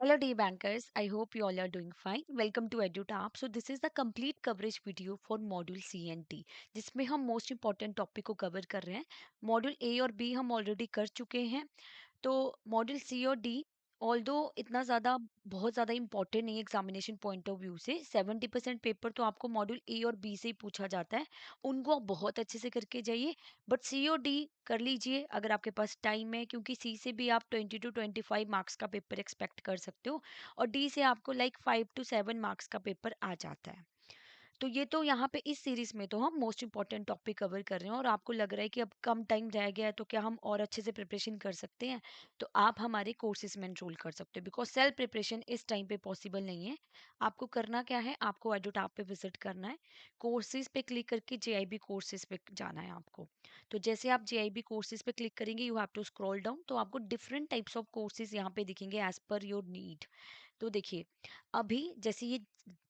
Hello, dear bankers. I hope you all are doing fine. Welcome to EduTap. So this is the complete coverage video for Module C and D, जिसमें हम most important topic को cover कर रहे हैं. Module A और B हम already कर चुके हैं. तो मॉड्यूल सी और डी ऑल्दो इतना ज़्यादा बहुत ज़्यादा इंपॉर्टेंट नहीं है एग्जामिनेशन पॉइंट ऑफ व्यू से. 70% पेपर तो आपको मॉड्यूल ए और बी से ही पूछा जाता है. उनको आप बहुत अच्छे से करके जाइए. बट सी और डी कर लीजिए अगर आपके पास टाइम है, क्योंकि सी से भी आप 20 to 25 मार्क्स का पेपर एक्सपेक्ट कर सकते हो. और डी से आपको लाइक 5 to 7 मार्क्स का पेपर आ जाता है. तो ये तो यहाँ पे इस सीरीज में तो हम मोस्ट इंपॉर्टेंट टॉपिक कवर कर रहे हैं, और आपको लग रहा है कि अब कम टाइम रह गया है तो क्या हम और अच्छे से प्रिपरेशन कर सकते हैं. तो आप हमारे कोर्सेज में एनरोल कर सकते हो, बिकॉज सेल्फ प्रिपरेशन इस टाइम पे पॉसिबल नहीं है. आपको करना क्या है, आपको एडोट पे विजिट करना है. कोर्सेज पे क्लिक करके जेआईबी कोर्सेज पे जाना है आपको. तो जैसे आप जेआईबी कोर्सेज पे क्लिक करेंगे, you have to scroll down, तो आपको डिफरेंट टाइप्स ऑफ कोर्सेज यहाँ पे दिखेंगे एज पर योर नीड. तो देखिए, अभी जैसे ये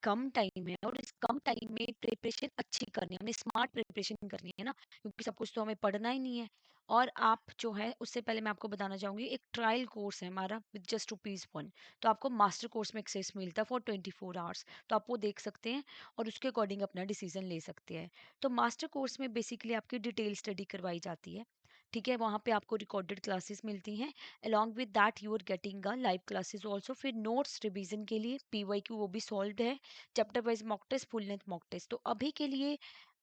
कम टाइम है और इस कम टाइम में प्रिपरेशन अच्छी करनी है, हमें स्मार्ट प्रिपरेशन करनी है ना, क्योंकि सब कुछ तो हमें पढ़ना ही नहीं है. और आप जो है, उससे पहले मैं आपको बताना चाहूंगी, एक ट्रायल कोर्स है हमारा विद जस्ट ₹1. तो आपको मास्टर कोर्स में एक्सेस मिलता है फॉर 24 आवर्स. तो आप वो देख सकते हैं और उसके अकॉर्डिंग अपना डिसीजन ले सकते हैं. तो मास्टर कोर्स में बेसिकली आपकी डिटेल स्टडी करवाई जाती है. ठीक है, वहाँ पे आपको रिकॉर्डेड क्लासेस मिलती हैं. along with that you are getting a live classes also. फिर नोट्स रिवीजन के लिए पीवाईक्यू वो भी सॉल्व है. Chapter wise mock test, full length mock test. तो अभी के लिए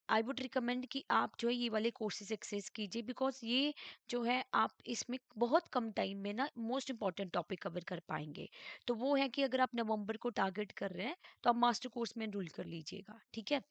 आई वुड रिकमेंड कि आप जो है ये वाले कोर्सेज एक्सेस कीजिए, बिकॉज ये जो है आप इसमें बहुत कम टाइम में ना मोस्ट इंपॉर्टेंट टॉपिक कवर कर पाएंगे. तो वो है कि अगर आप नवंबर को टारगेट कर रहे हैं तो आप मास्टर कोर्स में एनरोल कर लीजिएगा. ठीक है.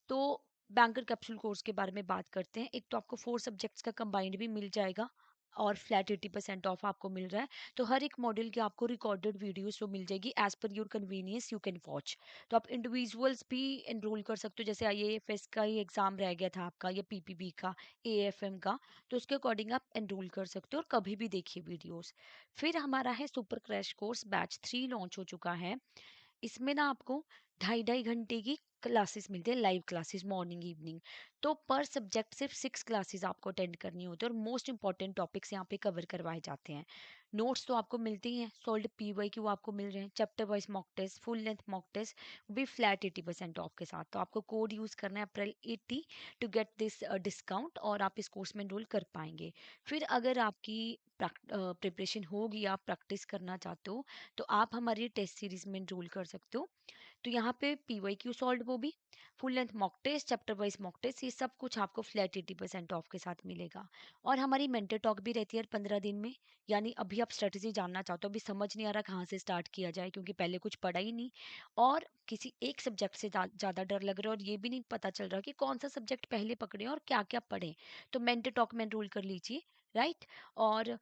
तो बैंकर कैप्सूल कोर्स के बारे में बात करते हैं. एक तो आपको 4 सब्जेक्ट्स का कंबाइंड भी मिल जाएगा और फ्लैट 80% ऑफ आपको मिल रहा है. तो हर एक मॉड्यूल की आपको रिकॉर्डेड वीडियोस जो मिल जाएगी as per your convenience, you can watch. तो आप इंडिविजुअल्स भी एनरोल कर सकते हो. जैसे आईएएफएस का ही एग्जाम रह गया था आपका, या पीपीबी का, एएफएम का, तो उसके अकॉर्डिंग आप एनरोल कर सकते हो और कभी भी देखिए वीडियोस. फिर हमारा है super crash course batch 3 launch हो चुका है. इसमें ना आपको ढाई ढाई घंटे की क्लासेस मिलती है, लाइव क्लासेस, मॉर्निंग इवनिंग. तो पर सब्जेक्ट सिर्फ 6 क्लासेस आपको अटेंड करनी होती है और मोस्ट इंपॉर्टेंट टॉपिक्स यहाँ पे कवर करवाए जाते हैं. नोट्स तो आपको मिलते ही हैं, सोल्ड पीवाईक्यू आपको मिल रहे हैं, chapter wise mock test, full length mock test, भी फ्लैट 80% ऑफ के साथ. तो आपको कोड यूज करना है April 80 to get this discount, और आप इस कोर्स में एनरोल कर पाएंगे. फिर अगर आपकी प्रिपरेशन होगी, आप प्रैक्टिस करना चाहते हो, तो आप हमारी टेस्ट सीरीज में एनरोल कर सकते हो. तो यहाँ पे पीवाईक्यू सॉल्व, वो भी full length mock test, chapter wise mock test, ये सब कुछ आपको फ्लैट 80% ऑफ के साथ मिलेगा. और हमारी मेंटर टॉक भी रहती है 15 दिन में. यानी अभी आप स्ट्रेटेजी जानना चाहते हो, अभी समझ नहीं आ रहा कहाँ से स्टार्ट किया जाए, क्योंकि पहले कुछ पढ़ा ही नहीं, और किसी एक सब्जेक्ट से ज़्यादा डर लग रहा है, और ये भी नहीं पता चल रहा कि कौन सा सब्जेक्ट पहले पकड़े और क्या क्या पढ़ें. तो मेंटर टॉक में एनरोल कर लीजिए. राइट. और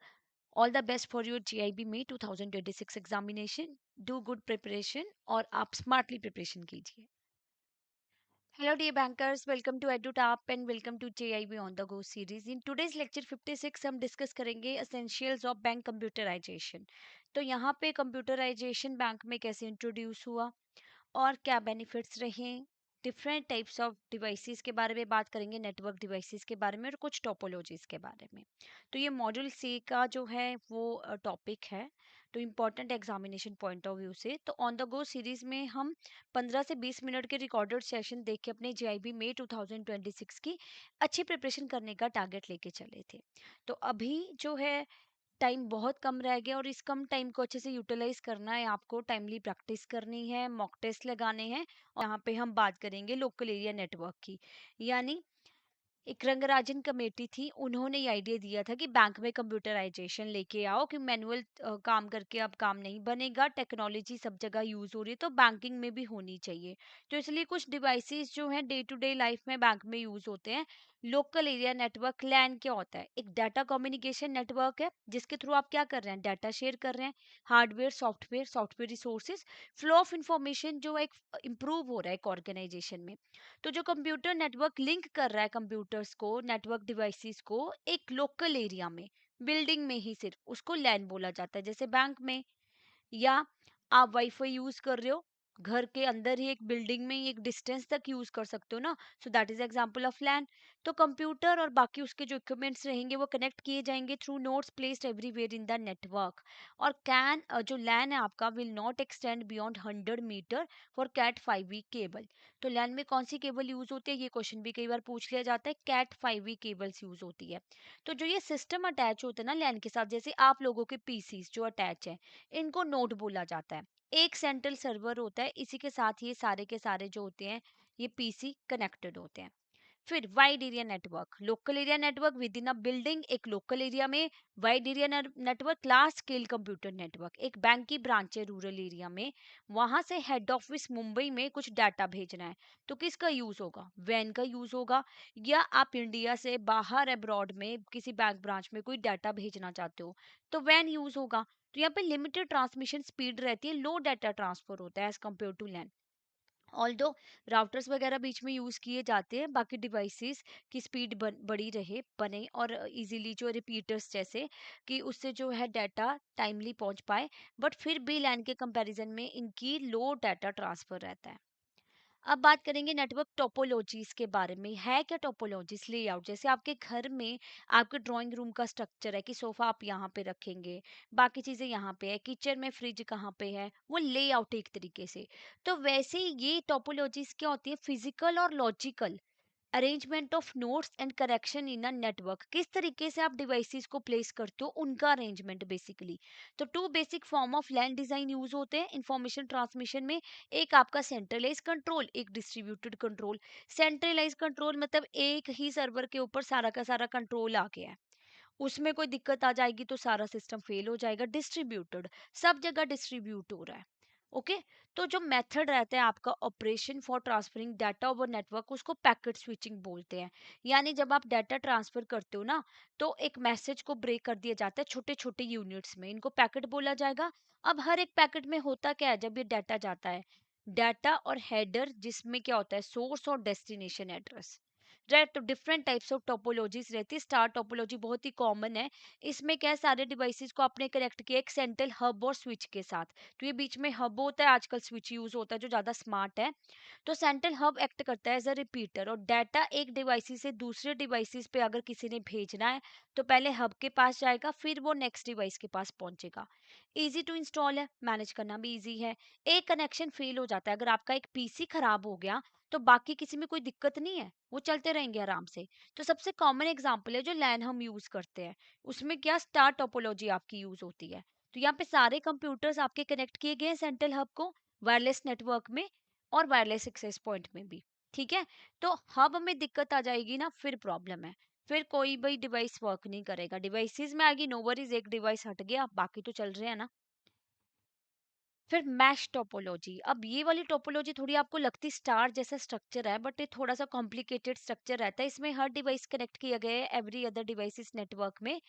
all the best for your GIB में 2026 एग्जामिनेशन. डू गुड प्रिपरेशन और आप स्मार्टली प्रिपरेशन कीजिए. Hello dear bankers, welcome to EduTap and welcome to JIB on the Go series. In today's lecture 56 हम discuss करेंगे essentials of bank computerisation. तो यहाँ पे computerisation bank में कैसे इंट्रोड्यूस हुआ और क्या बेनिफिट्स रहे, डिफरेंट टाइप्स ऑफ डिवाइसेस के बारे में बात करेंगे, नेटवर्क डिवाइसेस के बारे में, और कुछ टोपोलॉजीज के बारे में. तो ये मॉड्यूल सी का जो है वो टॉपिक है. तो important examination point of view से, तो ऑन द गो सीरीज में हम 15 से 20 मिनट के रिकॉर्डेड सेशन देख के अपने जेआईबी में 2026 की अच्छी प्रिपरेशन करने का टारगेट लेके चले थे. तो अभी जो है टाइम बहुत कम रह गया, और इस कम टाइम को अच्छे से यूटिलाइज करना है. आपको टाइमली प्रैक्टिस करनी है, मॉक टेस्ट लगाने हैं. और यहाँ पे हम बात करेंगे लोकल एरिया नेटवर्क की. यानी एक रंगराजन कमेटी थी, उन्होंने ये आइडिया दिया था कि बैंक में कंप्यूटराइजेशन लेके आओ, कि मैनुअल काम करके अब काम नहीं बनेगा, टेक्नोलॉजी सब जगह यूज हो रही है तो बैंकिंग में भी होनी चाहिए. तो इसलिए कुछ डिवाइसेस जो हैं डे टू डे लाइफ में बैंक में यूज होते हैं. लोकल एरिया नेटवर्क, लैन क्या होता है, एक डाटा कम्युनिकेशन नेटवर्क है जिसके थ्रू आप क्या कर रहे हैं, डाटा शेयर कर रहे हैं. Hardware, software, software resources, flow of information जो एक इम्प्रूव हो रहा है एक ऑर्गेनाइजेशन में. तो जो कंप्यूटर नेटवर्क लिंक कर रहा है कंप्यूटर्स को, नेटवर्क डिवाइसेस को, एक लोकल एरिया में, बिल्डिंग में ही सिर्फ, उसको लैन बोला जाता है. जैसे बैंक में, या आप वाईफाई यूज कर रहे हो, घर के अंदर ही एक बिल्डिंग में ही एक डिस्टेंस तक यूज कर सकते हो ना, so that is example of LAN. तो कंप्यूटर और बाकी उसके जो इक्विपमेंट्स रहेंगे वो कनेक्ट किए जाएंगे through nodes placed everywhere in the network. और कैन जो लैन है आपका will not extend beyond 100 metre for cat 5 V cable. तो लैन में कौन सी केबल यूज होती है, ये क्वेश्चन भी कई बार पूछ लिया जाता है। कैट 5 वी केबल्स यूज होती है। तो जो ये सिस्टम अटैच होते हैं ना लैन के साथ, जैसे आप लोगों के पीसीस जो अटैच है, इनको नोड बोला जाता है। एक सेंट्रल सर्वर होता है, इसी के साथ ये सारे के सारे जो होते हैं ये पीसी कनेक्टेड होते हैं। फिर wide area network, local area network with in a building, एक लोकल एरिया में। Wide area network, large scale computer network, एक बैंक की ब्रांच है रूरल एरिया में, वहां से हेड ऑफिस मुंबई में कुछ डाटा भेजना है, तो किसका यूज होगा, वैन का यूज होगा। या आप इंडिया से बाहर अब्रॉड में किसी बैंक ब्रांच में कोई डाटा भेजना चाहते हो तो वैन यूज होगा। तो यहाँ पे लिमिटेड ट्रांसमिशन स्पीड रहती है, लो डाटा ट्रांसफर होता है as compare to LAN. Although routers वगैरह बीच में यूज किए जाते हैं, बाकी डिवाइसेस की स्पीड बड़ी रहे बने, और इजीली जो रिपीटर्स जैसे कि उससे जो है डाटा टाइमली पहुंच पाए। बट फिर भी लैन के कंपैरिजन में इनकी लो डाटा ट्रांसफर रहता है। अब बात करेंगे नेटवर्क टोपोलॉजीज के बारे में। है क्या टोपोलॉजीज, लेआउट, जैसे आपके घर में आपके ड्राइंग रूम का स्ट्रक्चर है कि सोफा आप यहाँ पे रखेंगे, बाकी चीजें यहाँ पे है, किचन में फ्रिज कहाँ पे है, वो लेआउट एक तरीके से। तो वैसे ही ये टोपोलॉजीज क्या होती है, फिजिकल और logical arrangement of notes and correction in a network. किस तरीके से आप डिवाइसेस को प्लेस करते हो उनका अरेंजमेंट बेसिकली। तो two basic form of LAN design use होते हैं इंफॉर्मेशन ट्रांसमिशन में। एक आपका सेंट्रलाइज कंट्रोल, एक डिस्ट्रीब्यूटेड कंट्रोल। सेंट्रलाइज कंट्रोल मतलब एक ही सर्वर के ऊपर सारा का सारा कंट्रोल आ गया है, उसमें कोई दिक्कत आ जाएगी तो सारा सिस्टम फेल हो जाएगा। डिस्ट्रीब्यूटेड, सब जगह डिस्ट्रीब्यूट हो रहा है। ओके। तो जो मेथड रहता है आपका operation for transferring data over network, उसको पैकेट स्विचिंग बोलते हैं। यानी जब आप डाटा ट्रांसफर करते हो ना, तो एक मैसेज को ब्रेक कर दिया जाता है छोटे छोटे यूनिट्स में, इनको पैकेट बोला जाएगा। अब हर एक पैकेट में होता क्या है, जब ये डाटा जाता है, डाटा और हेडर जिसमें क्या होता है, सोर्स और डेस्टिनेशन एड्रेस, राइट। तो डिफरेंट टाइप्स ऑफ टोपोलॉजीज रहती है। स्टार टोपोलॉजी बहुत ही कॉमन है। इसमें क्या है, सारे डिवाइसेस को आपने कनेक्ट किया एक सेंट्रल हब और स्विच के साथ। तो ये बीच में हब होता है, आजकल स्विच यूज होता है जो ज्यादा स्मार्ट है। तो सेंट्रल हब एक्ट करता है एज अ रिपीटर, और डाटा एक डिवाइस से दूसरे डिवाइसेस पे अगर किसी ने भेजना है तो पहले हब के पास जाएगा, फिर वो नेक्स्ट डिवाइस के पास पहुंचेगा। इजी टू इंस्टॉल है, मैनेज करना भी इजी है। एक कनेक्शन फेल हो जाता है, अगर आपका एक पीसी खराब हो गया तो बाकी किसी में कोई दिक्कत नहीं है, वो चलते रहेंगे आराम से। तो सबसे कॉमन एग्जांपल है जो लैन हम यूज करते हैं, उसमें क्या स्टार टोपोलॉजी आपकी यूज होती है। तो यहाँ पे सारे कंप्यूटर्स आपके कनेक्ट किए गए हैं सेंट्रल हब को, वायरलेस नेटवर्क में और वायरलेस एक्सेस पॉइंट में भी। ठीक है। तो हब में दिक्कत आ जाएगी ना, फिर प्रॉब्लम है, फिर कोई भी डिवाइस वर्क नहीं करेगा। डिवाइसेस में आएगी, नो वरीज, एक डिवाइस हट गया, बाकी तो चल रहे हैं ना। फिर मैश टोपोलॉजी, अब ये वाली टोपोलॉजी थोड़ी आपको लगती स्टार जैसा स्ट्रक्चर है, बट ये थोड़ा सा कॉम्प्लिकेटेड स्ट्रक्चर रहता है। इसमें हर डिवाइस कनेक्ट किया गया है एवरी अदर डिवाइसेस नेटवर्क में।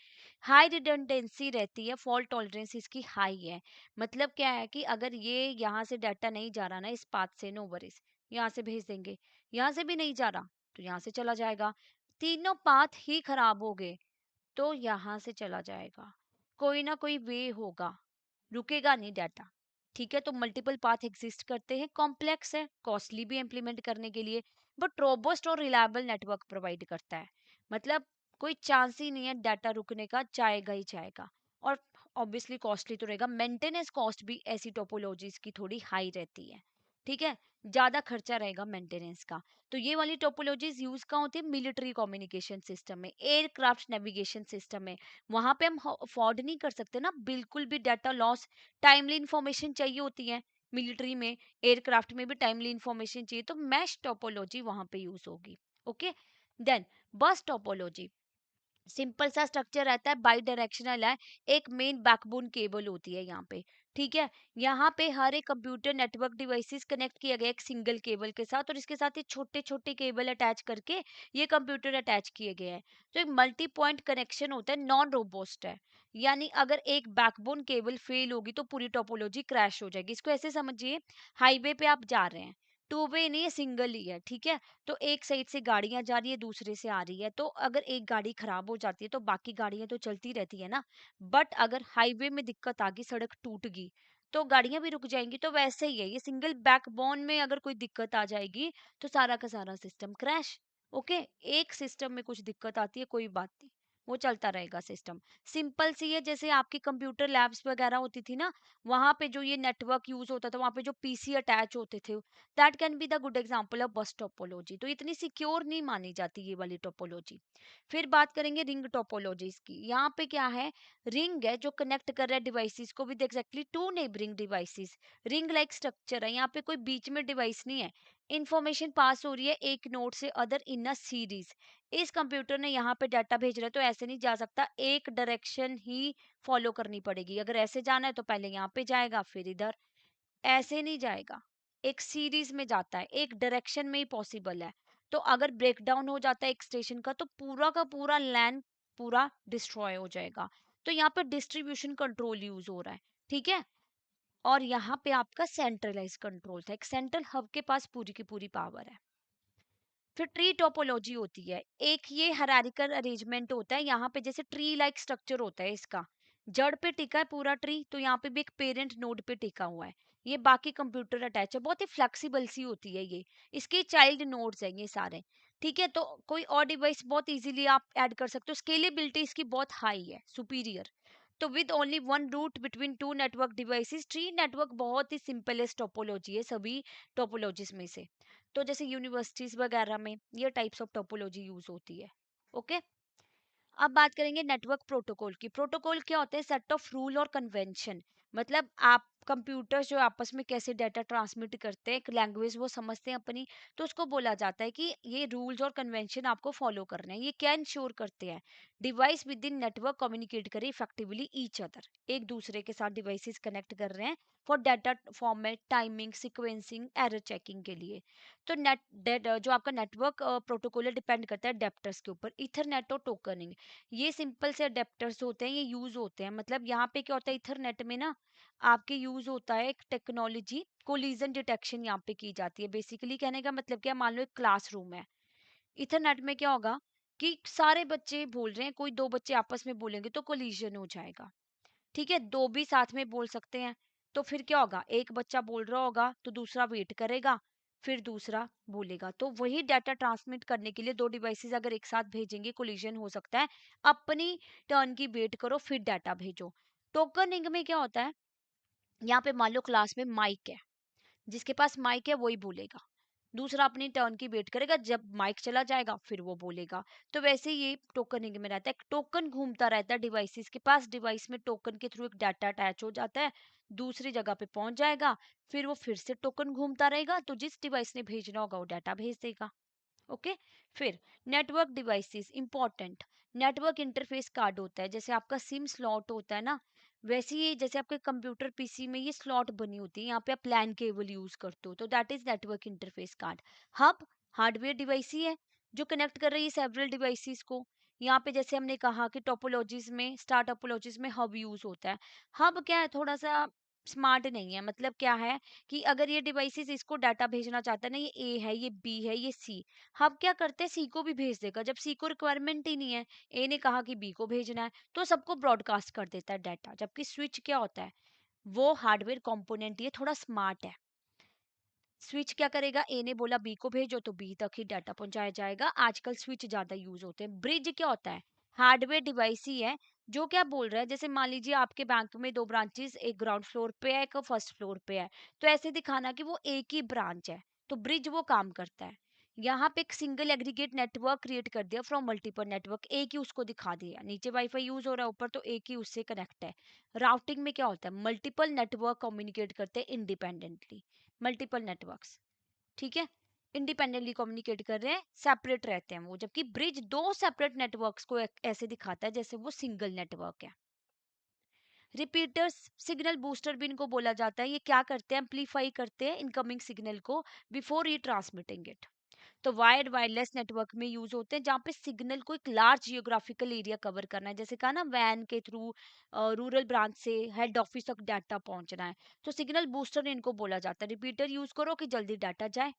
हाई रिडंडेंसी रहती है, फॉल्ट टॉलरेंस इसकी हाई है। मतलब क्या है कि अगर ये यहाँ से डाटा नहीं जा रहा ना इस पाथ से, नो वरीज, यहाँ से भेज देंगे। यहाँ से भी नहीं जा रहा तो यहाँ से चला जाएगा। तीनों पाथ ही खराब हो गए तो यहाँ से चला जाएगा। कोई ना कोई वे होगा, रुकेगा नहीं डाटा। ठीक है। तो मल्टीपल पाथ एग्जिस्ट करते हैं, कॉम्प्लेक्स है, कॉस्टली भी इम्प्लीमेंट करने के लिए, बट रोबस्ट और रिलायबल नेटवर्क प्रोवाइड करता है। मतलब कोई चांस ही नहीं है डाटा रुकने का, जाएगा ही जाएगा। और ऑब्वियसली कॉस्टली तो रहेगा, मेंटेनेंस कॉस्ट भी ऐसी टोपोलॉजीज की थोड़ी हाई रहती है। ठीक है। ज्यादा खर्चा रहेगा मेंटेनेंस का। तो ये वाली टोपोलॉजीज यूज कहाँ होती है, मिलिट्री कम्युनिकेशन सिस्टम में, एयरक्राफ्ट नेविगेशन सिस्टम में। वहां पे हम अफोर्ड नहीं कर सकते ना बिल्कुल भी डाटा लॉस, टाइमली इंफॉर्मेशन चाहिए होती है। मिलिट्री में, एयरक्राफ्ट में भी टाइमली इंफॉर्मेशन चाहिए, तो मैश टोपोलॉजी वहां पे यूज होगी। Okay. Then bus topology, simple सा स्ट्रक्चर रहता है, बाई डायरेक्शनल है। एक मेन बैकबोन केबल होती है यहाँ पे। ठीक है। यहाँ पे हर एक कंप्यूटर नेटवर्क डिवाइसेस कनेक्ट किया गया एक सिंगल केबल के साथ, और इसके साथ ही छोटे छोटे केबल अटैच करके ये कंप्यूटर अटैच किए गए हैं। तो एक मल्टी पॉइंट कनेक्शन होता है, नॉन रोबोस्ट है। यानी अगर एक बैकबोन केबल फेल होगी तो पूरी टोपोलॉजी क्रैश हो जाएगी। इसको ऐसे समझिए, हाईवे पे आप जा रहे हैं, टू वे नहीं है, सिंगल ही है। ठीक है। तो एक साइड से गाड़ियां जा रही है, दूसरे से आ रही है, तो अगर एक गाड़ी खराब हो जाती है तो बाकी गाड़ियां तो चलती रहती है ना। बट अगर हाईवे में दिक्कत आ गई, सड़क टूट गई, तो गाड़ियां भी रुक जाएंगी। तो वैसे ही है, ये सिंगल बैकबोन में अगर कोई दिक्कत आ जाएगी तो सारा का सारा सिस्टम क्रैश। ओके, एक सिस्टम में कुछ दिक्कत आती है, कोई बात नहीं, वो चलता रहेगा सिस्टम। सिंपल सी है, जैसे आपकी कंप्यूटर लैब्स वगैरह होती थी ना, वहां पे जो ये नेटवर्क यूज होता था, वहां पे जो पीसी अटैच होते थे, that can be the good example of बस टोपोलॉजी। तो इतनी सिक्योर नहीं मानी जाती ये वाली टोपोलॉजी। फिर बात करेंगे रिंग टोपोलॉजीज की। यहाँ पे क्या है, रिंग है जो कनेक्ट कर रहा है डिवाइसेस को with exactly two neighbouring devices. Ring like structure है, यहाँ पे कोई बीच में डिवाइस नहीं है। इंफॉर्मेशन पास हो रही है एक नोड से अदर इन अ सीरीज। इस कंप्यूटर ने यहाँ पे डाटा भेज रहा है तो ऐसे नहीं जा सकता, एक डायरेक्शन ही फॉलो करनी पड़ेगी। अगर ऐसे जाना है तो पहले यहाँ पे जाएगा फिर इधर, ऐसे नहीं जाएगा। एक सीरीज में जाता है, एक डायरेक्शन में ही पॉसिबल है। तो अगर ब्रेक डाउन हो जाता है एक स्टेशन का पूरा लैन पूरा डिस्ट्रॉय हो जाएगा। तो यहाँ पे डिस्ट्रीब्यूशन कंट्रोल यूज हो रहा है, ठीक है। और यहाँ पे आपका सेंट्रलाइज कंट्रोल था, एक सेंट्रल हब के पास पूरी की पूरी पावर है। फिर ट्री टोपोलॉजी होती है, एक ये हायरार्किकल अरेंजमेंट होता है। यहाँ पे जैसे ट्री लाइक स्ट्रक्चर होता है इसका, जड़ पे टिका है पूरा ट्री, तो यहाँ पे भी एक पेरेंट नोड पे टिका हुआ है। ये बाकी कंप्यूटर अटैच है, बहुत ही फ्लेक्सिबल सी होती है ये। इसके चाइल्ड नोड्स हैं ये सारे, ठीक है। तो कोई और डिवाइस बहुत इजीली आप ऐड कर सकते हो, स्केलेबिलिटी इसकी बहुत हाई है, सुपीरियर। तो with only one route between two network devices, tree network बहुत ही सिंपलेस्ट टोपोलॉजी है सभी टोपोलॉजीज में से। तो जैसे यूनिवर्सिटीज वगैरह में ये टाइप्स ऑफ टोपोलॉजी यूज होती है। ओके, अब बात करेंगे नेटवर्क प्रोटोकॉल की। प्रोटोकॉल क्या होते हैं, सेट ऑफ रूल और कन्वेंशन। मतलब आप कंप्यूटर्स जो आपस में कैसे डाटा ट्रांसमिट करते हैं, एक लैंग्वेज वो समझते हैं अपनी, तो उसको बोला जाता है कि ये रूल्स और कन्वेंशन आपको फॉलो करने हैं। ये क्या इंश्योर करते हैं, device with in network communicate करे इफेक्टिवली ईच अदर, एक दूसरे के साथ डिवाइसेस कनेक्ट कर रहे हैं for data format, timing, sequencing, error checking के लिए। तो जो आपका नेटवर्क प्रोटोकॉल है डिपेंड करता है अडेप्टर्स के ऊपर, इथरनेट और टोकनिंग। ये सिंपल से अडेप्टर्स होते हैं, ये यूज होते हैं। मतलब यहाँ पे क्या होता है, इथरनेट में ना आपके यूज होता है एक टेक्नोलॉजी, कोलिजन डिटेक्शन यहाँ पे की जाती है। बेसिकली कहने का मतलब क्या है, मान लो एक क्लासरूम है, इथरनेट में क्या होगा कि सारे बच्चे बोल रहे हैं, कोई दो बच्चे आपस में बोलेंगे तो कोलिजन हो जाएगा, ठीक है। दो भी साथ में बोल सकते हैं, तो फिर क्या होगा, एक बच्चा बोल रहा होगा तो दूसरा वेट करेगा, फिर दूसरा बोलेगा। तो वही डाटा ट्रांसमिट करने के लिए दो डिवाइसेस अगर एक साथ भेजेंगे, कोलिजन हो सकता है। अपनी टर्न की वेट करो फिर डाटा भेजो। टोकनिंग में क्या होता है, यहाँ पे मान लो क्लास में माइक है, जिसके पास माइक है वही बोलेगा, दूसरा अपनी टर्न की वेट करेगा, जब माइक चला जाएगा फिर वो बोलेगा। तो वैसे ही ये टोकनिंग में रहता है, टोकन घूमता रहता है डिवाइसेस के पास, डिवाइस में टोकन के थ्रू एक डाटा अटैच हो जाता है, दूसरी जगह पे पहुंच जाएगा, फिर वो फिर से टोकन घूमता रहेगा, तो जिस डिवाइस ने भेजना होगा वो डाटा भेज देगा। ओके, फिर network devices important, network interface card होता है, जैसे आपका सिम स्लॉट होता है ना, वैसे ही जैसे आपके कंप्यूटर पीसी में ये स्लॉट बनी होती है, यहाँ पे आप लैन केबल यूज करते हो, तो that is network interface card. Hub hardware device ही है जो कनेक्ट कर रही है सेवरल डिवाइसेस को। यहाँ पे जैसे हमने कहा कि टोपोलॉजीज में, स्टार टोपोलॉजीज में हब यूज होता है। हब क्या है, थोड़ा सा स्मार्ट नहीं है। मतलब क्या है कि अगर ये डिवाइसेस इसको डाटा भेजना चाहता है ना, ये ए है, ये बी है, ये सी, हम क्या करते हैं, सी को भी भेज देगा। जब सी को रिक्वायरमेंट ही नहीं है, ए ने कहा कि बी को भेजना है, तो सबको ब्रॉडकास्ट कर देता है डाटा। जबकि स्विच क्या होता है, वो हार्डवेयर कंपोनेंट, ये थोड़ा स्मार्ट है। स्विच क्या करेगा, ए ने बोला बी को भेजो तो बी तक ही डाटा पहुंचाया जाएगा। आजकल स्विच ज्यादा यूज होते हैं। ब्रिज क्या होता है, हार्डवेयर डिवाइस ही है जो क्या बोल रहा है, जैसे मान लीजिए आपके बैंक में दो ब्रांचेस, एक ग्राउंड फ्लोर पे है, एक फर्स्ट फ्लोर पे है, तो ऐसे दिखाना कि वो एक ही ब्रांच है, तो ब्रिज वो काम करता है। यहाँ पे एक सिंगल एग्रीगेट नेटवर्क क्रिएट कर दिया फ्रॉम मल्टीपल नेटवर्क, एक ही उसको दिखा दिया, नीचे वाईफाई यूज हो रहा है, ऊपर तो एक ही उससे कनेक्ट है। राउटिंग में क्या होता है, मल्टीपल नेटवर्क कम्युनिकेट करते हैं इंडिपेंडेंटली, मल्टीपल नेटवर्क्स, ठीक है, इंडिपेंडेंटली कम्युनिकेट कर रहे हैं, सेपरेट रहते हैं वो। जबकि ब्रिज दो सेपरेट नेटवर्क्स को ऐसे दिखाता है जैसे वो सिंगल नेटवर्क है। रिपीटर्स, सिग्नल बूस्टर भी इनको बोला जाता है। ये क्या करते हैं, एम्पलीफाई करते हैं इनकमिंग सिग्नल को बिफोर री ट्रांसमिटिंग इट। तो वायर्ड वायरलेस नेटवर्क में यूज होते हैं, जहाँ पे सिग्नल को एक लार्ज जियोग्राफिकल एरिया कवर करना है, जैसे कहा ना वैन के थ्रू रूरल ब्रांच से हेड ऑफिस तक डाटा पहुंचना है, तो सिग्नल बूस्टर इनको बोला जाता है। रिपीटर यूज करो कि जल्दी डाटा जाए।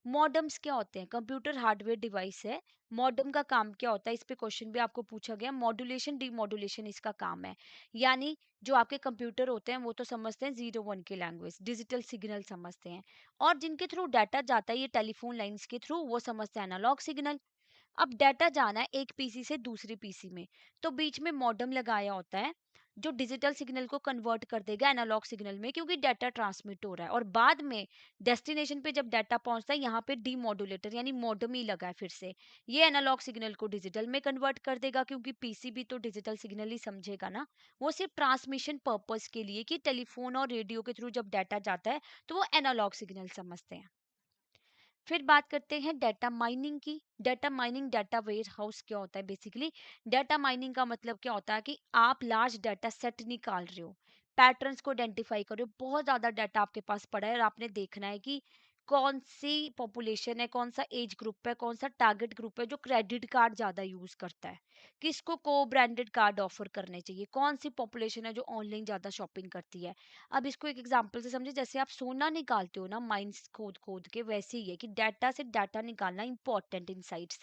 मॉडेम्स क्या होते हैं, कंप्यूटर हार्डवेयर डिवाइस है। मॉडेम का काम क्या होता है, इस पे क्वेश्चन भी आपको पूछा गया, मॉड्यूलेशन डीमॉड्यूलेशन इसका काम है। यानी जो आपके कंप्यूटर होते हैं वो तो समझते हैं 0 1 की लैंग्वेज, डिजिटल सिग्नल समझते हैं, और जिनके थ्रू डाटा जाता है ये टेलीफोन लाइंस के थ्रू, वो समझते हैं एनालॉग सिग्नल। अब डाटा जाना है एक पीसी से दूसरी पीसी में, तो बीच में मॉडेम लगाया होता है जो डिजिटल सिग्नल को कन्वर्ट कर देगा एनालॉग सिग्नल में, क्योंकि डाटा ट्रांसमिट हो रहा है। और बाद में डेस्टिनेशन पे जब डाटा पहुंचता है, यहाँ पे डीमोडुलेटर यानी मॉडेम ही लगा है फिर से, ये एनालॉग सिग्नल को डिजिटल में कन्वर्ट कर देगा, क्योंकि पीसी भी तो डिजिटल सिग्नल ही समझेगा ना। वो सिर्फ ट्रांसमिशन पर्पस के लिए कि टेलीफोन और रेडियो के थ्रू जब डाटा जाता है तो वो एनालॉग सिग्नल समझते हैं। फिर बात करते हैं डाटा माइनिंग की। Data mining data warehouse क्या होता है बेसिकली? डाटा माइनिंग का मतलब क्या होता है कि आप लार्ज डाटा सेट निकाल रहे हो, पैटर्न्स को आइडेंटिफाई कर रहे हो, बहुत ज्यादा डाटा आपके पास पड़ा है और आपने देखना है कि कौन सी पॉपुलेशन है, कौन सा एज ग्रुप है, कौन सा टारगेट ग्रुप है जो क्रेडिट कार्ड ज्यादा यूज करता है, किसको को ब्रांडेड कार्ड ऑफर करने चाहिए, कौन सी पॉपुलेशन है जो ऑनलाइन ज्यादा शॉपिंग करती है। अब इसको एक एग्जांपल से समझे, जैसे आप सोना निकालते हो ना माइंस खोद खोद के, वैसे ही है कि डाटा से डाटा निकालना इंपॉर्टेंट इनसाइट्स।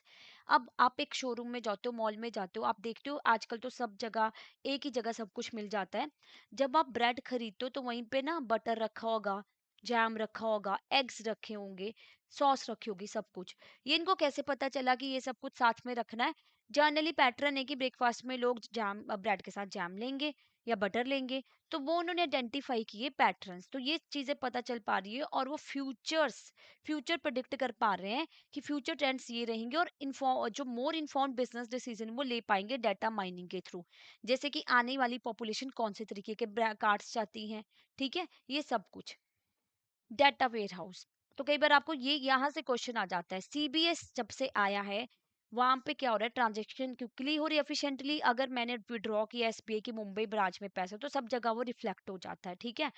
अब आप एक शोरूम में जाते हो, मॉल में जाते हो, आप देखते हो आजकल तो सब जगह एक ही जगह सब कुछ मिल जाता है। जब आप ब्रेड खरीदते हो तो वहीं पे ना बटर रखा होगा, जैम रखा होगा, एग्स रखे होंगे, सॉस रखी होगी, सब कुछ। ये इनको कैसे पता चला कि ये सब कुछ साथ में रखना है? जनरली पैटर्न है कि ब्रेकफास्ट में लोग जैम ब्रेड के साथ जैम लेंगे या बटर लेंगे, तो वो उन्होंने आइडेंटिफाई किए पैटर्न्स, तो ये चीजें पता चल पा रही है और वो फ्यूचर प्रेडिक्ट कर पा रहे हैं कि फ्यूचर ट्रेंड्स ये रहेंगे, और इन्फॉर्म जो मोर इन्फॉर्म्ड बिजनेस डिसीजन वो ले पाएंगे डाटा माइनिंग के थ्रू। जैसे कि आने वाली पॉपुलेशन कौन से तरीके के कार्ड्स चाहती है, ठीक है, ये सब कुछ डाटा वेयर हाउस। तो कई बार आपको ये यहाँ से क्वेश्चन आ जाता है, सीबीएस जब से आया है वहां पे क्या हो रहा है, ट्रांजेक्शन क्विकली हो रही है, एफिशिएंटली। अगर मैंने विड्रॉ किया एसबीआई की मुंबई ब्रांच में पैसा, तो सब जगह वो रिफ्लेक्ट हो जाता है, ठीक है।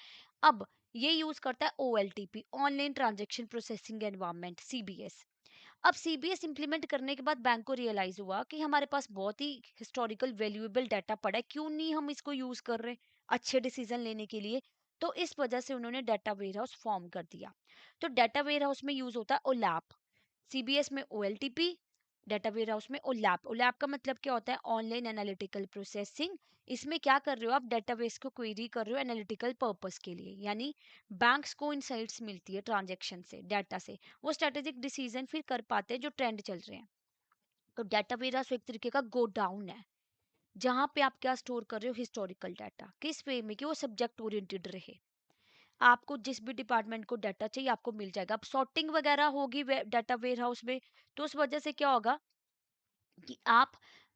अब ये यूज करता है OLTP, online transaction processing environment, CBS. अब सीबीएस इंप्लीमेंट करने के बाद बैंक को रियलाइज हुआ कि हमारे पास बहुत ही हिस्टोरिकल वैल्यूएबल डाटा पड़ा है, क्यों नहीं हम इसको यूज कर रहे अच्छे डिसीजन लेने के लिए। तो इस वजह से उन्होंने डाटा वेयर हाउस फॉर्म कर दिया। तो डाटा वेयर हाउस में यूज होता है ओलैप, सीबीएस में ओएलटीपी, डाटा वेयर हाउस में ओलैप। ओलैप का मतलब क्या होता है? Online analytical processing. इसमें क्या कर रहे हो आप? डेटाबेस को क्वेरी कर रहे हो एनालिटिकल पर्पस के लिए, यानी बैंक्स को इनसाइट्स मिलती है ट्रांजेक्शन से, डाटा से, वो स्ट्रेटेजिक डिसीजन फिर कर पाते हैं जो ट्रेंड चल रहे हैं। तो डाटा वेयर हाउस एक तरीके का गो डाउन है, जहां पे आप क्या स्टोर कर रहे हो? Historical data. किस वे में? कि वो सब्जेक्ट ओरिएंटेड रहे, आपको जिस भी डिपार्टमेंट को डाटा चाहिए आपको मिल जाएगा। अब सॉर्टिंग वगैरह होगी डाटा वेयर हाउस में, तो उस वजह से क्या होगा कि आप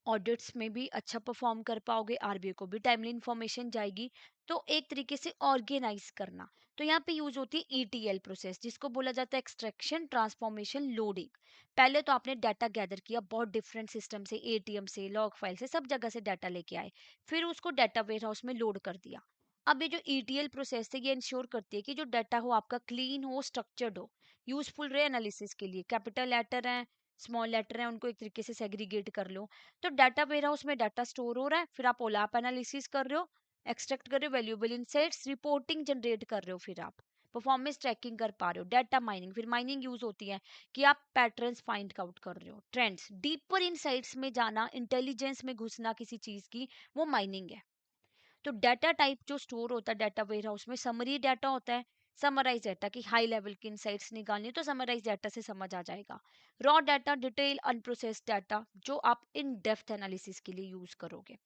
ऑडिट्स में भी अच्छा परफॉर्म कर पाओगे, आरबीआई को भी टाइमली इंफॉर्मेशन जाएगी। तो एक तरीके से ऑर्गेनाइज करना, तो यहाँ पे यूज होती है ईटीएल प्रोसेस, जिसको बोला जाता है एक्सट्रैक्शन ट्रांसफॉर्मेशन लोडिंग। पहले तो आपने डाटा गैदर किया बहुत डिफरेंट सिस्टम से, एटीएम से, लॉग फाइल से, सब जगह से डाटा लेके आए, फिर उसको डाटा वेयर हाउस में लोड कर दिया। अब ये जो ईटीएल प्रोसेस है ये इंश्योर करती है कि जो डाटा हो आपका क्लीन हो, स्ट्रक्चर्ड हो, यूजफुल रहे एनालिसिस के लिए। कैपिटल लेटर है, स्मॉल लेटर है, उनको एक तरीके से सेग्रीगेट कर लो। तो डाटा वेयर हाउस में डाटा स्टोर हो रहा है, फिर आप ओलाप एनालिसिस कर रहे हो, एक्सट्रैक्ट कर रहे हो वैल्यूएबल इनसाइट्स, रिपोर्टिंग जनरेट कर रहे हो, फिर आप परफॉर्मेंस ट्रैकिंग कर पा रहे हो। डाटा माइनिंग, फिर माइनिंग यूज होती है कि आप पैटर्न्स फाइंड आउट कर रहे हो, ट्रेंड्स, डीपर इनसाइट्स में जाना, इंटेलिजेंस में घुसना किसी चीज की, वो माइनिंग है। तो डाटा टाइप जो स्टोर होता है डाटा वेयर हाउस में, समरी डाटा होता है, समराइज डाटा की हाई लेवल की इनसाइट्स निकालनी है तो समराइज डाटा से समझ आ जाएगा। Raw data, detail unprocessed data, जो आप इन डेप्थ एनालिसिस के लिए यूज करोगे।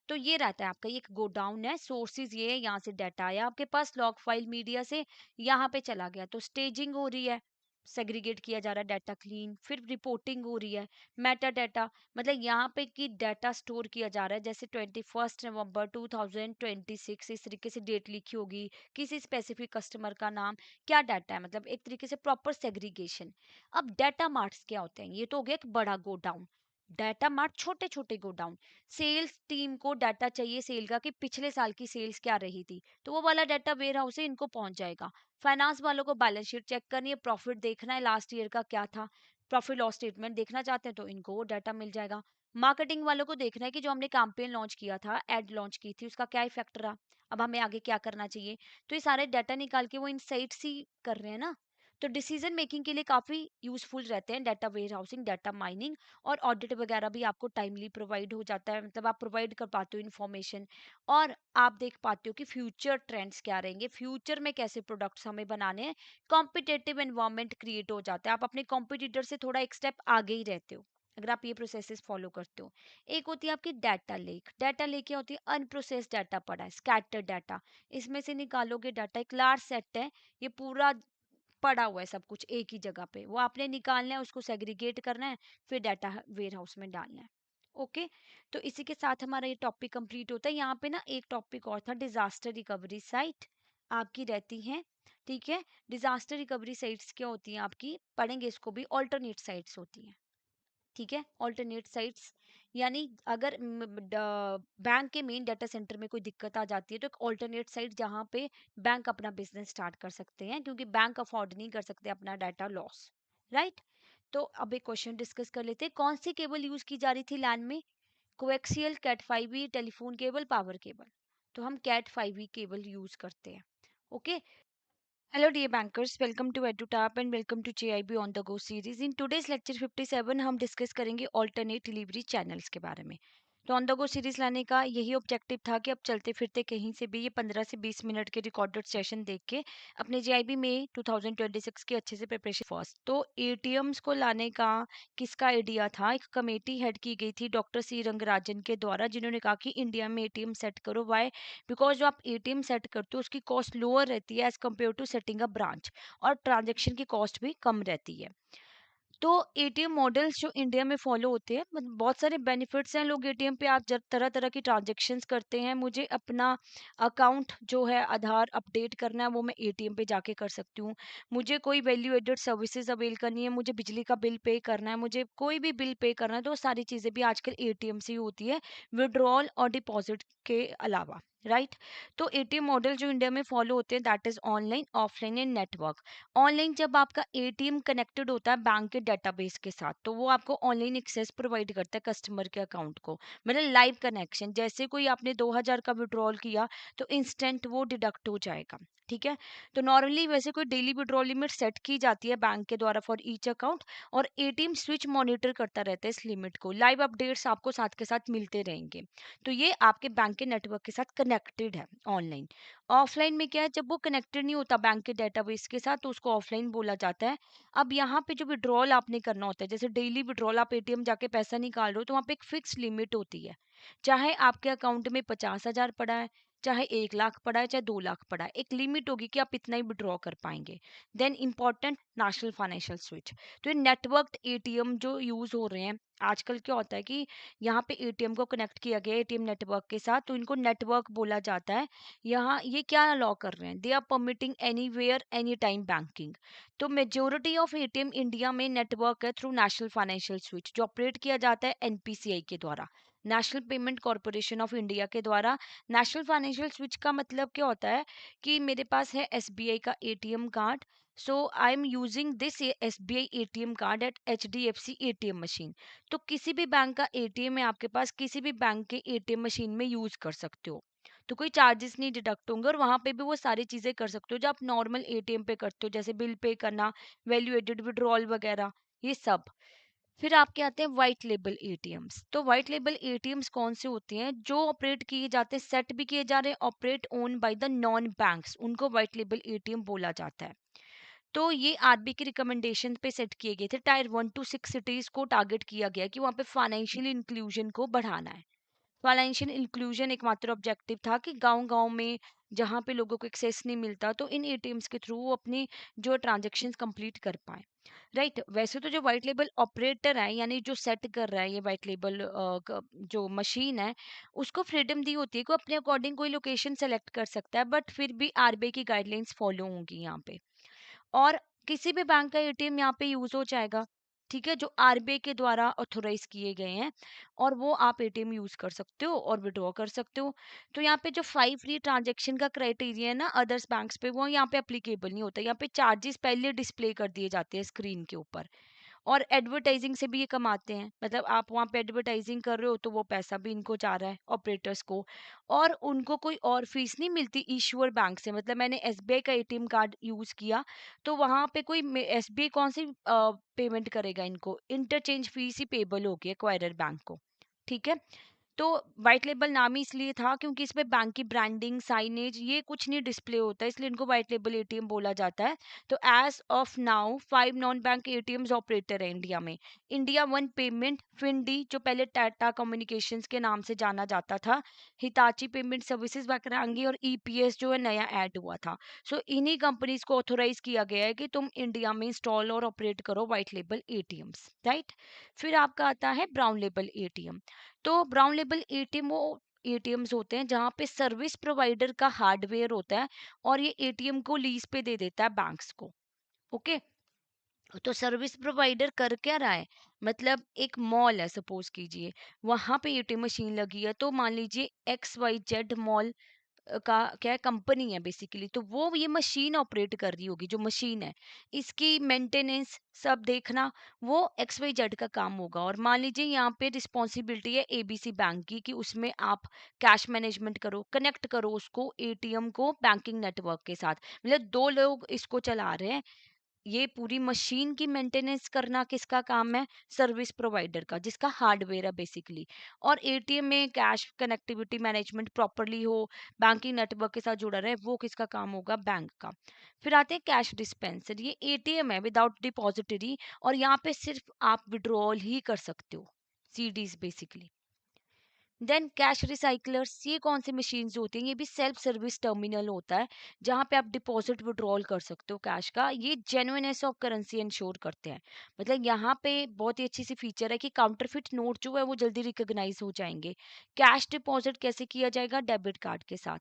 तो ये रहता है आपका, ये एक गोडाउन है, सोर्सेज ये है, यहाँ से डाटा आया आपके पास लॉग फाइल मीडिया से, यहाँ पे चला गया, तो स्टेजिंग हो रही है, सेग्रीगेट किया जा रहा है डाटा क्लीन, फिर रिपोर्टिंग हो रही है, मेटा डाटा, मतलब यहाँ पे की डाटा स्टोर किया जा रहा है, जैसे 21 नवंबर 2026 इस तरीके से डेट लिखी होगी, किसी स्पेसिफिक कस्टमर का नाम, क्या डाटा है, मतलब एक तरीके से प्रॉपर सेग्रीगेशन। अब डाटा मार्ट्स क्या होते हैं? ये तो हो गया एक बड़ा गोडाउन। डाटा मार्ट छोटे छोटे गोडाउन, सेल्स टीम को डाटा चाहिए सेल का कि पिछले साल की सेल्स क्या रही थी, तो वो वाला डाटा वेयर हाउस से इनको पहुंच जाएगा। फाइनेंस वालों को बैलेंस शीट चेक करनी है, प्रॉफिट देखना है लास्ट ईयर का क्या था, प्रॉफिट लॉस स्टेटमेंट देखना चाहते हैं तो इनको वो डाटा मिल जाएगा। मार्केटिंग वालों को देखना है कि जो हमने कैंपेन लॉन्च किया था, एड लॉन्च की थी, उसका क्या इफेक्ट रहा, अब हमें आगे क्या करना चाहिए। तो ये सारे डाटा निकाल के वो इनसाइट्स ही कर रहे हैं ना। तो डिसीजन मेकिंग के लिए काफी यूजफुल रहते हैं data warehousing, data mining. और ऑडिट वगैरह भी आपको टाइमली प्रोवाइड हो जाता है, मतलब आप प्रोवाइड कर पाते हो इन्फॉर्मेशन। और आप देख पाते हो कि फ्यूचर ट्रेंड्स क्या रहेंगे, फ्यूचर में कैसे प्रोडक्ट्स हमें बनाने हैं। कॉम्पिटेटिव एनवायरनमेंट क्रिएट हो जाता है, आप अपने कॉम्पिटिटर से थोड़ा एक स्टेप आगे ही रहते हो। अगर आप ये प्रोसेसेस फॉलो करते हो। एक होती है आपकी डाटा लेक। डाटा लेक क्या होती है? अनप्रोसेस्ड डाटा पड़ा है, स्कैटर्ड डाटा। इसमें से निकालोगे डाटा, एक लार्ज सेट है, ये पूरा पड़ा हुआ है सब कुछ एक ही जगह पे, वो आपने निकालना है, उसको सेग्रीगेट करना है, फिर डाटा वेयर हाउस में डालना है। ओके, तो इसी के साथ हमारा ये टॉपिक कंप्लीट होता है। यहाँ पे ना एक टॉपिक और था, डिजास्टर रिकवरी साइट आपकी रहती है। ठीक है, डिजास्टर रिकवरी साइट्स क्या होती हैं आपकी, पढ़ेंगे इसको भी, ऑल्टरनेट साइट्स होती हैं। ठीक है, ऑल्टरनेट साइट्स यानी अगर बैंक के मेन डाटा सेंटर में कोई दिक्कत आ जाती है तो एक ऑल्टरनेट साइट जहाँ पे बैंक अपना बिजनेस स्टार्ट कर सकते हैं, क्योंकि बैंक अफोर्ड नहीं कर सकते अपना डाटा लॉस। राइट, तो अब एक क्वेश्चन डिस्कस कर लेते हैं, कौन सी केबल यूज की जा रही थी लैंड में? Coaxial, cat 5e, telephone cable, power cable. तो हम कैट 5e केबल यूज करते हैं। Okay, hello dear bankers, welcome to EduTap and welcome to JIB on the Go series. In today's lecture 57 हम डिस्कस करेंगे alternate delivery channels के बारे में। तो ऑन द गो सीरीज लाने का यही ऑब्जेक्टिव था कि अब चलते फिरते कहीं से भी ये 15 से 20 मिनट के रिकॉर्डेड सेशन देख के अपने JIB में 2026 की अच्छे से प्रिपरेशन फर्स्ट। तो एटीएम्स को लाने का किसका आइडिया था? एक कमेटी हेड की गई थी डॉक्टर सी रंगराजन के द्वारा, जिन्होंने कहा कि इंडिया में एटीएम सेट करो। वाई? बिकॉज जो आप एटीएम सेट करते हो उसकी कॉस्ट लोअर रहती है as compare to setting a branch, और ट्रांजेक्शन की कॉस्ट भी कम रहती है। तो एटीएम मॉडल्स जो इंडिया में फॉलो होते हैं, मतलब बहुत सारे बेनिफिट्स हैं। लोग एटीएम पे आप जब तरह तरह की ट्रांजेक्शन्स करते हैं, मुझे अपना अकाउंट जो है आधार अपडेट करना है, वो मैं एटीएम पे जाके कर सकती हूँ। मुझे कोई वैल्यू एडेड सर्विसेज अवेल करनी है, मुझे बिजली का बिल पे करना है, मुझे कोई भी बिल पे करना है, तो वो सारी चीज़ें भी आजकल एटीएम से ही होती है, विड्रॉल और डिपॉजिट के अलावा। राइट, तो एटीएम मॉडल जो इंडिया में फॉलो होते हैं that is online, offline and network. Online जब आपका एटीएम कनेक्टेड होता है बैंक के डेटाबेस के साथ, तो वो आपको ऑनलाइन एक्सेस प्रोवाइड करता है कस्टमर के अकाउंट को, मतलब लाइव कनेक्शन। जैसे कोई आपने 2000 का विड्रॉल किया तो इंस्टेंट वो डिडक्ट हो जाएगा। ठीक है, तो नॉर्मली वैसे कोई डेली विड्रॉल लिमिट सेट की जाती है बैंक के द्वारा फॉर ईच अकाउंट, और एटीएम स्विच मॉनिटर करता रहता है इस लिमिट को। लाइव अपडेट्स आपको साथ के साथ मिलते रहेंगे। तो ये आपके बैंक के नेटवर्क के साथ कनेक्टेड है ऑनलाइन। ऑफलाइन में क्या है, जब वो कनेक्टेड नहीं होता बैंक के डेटाबेस के साथ, तो उसको ऑफलाइन बोला जाता है। अब यहाँ पे जो विड्रॉल आपने करना होता है, जैसे डेली विड्रॉल, आप एटीएम जाके पैसा निकाल रहे हो, तो वहाँ पे एक फिक्स लिमिट होती है। चाहे आपके अकाउंट में 50,000 पड़ा है, चाहे 1 लाख पड़ा है, चाहे 2 लाख पड़ा है, एक लिमिट होगी कि आप इतना ही विड्रॉ कर पाएंगे। Then important, national financial switch. तो ये नेटवर्क एटीएम जो यूज हो रहे हैं आजकल, क्या होता है कि यहाँ पे एटीएम को कनेक्ट किया गया है एटीएम नेटवर्क के साथ, तो इनको नेटवर्क बोला जाता है। यहाँ ये क्या अलाउ कर रहे हैं, they are permitting anywhere any time banking. तो मेजोरिटी ऑफ एटीएम इंडिया में नेटवर्क है थ्रू नेशनल फाइनेंशियल स्विच, जो ऑपरेट किया जाता है एनपीसीआई के द्वारा, national payment corporation of India के द्वारा। नेशनल फाइनेंशियल स्विच का मतलब क्या होता है कि मेरे पास है एसबीआई का ATM card, so I am using this SBI ATM card at HDFC ATM machine. तो किसी भी बैंक का एटीएम है आपके पास, किसी भी बैंक के एटीएम मशीन में यूज कर सकते हो, तो कोई चार्जेस नहीं डिडक्ट होंगे, और वहां पे भी वो सारी चीजें कर सकते हो जो आप नॉर्मल एटीएम पे करते हो, जैसे बिल पे करना, वैल्यू एडेड विड्रॉल वगैरह, ये सब। फिर आपके आते हैं व्हाइट लेबल एटीएम्स। तो व्हाइट लेबल एटीएम्स कौन से होते हैं? जो ऑपरेट किए जाते हैं, सेट भी किए जा रहे हैं, operate own by the non banks, उनको व्हाइट लेबल एटीएम बोला जाता है। तो ये आरबीआई की रिकमेंडेशन पे सेट किए गए थे। टायर 1 to 6 सिटीज को टारगेट किया गया कि वहाँ पे फाइनेंशियल इंक्लूजन को बढ़ाना है। फाइनेंशियल इंक्लूजन एकमात्र ऑब्जेक्टिव था कि गांव-गांव में जहाँ पे लोगों को एक्सेस नहीं मिलता, तो इन एटीएम्स के थ्रू वो अपनी जो ट्रांजैक्शंस कंप्लीट कर पाएँ। राइट, वैसे तो जो व्हाइट लेबल ऑपरेटर है, यानी जो सेट कर रहा है ये व्हाइट लेबल जो मशीन है, उसको फ्रीडम दी होती है कि वो अपने अकॉर्डिंग कोई लोकेशन सेलेक्ट कर सकता है, बट फिर भी आरबीआई की गाइडलाइंस फॉलो होंगी यहाँ पे। और किसी भी बैंक का एटीएम यहाँ पे यूज हो जाएगा। ठीक है, जो आरबीआई के द्वारा ऑथोराइज किए गए हैं, और वो आप एटीएम यूज कर सकते हो और विड्रॉ कर सकते हो। तो यहाँ पे जो 5 फ्री ट्रांजेक्शन का क्राइटेरिया है ना अदर्स बैंक्स पे, वो यहाँ पे अप्लीकेबल नहीं होता। यहाँ पे चार्जेस पहले डिस्प्ले कर दिए जाते हैं स्क्रीन के ऊपर। और एडवर्टाइजिंग से भी ये कमाते हैं, मतलब आप वहाँ पे एडवर्टाइजिंग कर रहे हो तो वो पैसा भी इनको जा रहा है ऑपरेटर्स को, और उनको कोई और फीस नहीं मिलती इशूअर बैंक से। मतलब मैंने एसबीआई का एटीएम कार्ड यूज किया, तो वहाँ पे कोई एसबीआई कौन सी पेमेंट करेगा, इनको इंटरचेंज फीस ही पेबल होगी एक्वायरर बैंक को। ठीक है, तो व्हाइट लेबल नाम ही इसलिए था क्योंकि इसमें बैंक की ब्रांडिंग, साइनेज ये कुछ नहीं डिस्प्ले होता है, इसलिए इनको व्हाइट लेबल एटीएम बोला जाता है। तो as of now 5 non bank ATMs operator है इंडिया में। इंडिया वन पेमेंट, फिनडी जो पहले टाटा कम्युनिकेशंस के नाम से जाना जाता था, हिताची पेमेंट सर्विसेज वक्रांगी और ईपीएस जो है नया ऐड हुआ था। सो इन्हीं कंपनीज को ऑथोराइज किया गया है कि तुम इंडिया में इंस्टॉल और ऑपरेट करो व्हाइट लेबल एटीएम्स, राइट। फिर आपका आता है ब्राउन लेबल एटीएम। तो ब्राउन लेबल एटीएम वो एटीएम्स होते हैं जहाँ पे सर्विस प्रोवाइडर का हार्डवेयर होता है और ये एटीएम को लीज पे दे देता है बैंक्स को। ओके। तो सर्विस प्रोवाइडर कर क्या रहा है, मतलब एक मॉल है सपोज कीजिए, वहां पे एटीएम मशीन लगी है, तो मान लीजिए एक्स वाई जेड मॉल का क्या है, कंपनी है बेसिकली, तो वो ये मशीन ऑपरेट कर रही होगी, जो मशीन है इसकी मेंटेनेंस सब देखना वो एक्स वाई जेड का काम होगा। और मान लीजिए यहाँ पे रिस्पॉन्सिबिलिटी है एबीसी बैंक की कि उसमें आप कैश मैनेजमेंट करो, कनेक्ट करो उसको एटीएम को बैंकिंग नेटवर्क के साथ। मतलब दो लोग इसको चला रहे हैं, ये पूरी मशीन की मेंटेनेंस करना किसका काम है, सर्विस प्रोवाइडर का, जिसका हार्डवेयर है बेसिकली। और एटीएम में कैश कनेक्टिविटी मैनेजमेंट प्रॉपरली हो, बैंकिंग नेटवर्क के साथ जुड़ा रहे, वो किसका काम होगा, बैंक का। फिर आते हैं कैश डिस्पेंसर, ये एटीएम है विदाउट डिपॉजिटरी, और यहाँ पे सिर्फ आप विड्रॉल ही कर सकते हो, CDs basically. Then cash recyclers, ये कौन सी मशीन्स होती हैं, ये भी सेल्फ सर्विस टर्मिनल होता है जहाँ पे आप डिपॉजिट विड्रॉल कर सकते हो कैश का। ये जेन्युइननेस ऑफ करेंसी इंश्योर करते हैं। मतलब यहाँ पे बहुत ही अच्छी सी फीचर है कि काउंटरफिट नोट जो है वो जल्दी रिकॉग्नाइज हो जाएंगे। कैश डिपॉजिट कैसे किया जाएगा, डेबिट कार्ड के साथ।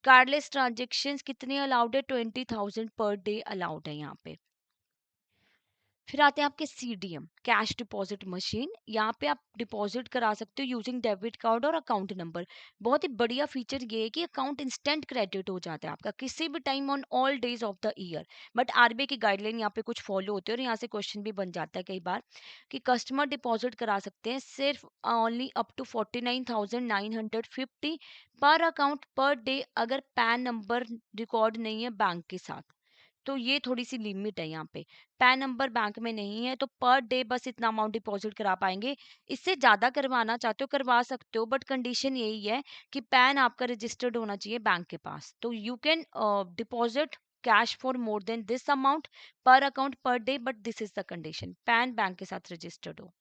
कार्डलेस ट्रांजेक्शन कितने अलाउड है, 20,000 पर डे अलाउड है यहाँ पे। फिर आते हैं आपके सीडीएम, कैश डिपॉजिट मशीन। यहाँ पे आप डिपॉजिट करा सकते हो यूजिंग डेबिट कार्ड और अकाउंट नंबर। बहुत ही बढ़िया फीचर ये है कि अकाउंट इंस्टेंट क्रेडिट हो जाता है आपका किसी भी time on all days of the year. But RBI की गाइडलाइन यहाँ पे कुछ फॉलो होते हैं, और यहाँ से क्वेश्चन भी बन जाता है कई बार कि कस्टमर डिपॉजिट करा सकते हैं सिर्फ ओनली अप टू 49,950 पर अकाउंट पर डे, अगर पैन नंबर रिकॉर्ड नहीं है बैंक के साथ। तो ये थोड़ी सी लिमिट है यहाँ पे। पैन नंबर बैंक में नहीं है तो पर डे बस इतना अमाउंट डिपॉजिट करा पाएंगे। इससे ज्यादा करवाना चाहते हो करवा सकते हो, बट कंडीशन यही है कि पैन आपका रजिस्टर्ड होना चाहिए बैंक के पास। तो you can deposit cash for more than this amount per account per day, but this is the condition, PAN bank के साथ रजिस्टर्ड हो।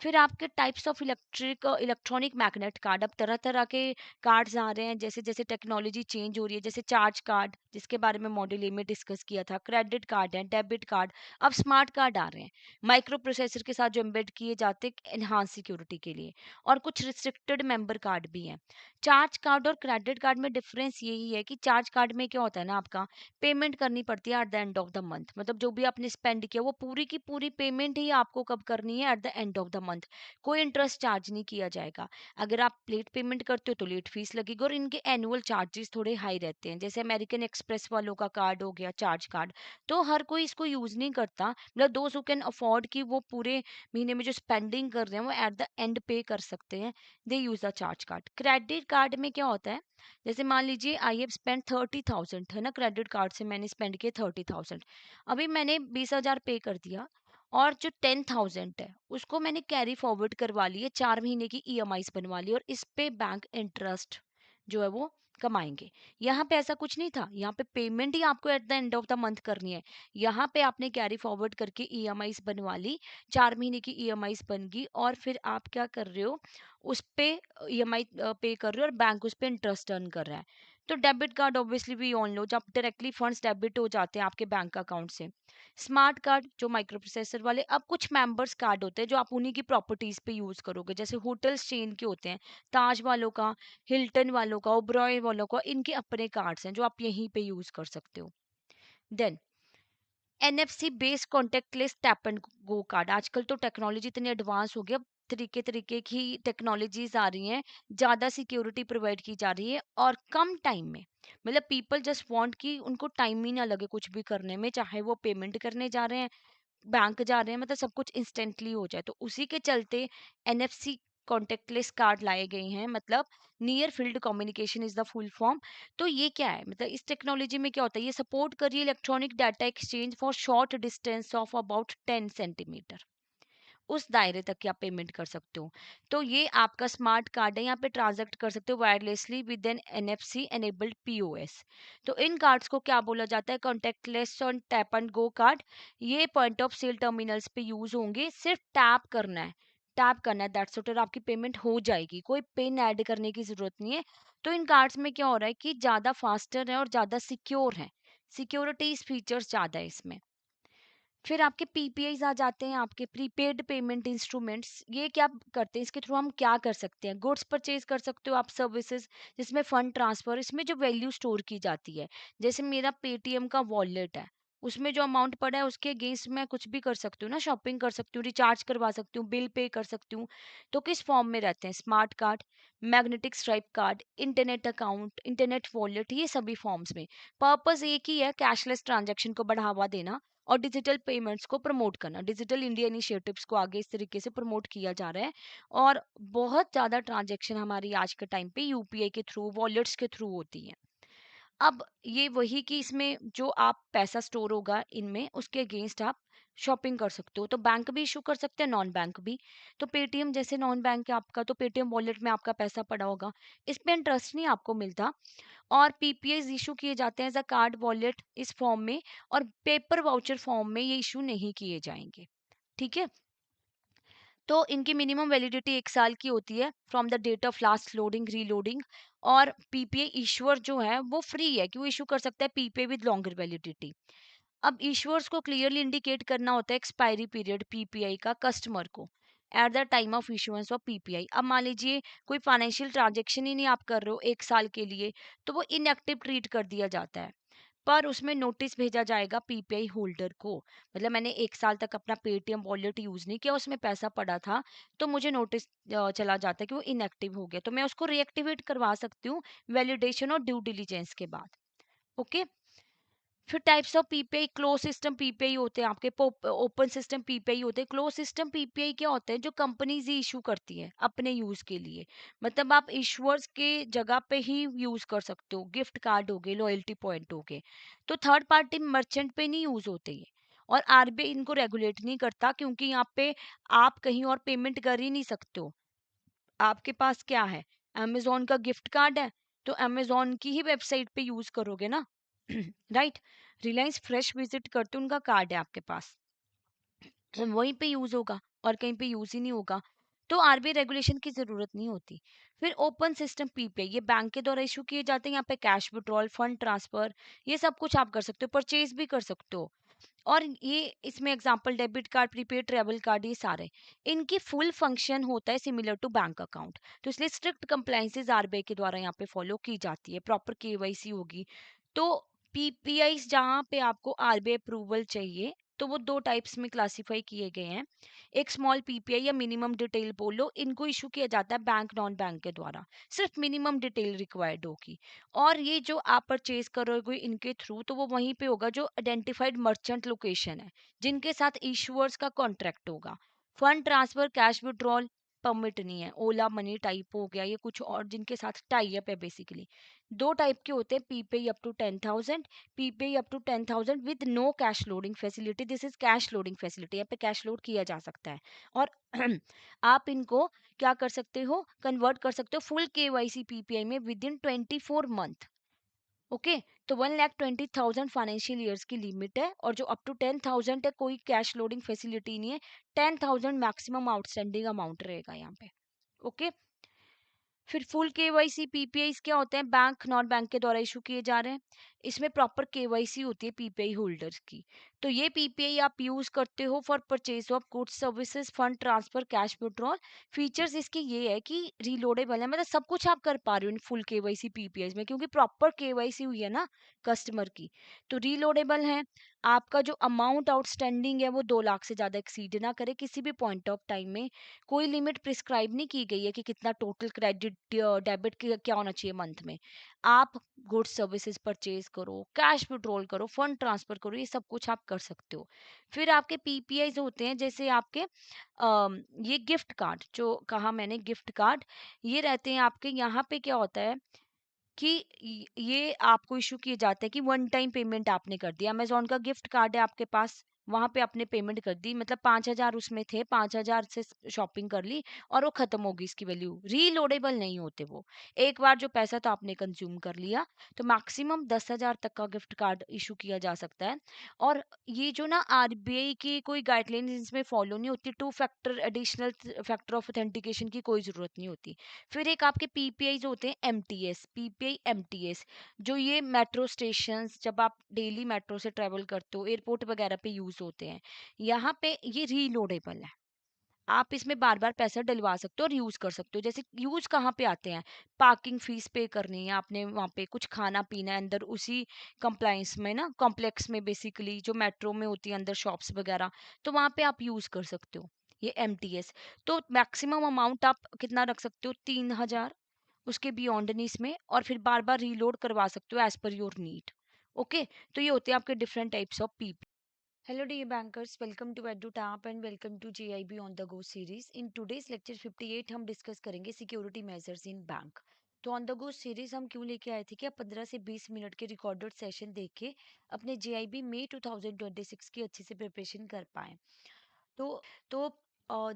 फिर आपके types of electronic magnet card, अब तरह तरह के कार्ड्स आ रहे हैं जैसे जैसे टेक्नोलॉजी चेंज हो रही है, जैसे चार्ज कार्ड जिसके बारे में मॉड्यूल ए में डिस्कस किया था, क्रेडिट कार्ड है, डेबिट कार्ड, अब स्मार्ट कार्ड आ रहे हैं माइक्रो प्रोसेसर के साथ जो एम्बेड किए जाते एनहांस सिक्योरिटी के लिए। और कुछ रिस्ट्रिक्टेड मेंबर कार्ड भी हैं। चार्ज कार्ड और क्रेडिट कार्ड में डिफरेंस यही है कि चार्ज कार्ड में क्या होता है ना, आपका पेमेंट करनी पड़ती है at the end of the month, मतलब जो भी आपने स्पेंड किया वो पूरी की पूरी पेमेंट ही आपको कब करनी है, at the end of the month. कोई इंटरेस्ट चार्ज नहीं किया जाएगा। अगर आप लेट पेमेंट करते हो तो लेट फीस लगेगी, और इनके एनुअल चार्जेस थोड़े हाई रहते हैं। जैसे अमेरिकन एक्सप्रेस वालों का कार्ड हो गया चार्ज कार्ड, तो हर कोई इसको यूज नहीं करता, मतलब दोस्त हु कैन अफोर्ड कि वो पूरे महीने में जो स्पेंडिंग कर रहे हैं वो एट द एंड पे कर सकते हैं, they use the charge card. Credit card में क्या होता है, जैसे मान लीजिए आई हैव स्पेंड 30,000 है ना, क्रेडिट कार्ड से मैंने स्पेंड किए 30,000, अभी मैंने 20,000 पे कर दिया, और जो 10,000 है उसको मैंने कैरी फॉरवर्ड करवा ली है, 4 महीने की ईएमआई बनवा ली, और इस पे बैंक इंटरेस्ट जो है वो कमाएंगे। यहाँ पे ऐसा कुछ नहीं था, यहाँ पे पेमेंट ही आपको at the end of the month करनी है। यहाँ पे आपने कैरी फॉरवर्ड करके ईएमआई बनवा ली, 4 महीने की ईएमआई बन गई, और फिर आप क्या कर रहे हो, उस पे ईएमआई पे कर रहे हो और बैंक उस पे इंटरेस्ट अर्न कर रहा है। तो डेबिट कार्ड ऑब्वियसली भी ऑन लो, जब डायरेक्टली फंड्स डेबिट हो जाते हैं आपके बैंक अकाउंट से। स्मार्ट कार्ड जो माइक्रो प्रोसेसर वाले, अब कुछ मेंबर्स कार्ड होते हैं जो आप उन्हीं की प्रॉपर्टीज पे यूज करोगे, जैसे होटल्स चेन के होते हैं, ताज वालों का, हिल्टन वालों का, ओबरॉय वालों का, इनके अपने कार्ड्स हैं जो आप यहीं पे यूज कर सकते हो। Then NFC based contactless tap and go card, आजकल तो टेक्नोलॉजी इतनी एडवांस हो गई, अब तरीके तरीके की टेक्नोलॉजीज आ रही हैं, ज्यादा सिक्योरिटी प्रोवाइड की जा रही है और कम टाइम में। मतलब पीपल जस्ट वांट कि उनको टाइम ही ना लगे कुछ भी करने में, चाहे वो पेमेंट करने जा रहे हैं, बैंक जा रहे हैं, मतलब सब कुछ इंस्टेंटली हो जाए, तो उसी के चलते एनएफसी कॉन्टेक्टलेस कार्ड लाए गए हैं, मतलब near field communication is the full form. तो ये क्या है, मतलब इस टेक्नोलॉजी में क्या होता है, ये सपोर्ट करिए electronic data exchange for short distance of about 10 centimetre. उस दायरे तक की आप पेमेंट कर सकते हो। तो ये आपका स्मार्ट कार्ड है, यहाँ पे ट्रांजैक्ट कर सकते हो wirelessly with an NFC enabled POS. तो इन कार्ड्स को क्या बोला जाता है? कॉन्टेक्टलेस और टैप एंड गो कार्ड। ये पॉइंट ऑफ सेल टर्मिनल्स पे यूज होंगे, सिर्फ टैप करना है, टैप करना है, दैट्स इट, और आपकी पेमेंट हो जाएगी, कोई पिन ऐड करने की जरूरत नहीं है। तो इन कार्ड्स में क्या हो रहा है कि ज़्यादा फास्टर है और ज़्यादा सिक्योर है, सिक्योरिटी फीचर्स ज़्यादा है इसमें। फिर आपके पीपीआईज आ जाते हैं, आपके प्रीपेड पेमेंट इंस्ट्रूमेंट्स। ये क्या करते हैं, इसके थ्रू हम क्या कर सकते हैं? गुड्स परचेज कर सकते हो आप, सर्विसेज जिसमें फंड ट्रांसफर, इसमें जो वैल्यू स्टोर की जाती है। जैसे मेरा पेटीएम का वॉलेट है, उसमें जो अमाउंट पड़ा है उसके अगेंस्ट मैं कुछ भी कर सकती हूँ ना, शॉपिंग कर सकती हूँ, रिचार्ज करवा सकती हूँ, बिल पे कर सकती हूँ। तो किस फॉर्म में रहते हैं? Smart card, magnetic stripe card, internet account, internet wallet, ये सभी फॉर्म्स में। पर्पस एक ही है, कैशलेस ट्रांजेक्शन को बढ़ावा देना और डिजिटल पेमेंट्स को प्रमोट करना। डिजिटल इंडिया इनिशिएटिव्स को आगे इस तरीके से प्रमोट किया जा रहा है। और बहुत ज़्यादा ट्रांजैक्शन हमारी आज के टाइम पे यूपीआई के थ्रू, वॉलेट्स के थ्रू होती हैं। अब ये वही कि इसमें जो आप पैसा स्टोर होगा इनमें, उसके अगेंस्ट आप शॉपिंग कर सकते हो। तो बैंक भी इशू कर सकते हैं, नॉन बैंक भी। तो पेटीएम जैसे नॉन बैंक है आपका, तो पेटीएम वॉलेट में आपका पैसा पड़ा होगा, इस पे इंटरेस्ट नहीं आपको मिलता। और पीपीआईज इशू किए जाते हैं एज अ कार्ड वॉलेट इस फॉर्म में, और पेपर वाउचर फॉर्म में ये इशू नहीं किए जाएंगे। ठीक है। तो इनकी मिनिमम वैलिडिटी 1 साल की होती है from the date of last loading reloading. और पीपीआई इशूअर जो है वो फ्री है कि वो इशू कर सकता है पीपीआई विद लॉन्गर वैलिडिटी। अब इशूअर्स को क्लियरली इंडिकेट करना होता है एक्सपायरी पीरियड पीपीआई का कस्टमर को at the time of issuance of PPI. अब मान लीजिए कोई फाइनेंशियल ट्रांजेक्शन ही नहीं आप कर रहे हो 1 साल के लिए, तो वो इनएक्टिव ट्रीट कर दिया जाता है। पर उसमें नोटिस भेजा जाएगा पीपीआई होल्डर को। मतलब मैंने 1 साल तक अपना पेटीएम वॉलेट यूज नहीं किया, उसमें पैसा पड़ा था, तो मुझे नोटिस चला जाता है कि वो इनएक्टिव हो गया, तो मैं उसको रीएक्टिवेट करवा सकती हूँ वैलिडेशन और ड्यू डिलीजेंस के बाद। ओके। फिर types of PPI, close system PPI होते हैं आपके, ओपन सिस्टम पीपीआई होते हैं। क्लोज सिस्टम पीपीआई क्या होते हैं? जो कंपनीज ही इशू करती हैं अपने यूज के लिए। मतलब आप इशुअर्स के जगह पे ही यूज कर सकते हो, गिफ्ट कार्ड हो गए, लॉयल्टी पॉइंट हो गए। तो थर्ड पार्टी मर्चेंट पे नहीं यूज होते ये। और आरबीआई इनको रेगुलेट नहीं करता, क्योंकि यहाँ पे आप कहीं और पेमेंट कर ही नहीं सकते हो। आपके पास क्या है? अमेज़न का गिफ्ट कार्ड है, तो अमेज़न की ही वेबसाइट पे यूज़ करोगे ना। राइट? रिलायंस फ्रेश विज़िट करते उनका कार्ड है आपके पास, तो वहीं पे यूज़ होगा और कहीं पे यूज़ ही नहीं होगा। तो आरबीआई रेगुलेशन की ज़रूरत नहीं होती। फिर ओपन सिस्टम पीपीआई, ये बैंक के द्वारा इश्यू किए जाते हैं। यहाँ पे कैश विड्रॉल, फंड ट्रांसफर, ये सब कुछ आप कर सकते हो, परचेज़ भी कर सकते हो। और ये इसमें example debit card, prepaid travel card, ये सारे इनकी फुल फंक्शन होता है सिमिलर टू बैंक अकाउंट। तो इसलिए स्ट्रिक्ट कंप्लायंसेस आरबीआई के द्वारा यहाँ पे फॉलो की जाती है, प्रॉपर केवाईसी होगी। तो पीपीआई जहाँ पे आपको आरबीआई अप्रूवल चाहिए, तो वो दो टाइप्स में क्लासिफाई किए गए हैं। एक स्मॉल पीपीआई या मिनिमम डिटेल बोलो, इनको इशू किया जाता है बैंक नॉन बैंक के द्वारा, सिर्फ मिनिमम डिटेल रिक्वायर्ड होगी। और ये जो आप परचेज करोगे इनके थ्रू, तो वो वहीं पे होगा जो आइडेंटिफाइड मर्चेंट लोकेशन है, जिनके साथ इशुअर्स का कॉन्ट्रैक्ट होगा। Fund transfer, cash withdrawal permit नहीं है। ओला मनी टाइप हो गया, ये कुछ और जिनके साथ टाई अप है बेसिकली। दो टाइप के होते हैं, PPI up to 10,000, PPI up to 10,000 with no cash loading facility. This is cash loading facility, यहाँ पे कैश लोड किया जा सकता है। और आप इनको क्या कर सकते हो, कन्वर्ट कर सकते हो फुल केवाईसी पीपीआई में विद इन 24 मंथ। ओके। तो 1,20,000 फाइनेंशियल ईयर्स की लिमिट है, और जो अप टू 10,000 है कोई कैश लोडिंग फैसिलिटी नहीं है। 10,000 मैक्सिमम आउटस्टैंडिंग अमाउंट रहेगा यहाँ पे। ओके। फिर फुल केवाईसी पीपीआई क्या होते हैं? बैंक नॉन बैंक के द्वारा इशू किए जा रहे हैं। इसमें प्रॉपर केवाईसी होती है पीपीआई होल्डर्स की। तो ये पीपीआई आप यूज करते हो for purchase of goods services, fund transfer, cash withdrawal. Features इसके ये है कि रीलोडेबल है, मतलब सब कुछ आप कर पा रहे हो इन फुल केवाईसी पीपीआई में, क्योंकि प्रॉपर केवाईसी हुई है ना कस्टमर की। तो रीलोडेबल है। आपका जो अमाउंट आउटस्टैंडिंग है वो 2 लाख से ज्यादा एक्सीड ना करे किसी भी पॉइंट ऑफ टाइम में। कोई लिमिट प्रिस्क्राइब नहीं की गई है कि कितना टोटल क्रेडिट डेबिट क्या होना चाहिए मंथ में। आप गुड्स सर्विसेज परचेज करो, कैश विड्रॉल करो, फंड ट्रांसफर करो, ये सब कुछ आप कर सकते हो। फिर आपके पीपीआई होते हैं, जैसे आपके ये गिफ्ट कार्ड, जो कहा मैंने गिफ्ट कार्ड, ये रहते हैं आपके। यहाँ पे क्या होता है कि ये आपको इशू किए जाते हैं कि वन टाइम पेमेंट आपने कर दिया। अमेज़न का गिफ्ट कार्ड है आपके पास, वहां पे आपने पेमेंट कर दी, मतलब 5,000 उसमें थे, 5,000 से शॉपिंग कर ली और वो खत्म होगी, इसकी वैल्यू रीलोडेबल नहीं होते वो। एक बार जो पैसा तो आपने कंज्यूम कर लिया, तो मैक्सिमम 10,000 तक का गिफ्ट कार्ड इशू किया जा सकता है। और ये जो ना आरबीआई की कोई गाइडलाइन इसमें फॉलो नहीं होती, two factor additional factor of authentication की कोई जरूरत नहीं होती। फिर एक आपके पीपीआई होते हैं, एमटीएस, पीपीआई एमटीएस, जो ये मेट्रो स्टेशंस, जब आप डेली मेट्रो से ट्रेवल करते हो, एयरपोर्ट वगैरह पे यूज होते हैं, यहाँ पे ये रीलोडेबल है। आप इसमें बार बार पैसा डलवा सकते हो और यूज कर सकते हो। जैसे यूज कहाँ पे आते हैं, पार्किंग फीस पे करनी है आपने, वहाँ पे कुछ खाना पीना है अंदर उसी कंप्लाइंस में ना, कॉम्प्लेक्स में, बेसिकली जो मेट्रो में होती है अंदर शॉप्स वगैरह, तो वहाँ पे आप यूज कर सकते हो ये एमटीएस। तो मैक्सिमम अमाउंट आप कितना रख सकते हो, 3,000, उसके बियॉन्ड नहीं इसमें, और फिर बार बार रीलोड करवा सकते हो as per your need. Okay, तो ये होते हैं आपके different types of PP. Hello dear bankers, welcome to EduTap and welcome to JIB on the Go series. In today's lecture 58 हम डिस्कस करेंगे सिक्योरिटी मेजर्स इन बैंक। तो on the go series हम क्यों लेके आए थे कि आप 15 से 20 मिनट के रिकॉर्डेड सेशन देख के अपने JIB मई 2026 की अच्छे से प्रिपरेशन कर पाएं। तो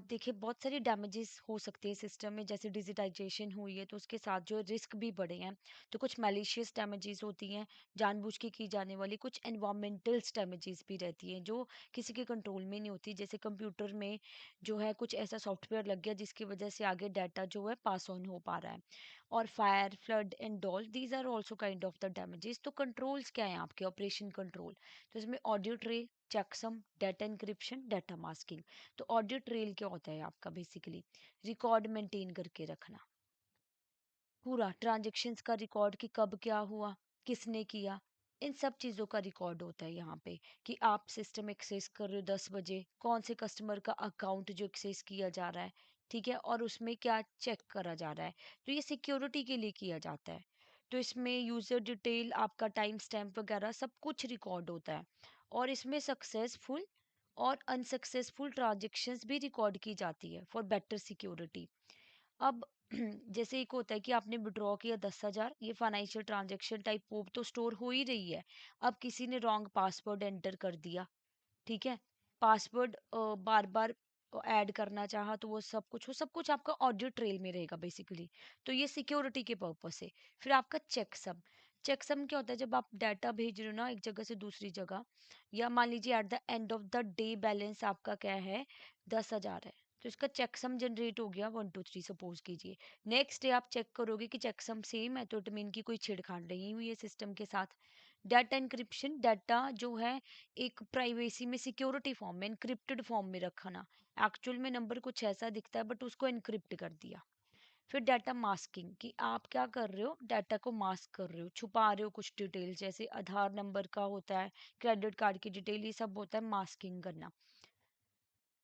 देखिए, बहुत सारी डैमेजेस हो सकते हैं सिस्टम में, जैसे डिजिटाइजेशन हुई है तो उसके साथ जो रिस्क भी बढ़े हैं। तो कुछ मैलिशियस डैमेजेस होती हैं, जानबूझ के की जाने वाली, कुछ एनवायरमेंटल डैमेजेस भी रहती हैं जो किसी के कंट्रोल में नहीं होती। जैसे कंप्यूटर में जो है कुछ ऐसा सॉफ्टवेयर लग गया जिसकी वजह से आगे डाटा जो है पास ऑन हो पा रहा है। और fire, flood and all, these are also kind of the damages. तो कंट्रोल्स क्या है आपके, ऑपरेशन कंट्रोल, तो इसमें audio trail, checksum, data encryption, data masking. तो ऑडियो ट्रेल क्या होता है आपका, बेसिकली रिकॉर्ड मेंटेन करके रखना, पूरा ट्रांजैक्शंस का रिकॉर्ड कि कब क्या हुआ, किसने किया, इन सब चीज़ों का रिकॉर्ड होता है यहाँ पे। कि आप सिस्टम एक्सेस कर रहे हो 10 बजे, कौन से कस्टमर का अकाउंट जो एक्सेस किया जा रहा है, ठीक है, और उसमें क्या चेक करा जा रहा है। तो ये सिक्योरिटी के लिए किया जाता है। तो इसमें यूज़र डिटेल, आपका टाइम स्टैम्प वगैरह सब कुछ रिकॉर्ड होता है। और इसमें सक्सेसफुल और अनसक्सेसफुल ट्रांजेक्शन्स भी रिकॉर्ड की जाती है फॉर बेटर सिक्योरिटी। अब जैसे एक होता है कि आपने विड्रॉ किया 10,000, ये फाइनेंशियल ट्रांजैक्शन टाइप वो तो स्टोर हो ही रही है। अब किसी ने रॉन्ग पासवर्ड एंटर कर दिया, ठीक है, पासवर्ड बार बार ऐड करना चाहा, तो वो सब कुछ आपका ऑडियो ट्रेल में रहेगा बेसिकली। तो ये सिक्योरिटी के पर्पज से। फिर आपका चेकसम, चेकसम क्या होता है, जब आप डाटा भेज रहे हो ना एक जगह से दूसरी जगह, या मान लीजिए at the end of the day balance आपका क्या है, 10,000 है, तो इसका चेकसम जनरेट हो गया 1 2 3, सपोज कीजिए। नेक्स्ट डे आप चेक करोगे कि चेकसम सेम है, तो इट मीन की कोई छेड़छाड़ नहीं हुई है सिस्टम के साथ। डाटा इंक्रिप्शन, डाटा जो है एक प्राइवेसी में, सिक्योरिटी फॉर्म में, एनक्रिप्टेड फॉर्म में रखना। एक्चुअल में नंबर कुछ ऐसा दिखता है बट उसको एनक्रिप्ट कर दिया। फिर डाटा मास्किंग, कि आप क्या कर रहे हो, डाटा को मास्क कर रहे हो, छुपा रहे हो कुछ डिटेल, जैसे आधार नंबर का होता है, क्रेडिट कार्ड की डिटेल, ये सब होता है मास्किंग करना।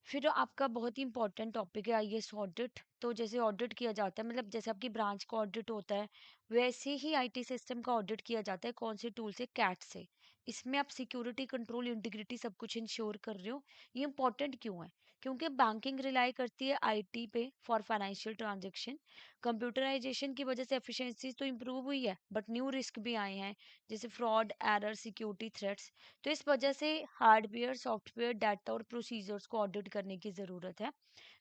फिर आपका बहुत ही इंपॉर्टेंट टॉपिक है आईएएस ऑडिट। तो जैसे ऑडिट किया जाता है, मतलब जैसे आपकी ब्रांच का ऑडिट होता है, वैसे ही आईटी सिस्टम का ऑडिट किया जाता है। कौन से टूल से, कैट से। इसमें आप सिक्योरिटी कंट्रोल इंटीग्रिटी सब कुछ इंश्योर कर रहे हो। ये इंपॉर्टेंट क्यों है, क्योंकि बैंकिंग रिलाई करती है आईटी पे फॉर फाइनेंशियल ट्रांजेक्शन। कंप्यूटराइजेशन की वजह से एफिशिएंसी तो इंप्रूव हुई है, बट न्यू रिस्क भी आए हैं, जैसे फ्रॉड, एरर, सिक्योरिटी थ्रेट्स। तो इस वजह से हार्डवेयर, सॉफ्टवेयर, डाटा और प्रोसीजर्स को ऑडिट करने की ज़रूरत है।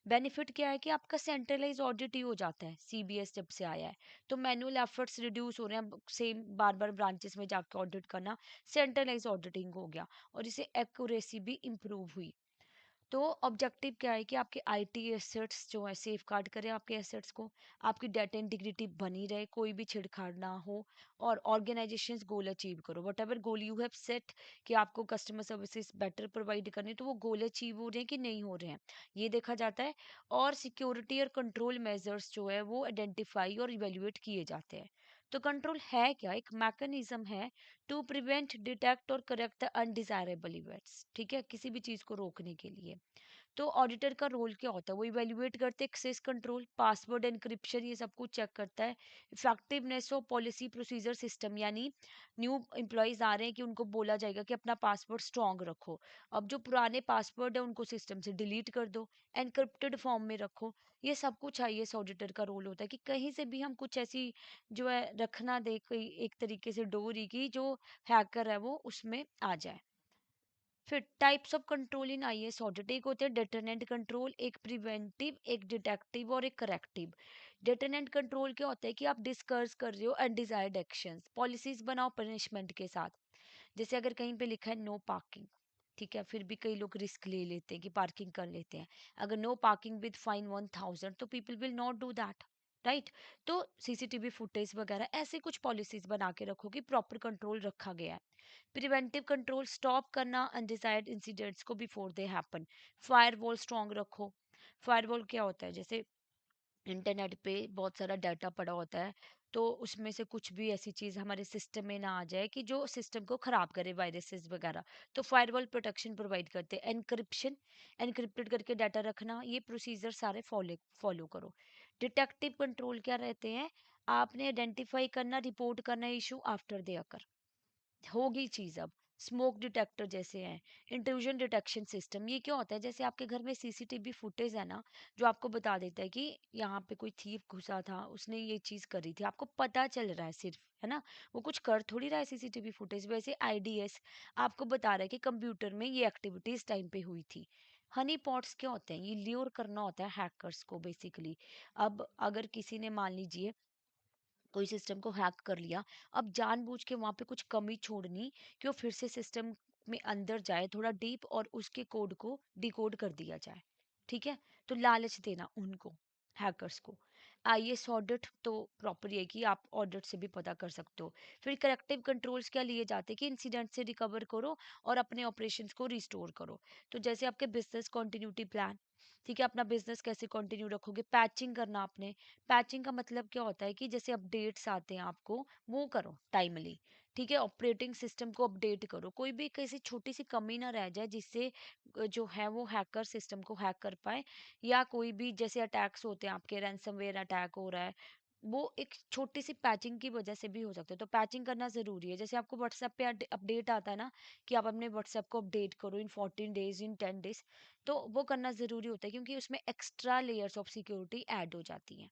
बेनिफिट क्या है कि आपका सेंट्रलाइज ऑडिट ही हो जाता है, सीबीएस जब से आया है। तो मैनुअल एफर्ट्स रिड्यूस हो रहे हैं, सेम बार बार ब्रांचेस में जाकर ऑडिट करना, सेंट्रलाइज ऑडिटिंग हो गया, और इससे एक्यूरेसी भी इंप्रूव हुई। तो ऑब्जेक्टिव क्या है कि आपके आईटी एसेट्स जो है सेफ गार्ड करें आपके एसेट्स को, आपकी डाटा इंटीग्रिटी बनी रहे, कोई भी छेड़छाड़ ना हो, और ऑर्गेनाइजेशन गोल अचीव करो, what ever goal you have set, कि आपको कस्टमर सर्विसेज बेटर प्रोवाइड करनी, तो वो गोल अचीव हो रहे हैं कि नहीं हो रहे हैं, ये देखा जाता है। और सिक्योरिटी और कंट्रोल मेजर्स जो है वो आइडेंटिफाई और इवेल्युएट किए जाते हैं। तो कंट्रोल है क्या, एक मैकेनिज्म है टू प्रिवेंट, डिटेक्ट और करेक्ट द अनडिजायरेबल इवेंट्स, ठीक है, किसी भी चीज को रोकने के लिए। तो ऑडिटर का रोल क्या होता है, वो इवेल्युएट करते हैं एक्सेस कंट्रोल, पासवर्ड एनक्रिप्शन, ये सब कुछ चेक करता है। Effectiveness of policy procedure system, यानी न्यू एम्प्लॉयज आ रहे हैं कि उनको बोला जाएगा कि अपना पासवर्ड स्ट्रांग रखो, अब जो पुराने पासवर्ड है उनको सिस्टम से डिलीट कर दो, एनक्रिप्टेड फॉर्म में रखो। ये सब कुछ आईएएस ऑडिटर का रोल होता है, कि कहीं से भी हम कुछ ऐसी जो है रखना दे, कोई एक तरीके से डोरी की, जो हैकर है वो उसमें आ जाए। फिर types of control in IAS audit, एक होते हैं डिटरनेंट कंट्रोल, एक प्रिवेंटिव, एक डिटेक्टिव और एक करेक्टिव। डिटरनेंट कंट्रोल क्या होता है कि आप डिस्कस कर रहे हो अनडिजायर्ड एक्शंस, पॉलिसीज बनाओ पनिशमेंट के साथ। जैसे अगर कहीं पे लिखा है नो पार्किंग, ठीक है, फिर भी कई लोग रिस्क ले लेते हैं कि पार्किंग कर लेते हैं। अगर नो पार्किंग विद फाइन 1000, तो people will not do that, right. तो सीसीटीवी फुटेज वगैरह ऐसे कुछ पॉलिसीज बना के रखो कि प्रॉपर कंट्रोल रखा गया है। प्रिवेंटिव कंट्रोल, स्टॉप करना अनडिजायर्ड इंसिडेंट्स को before they happen. Firewall strong रखो। फायरवॉल क्या होता है, जैसे इंटरनेट पे बहुत सारा डाटा पड़ा होता है, तो उसमें से कुछ भी ऐसी चीज हमारे सिस्टम में ना आ जाए कि जो सिस्टम को खराब करे, वायरसेस वगैरह। तो फायरवॉल प्रोटेक्शन प्रोवाइड करते हैं। एनक्रिप्शन, एनक्रिप्टेड करके डाटा रखना, ये प्रोसीजर सारे फॉलो फॉलो करो। डिटेक्टिव कंट्रोल क्या रहते हैं, आपने आइडेंटिफाई करना, रिपोर्ट करना इशू आफ्टर दे अकर, होगी चीज। अब स्मोक डिटेक्टर जैसे हैं, इंट्रूजन डिटेक्शन सिस्टम, ये क्या होता है, जैसे आपके घर में सीसीटीवी फुटेज है ना, जो आपको बता देता है कि यहाँ पे कोई थीफ घुसा था, उसने ये चीज करी थी, आपको पता चल रहा है सिर्फ, है ना, वो कुछ कर थोड़ी रहा है सीसीटीवी फुटेज। वैसे आईडीएस आपको बता रहा है कि कंप्यूटर में ये एक्टिविटी इस टाइम पे हुई थी। हनी पॉट्स क्या होते हैं, ये ल्योर करना होता है हैकर्स को बेसिकली। अब अगर किसी ने मान लीजिए कोई सिस्टम को हैक कर लिया, अब जानबूझ के वहां पे कुछ कमी छोड़नी कि वो फिर से सिस्टम में अंदर जाए थोड़ा डीप और उसके कोड को डिकोड कर दिया जाए, ठीक है। तो लालच देना उनको, हैकर्स को। आईएएस ऑडिट तो प्रॉपर ये कि आप ऑडिट से भी पता कर सकते हो। फिर करेक्टिव कंट्रोल्स क्या लिए जाते हैं कि इंसिडेंट से रिकवर करो और अपने ऑपरेशंस को रिस्टोर करो। तो जैसे आपके बिजनेस कंटिन्यूटी प्लान, ठीक है, अपना बिजनेस कैसे कंटिन्यू रखोगे, पैचिंग करना आपने। पैचिंग का मतलब क्या होता है कि जैसे अपडेट्स आते हैं आपको, वो करो टाइमली, ठीक है। ऑपरेटिंग सिस्टम को अपडेट करो, कोई भी कैसी छोटी सी कमी ना रह जाए जिससे जो है वो हैकर सिस्टम को हैक कर पाए। या कोई भी जैसे अटैक्स होते हैं आपके, रैंसमवेयर अटैक हो रहा है, वो एक छोटी सी पैचिंग की वजह से भी हो सकता है। तो पैचिंग करना जरूरी है। जैसे आपको व्हाट्सएप पे अपडेट आता है ना कि आप अपने व्हाट्सएप को अपडेट करो इन 14 डेज, इन 10 डेज, तो वो करना ज़रूरी होता है क्योंकि उसमें extra layers of security add हो जाती हैं।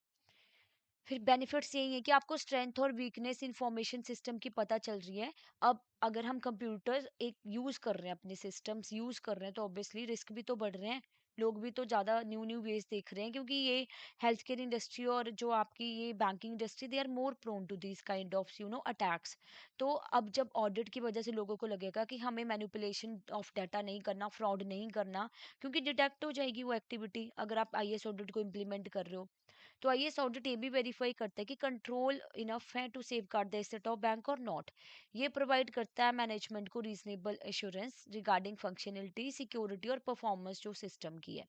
फिर बेनिफिट्स यही है कि आपको स्ट्रेंथ और वीकनेस इंफॉर्मेशन सिस्टम की पता चल रही है। अब अगर हम कंप्यूटर एक यूज कर रहे हैं, अपने सिस्टम्स यूज कर रहे हैं, तो ऑब्वियसली रिस्क भी तो बढ़ रहे हैं। लोग भी तो ज़्यादा न्यू न्यू वेज देख रहे हैं, क्योंकि ये हेल्थ केयर इंडस्ट्री और जो आपकी ये banking industry, they are more prone to this kind of attacks. तो अब जब ऑडिट की वजह से लोगों को लगेगा कि हमें मैनिपुलेशन ऑफ डाटा नहीं करना, फ्रॉड नहीं करना, क्योंकि डिटेक्ट हो जाएगी वो एक्टिविटी अगर आप आईएएस ऑडिट को इम्प्लीमेंट कर रहे हो। तो आईएएस ऑडिट ये भी वेरीफाई करता है कि कंट्रोल इनफ है to safeguard the asset of bank और नॉट। ये प्रोवाइड करता है मैनेजमेंट को reasonable assurance regarding functionality, security और परफॉर्मेंस जो सिस्टम की है।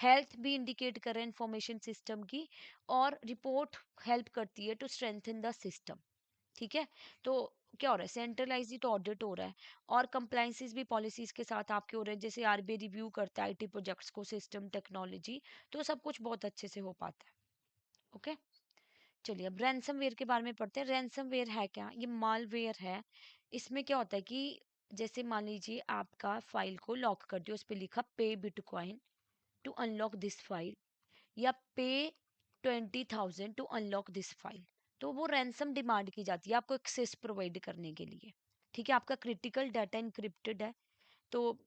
हेल्थ भी इंडिकेट कर रहे हैं इंफॉर्मेशन सिस्टम की, और रिपोर्ट हेल्प करती है टू स्ट्रेंथन द सिस्टम, ठीक है। तो क्या हो रहा है, सेंट्रलाइज तो ऑडिट हो रहा है, और कंप्लाइंसेस भी पॉलिसीज के साथ आपके हो रहे हैं। जैसे आरबीआई रिव्यू करता है आईटी प्रोजेक्ट्स को, सिस्टम टेक्नोलॉजी, तो सब कुछ बहुत अच्छे से हो पाता है। ओके, चलिए अब रैनसमवेयर के बारे में पढ़ते हैं। रैनसमवेयर है क्या, ये मालवेयर है। इसमें क्या होता है कि जैसे मान लीजिए आपका फाइल को लॉक कर दिया, उस पर लिखा pay bitcoin to unlock this file, या pay 20,000 to unlock this file. तो वो रैंसम डिमांड की जाती है आपको एक्सेस प्रोवाइड करने के लिए, ठीक है। आपका क्रिटिकल डाटा इनक्रिप्टेड है, तो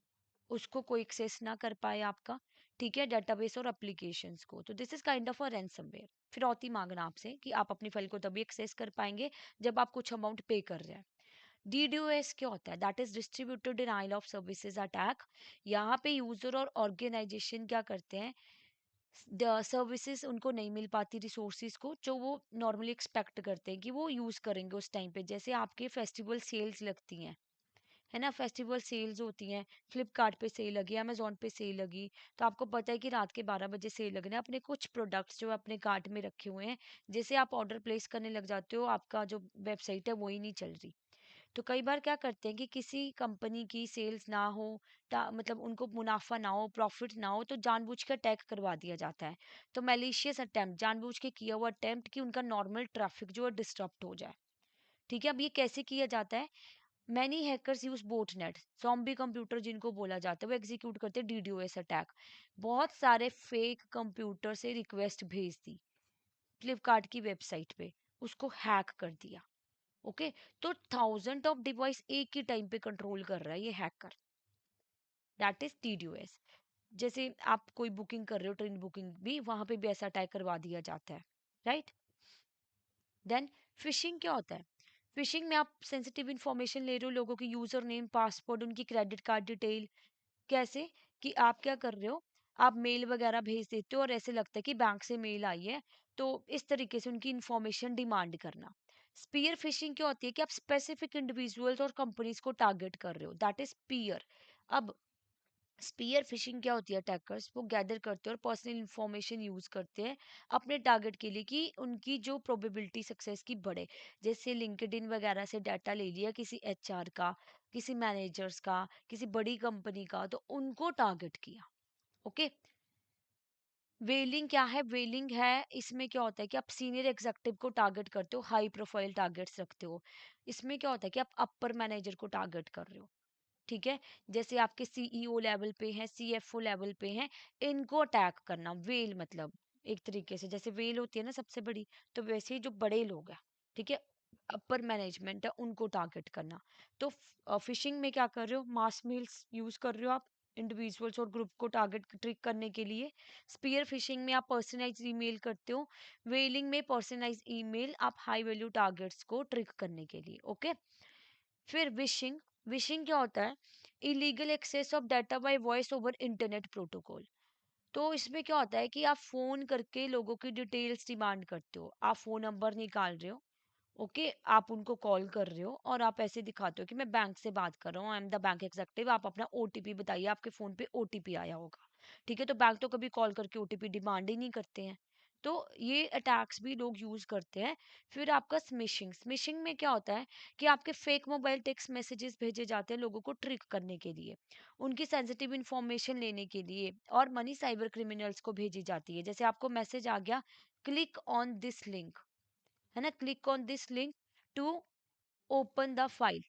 उसको कोई एक्सेस ना कर पाए आपका, ठीक है, डेटाबेस और एप्लीकेशंस को। तो this is kind of a ransomware. फिरौती मांगना आपसे कि आप अपनी फाइल को तभी एक्सेस कर पाएंगे जब आप कुछ अमाउंट पे कर रहे हैं। डीडीओएस क्या होता है, that is distributed denial of services attack. यहाँ पे यूजर और ऑर्गेनाइजेशन क्या करते हैं, सर्विसेज उनको नहीं मिल पाती, रिसोर्सेज को जो वो नॉर्मली एक्सपेक्ट करते हैं कि वो यूज करेंगे उस टाइम पे। जैसे आपके फेस्टिवल सेल्स लगती हैं, है ना, फेस्टिवल सेल्स होती हैं, फ्लिपकार्ट पे सेल लगी, अमेजोन पे सेल लगी, तो आपको पता है कि रात के 12 बजे सेल लगना है। अपने कुछ प्रोडक्ट्स जो अपने कार्ट में रखे हुए हैं, जैसे आप ऑर्डर प्लेस करने लग जाते हो, आपका जो वेबसाइट है वही नहीं चल रही। तो कई बार क्या करते हैं कि किसी कंपनी की सेल्स ना हो, मतलब उनको मुनाफा ना हो, प्रॉफिट ना हो, तो जानबूझ कर अटैक करवा दिया जाता है। तो मैलिशियस अटेम्प्ट, जानबूझ के किया हुआ अटेम्प्ट कि उनका नॉर्मल ट्रैफिक जो है डिस्टर्ब हो जाए, ठीक है। अब ये कैसे किया जाता है, many hackers use botnet, zombie computer जिनको बोला जाता है, वो एग्जीक्यूट करते हैं डीडोएस अटैक। बहुत सारे फेक कंप्यूटर से रिक्वेस्ट भेज दी फ्लिपकार्ट की वेबसाइट पे, उसको हैक कर दिया। ओके, तो थाउजेंड ऑफ डिवाइस एक ही टाइम पे कंट्रोल कर रहा है ये हैकर। That is TDOS। जैसे आप कोई बुकिंग कर रहे हो, ट्रेन बुकिंग भी, वहां पे भी ऐसा अटैक करवा दिया जाता है, राइट। देन फिशिंग क्या होता है? फिशिंग में आप सेंसिटिव इन्फॉर्मेशन ले रहे हो, लोगों की यूजर नेम, पासवर्ड, उनकी क्रेडिट कार्ड डिटेल। कैसे? कि आप क्या कर रहे हो, आप मेल वगैरह भेज देते हो और ऐसे लगता है कि बैंक से मेल आई है, तो इस तरीके से उनकी इन्फॉर्मेशन डिमांड करना। स्पीयर फिशिंग क्या होती है? कि आप स्पेसिफिक इंडिविजुअल्स और कंपनीज को टारगेट कर रहे हो, दैट इज स्पीयर। अब स्पीयर फिशिंग क्या होती है? अटैकर्स वो गैदर करते हैं और पर्सनल इंफॉर्मेशन यूज करते हैं अपने टारगेट के लिए, कि उनकी जो प्रोबेबिलिटी सक्सेस की बढ़े। जैसे लिंक्डइन वगैरह से डाटा ले लिया किसी HR का, किसी मैनेजर्स का, किसी बड़ी कंपनी का, तो उनको टारगेट किया। ओके। वेलिंग क्या है? वेलिंग है, इसमें क्या होता है कि आप सीनियर एग्जेक्टिव को टारगेट करते हो, हाई प्रोफाइल टारगेट्स रखते हो। इसमें क्या होता है कि आप अपर मैनेजर को टारगेट कर रहे हो, ठीक है। जैसे आपके CEO लेवल पे हैं, CFO लेवल पे हैं, इनको अटैक करना। वेल मतलब एक तरीके से जैसे वेल होती है ना सबसे बड़ी, तो वैसे ही जो बड़े लोग हैं, ठीक है, अपर मैनेजमेंट है, उनको टारगेट करना। तो फिशिंग में क्या कर रहे हो? मास मेल्स यूज कर रहे हो आप इंडिविजुअल्स और ग्रुप को टारगेट ट्रिक करने के लिए। स्पीयर फिशिंग में आप पर्सनलाइज ईमेल करते हो। वेलिंग में पर्सनलाइज ईमेल आप हाई वैल्यू टारगेट्स को ट्रिक करने के लिए। ओके। फिर विशिंग। विशिंग क्या होता है? Illegal access of data by voice over internet protocol. तो इसमें क्या होता है कि आप फोन करके लोगों की डिटेल्स डिमांड करते हो, आप फोन नंबर निकाल रहे हो, ओके, आप उनको कॉल कर रहे हो और आप ऐसे दिखाते हो कि मैं बैंक से बात कर रहा हूँ, I am the bank executive, आप अपना OTP बताइए, आपके फोन पे OTP आया होगा। ठीक है, तो बैंक तो कभी कॉल करके OTP डिमांड ही नहीं करते हैं। तो ये अटैक्स भी लोग यूज करते हैं। फिर आपका स्मिशिंग। स्मिशिंग में क्या होता है कि आपके फेक मोबाइल टेक्स्ट मैसेजेस भेजे जाते हैं लोगों को ट्रिक करने के लिए, उनकी सेंसिटिव इंफॉर्मेशन लेने के लिए, और मनी साइबर क्रिमिनल्स को भेजी जाती है। जैसे आपको मैसेज आ गया, क्लिक ऑन दिस लिंक, है ना, click on this link to open the file.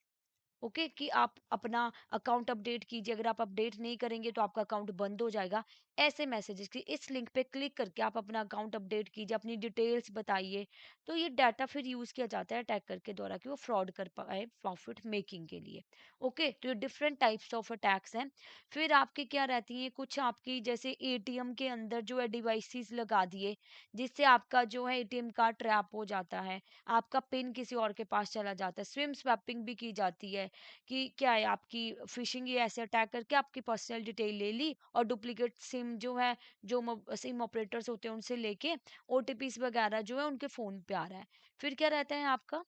Okay, कि आप अपना अकाउंट अपडेट कीजिए, अगर आप अपडेट नहीं करेंगे तो आपका अकाउंट बंद हो जाएगा। ऐसे मैसेजेस कि इस लिंक पे क्लिक करके आप अपना अकाउंट अपडेट कीजिए, अपनी डिटेल्स बताइए। तो ये डाटा फिर यूज किया जाता है अटैकर के द्वारा कि वो फ्रॉड कर पाए प्रॉफिट मेकिंग के लिए। ओके, तो ये डिफरेंट टाइप्स ऑफ अटैक्स हैं। फिर आपकी क्या रहती हैं, कुछ आपकी जैसे ATM के अंदर जो है डिवाइसेस लगा दिए, जिससे आपका जो है ATM कार्ड ट्रैप हो जाता है, आपका पिन किसी और के पास चला जाता है। स्विम स्वैपिंग भी की जाती है, कि क्या है आपकी फिशिंग, ये ऐसे अटैक करके आपकी पर्सनल डिटेल ले ली और डुप्लीकेट सिम जो है, जो सिम ऑपरेटर्स होते हैं उनसे लेके OTPs वगैरह जो है उनके फोन पे आ रहा है। फिर क्या रहता है आपका?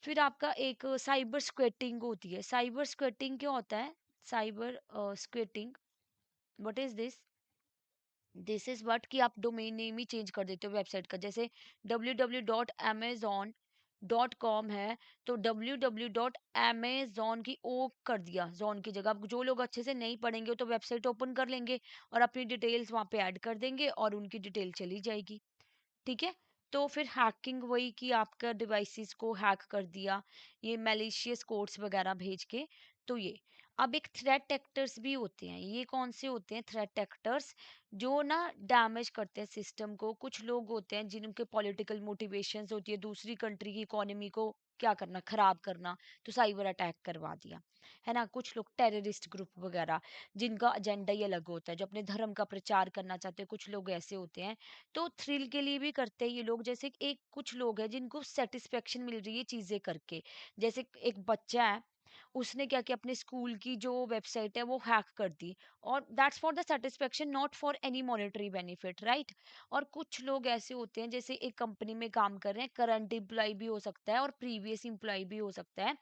फिर आपका एक साइबर स्क्वेटिंग होती है। साइबर स्क्वेटिंग क्या होता है? Cyber squatting, what is this? This is what, कि आप डोमेन नेम ही चेंज कर देते हो वेबसाइट का। जैसे www.amazon.com है, तो www.amazon की ओ कर दिया, जॉन की जगह। अब जो लोग अच्छे से नहीं पढ़ेंगे तो वेबसाइट ओपन कर लेंगे और अपनी डिटेल्स वहां पे ऐड कर देंगे और उनकी डिटेल चली जाएगी। ठीक है। तो फिर हैकिंग, वही कि आपका डिवाइसेस को हैक कर दिया, ये मैलिशियस कोड्स वगैरह भेज के। तो ये, अब एक थ्रेट एक्टर्स भी होते हैं। ये कौन से होते हैं थ्रेट एक्टर्स? जो ना डैमेज करते हैं सिस्टम को। कुछ लोग होते हैं जिनके पॉलिटिकल मोटिवेशंस होती है दूसरी कंट्री की इकोनॉमी को क्या करना, खराब करना, तो साइबर अटैक करवा दिया, है ना। कुछ लोग टेररिस्ट ग्रुप वगैरह, जिनका एजेंडा ही अलग होता है, जो अपने धर्म का प्रचार करना चाहते हैं, कुछ लोग ऐसे होते हैं। तो थ्रिल के लिए भी करते हैं ये लोग। जैसे कि एक कुछ लोग हैं जिनको सेटिस्फेक्शन मिल रही है चीजें करके। जैसे एक बच्चा है, उसने क्या किया, अपने स्कूल की जो वेबसाइट है वो हैक कर दी, और that's for the satisfaction, not for any monetary benefit, right. और कुछ लोग ऐसे होते हैं, जैसे एक कंपनी में काम कर रहे हैं, करंट एम्प्लॉय भी हो सकता है और प्रीवियस एम्प्लॉय भी हो सकता है।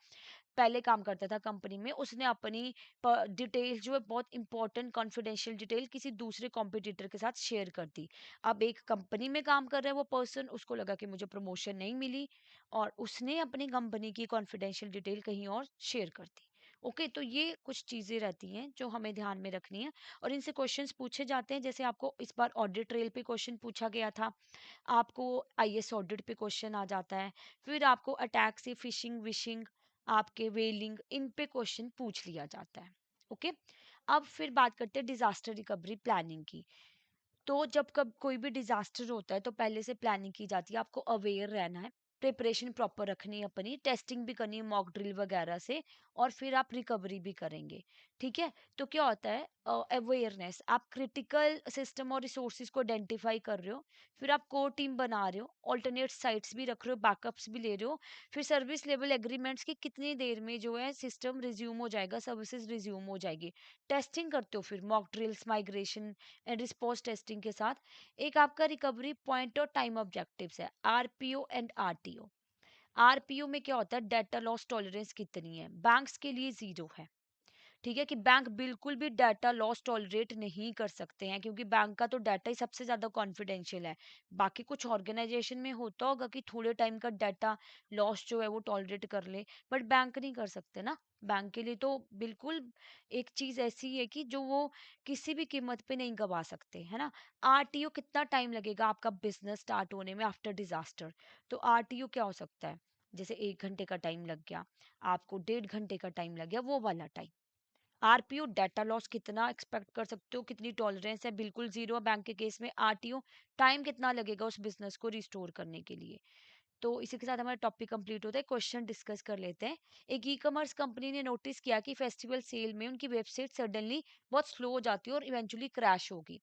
पहले काम करता था कंपनी में, उसने अपनी डिटेल जो है बहुत इंपॉर्टेंट कॉन्फिडेंशियल डिटेल किसी दूसरे कॉम्पिटिटर के साथ शेयर कर दी। अब एक कंपनी में काम कर रहा है वो पर्सन, उसको लगा कि मुझे प्रमोशन नहीं मिली, और उसने अपनी कंपनी की कॉन्फिडेंशियल डिटेल कहीं और शेयर कर दी। ओके, तो ये कुछ चीजें रहती हैं जो हमें ध्यान में रखनी है, और इनसे क्वेश्चंस पूछे जाते हैं। जैसे आपको इस बार ऑडिट ट्रेल पे क्वेश्चन पूछा गया था, आपको IS ऑडिट पे क्वेश्चन आ जाता है। फिर आपको अटैक से फिशिंग, विशिंग, आपके वेलिंग, इन पे क्वेश्चन पूछ लिया जाता है। ओके। अब फिर बात करते हैं डिजास्टर रिकवरी प्लानिंग की। तो जब कब कोई भी डिजास्टर होता है तो पहले से प्लानिंग की जाती है, आपको अवेयर रहना है, प्रिपरेशन प्रॉपर रखनी है, अपनी टेस्टिंग भी करनी है मॉक ड्रिल वगैरह से, और फिर आप रिकवरी भी करेंगे। ठीक है, तो क्या होता है, अवेयरनेस, आप क्रिटिकल सिस्टम और रिसोर्सेज को आइडेंटिफाई कर रहे हो, फिर आप कोर टीम बना रहे हो, ऑल्टरनेट साइट्स भी रख रहे हो, बैकअप्स भी ले रहे हो, फिर सर्विस लेवल एग्रीमेंट्स की कितनी देर में जो है सिस्टम रिज्यूम हो जाएगा, सर्विसेज रिज्यूम हो जाएगी। टेस्टिंग करते हो, फिर mock drills, migration and response testing के साथ। एक आपका रिकवरी पॉइंट और टाइम ऑब्जेक्टिव्स है, आरपीओ एंड आरटीओ। आरपीओ में क्या होता है, डाटा लॉस टॉलरेंस कितनी है, बैंक्स के लिए जीरो है। ठीक है, कि बैंक बिल्कुल भी डाटा लॉस टॉलरेट नहीं कर सकते हैं, क्योंकि बैंक का तो डाटा ही सबसे ज्यादा कॉन्फिडेंशियल है। बाकी कुछ ऑर्गेनाइजेशन में होता होगा कि थोड़े टाइम का डाटा लॉस जो है वो टॉलरेट कर ले, बट बैंक नहीं कर सकते ना। बैंक के लिए तो बिल्कुल एक चीज ऐसी है कि जो वो किसी भी कीमत पे नहीं गवा सकते, है ना। आरटीओ, कितना टाइम लगेगा आपका बिजनेस स्टार्ट होने में आफ्टर डिजास्टर। तो आरटीओ क्या हो सकता है, जैसे 1 घंटे का टाइम लग गया, आपको 1.5 घंटे का टाइम लग गया, वो वाला टाइम। आरपीओ, डाटा लॉस कितना एक्सपेक्ट कर सकते हो, कितनी टॉलरेंस है, बिल्कुल जीरो बैंक के केस में। आरटीओ, टाइम कितना लगेगा उस बिजनेस को रिस्टोर करने के लिए। तो इसी के साथ हमारा टॉपिक कंप्लीट होता है, क्वेश्चन डिस्कस कर लेते हैं। एक ई कॉमर्स कंपनी ने नोटिस किया कि फेस्टिवल सेल में उनकी वेबसाइट सडनली बहुत स्लो हो जाती है और इवेंचुअली क्रैश होगी।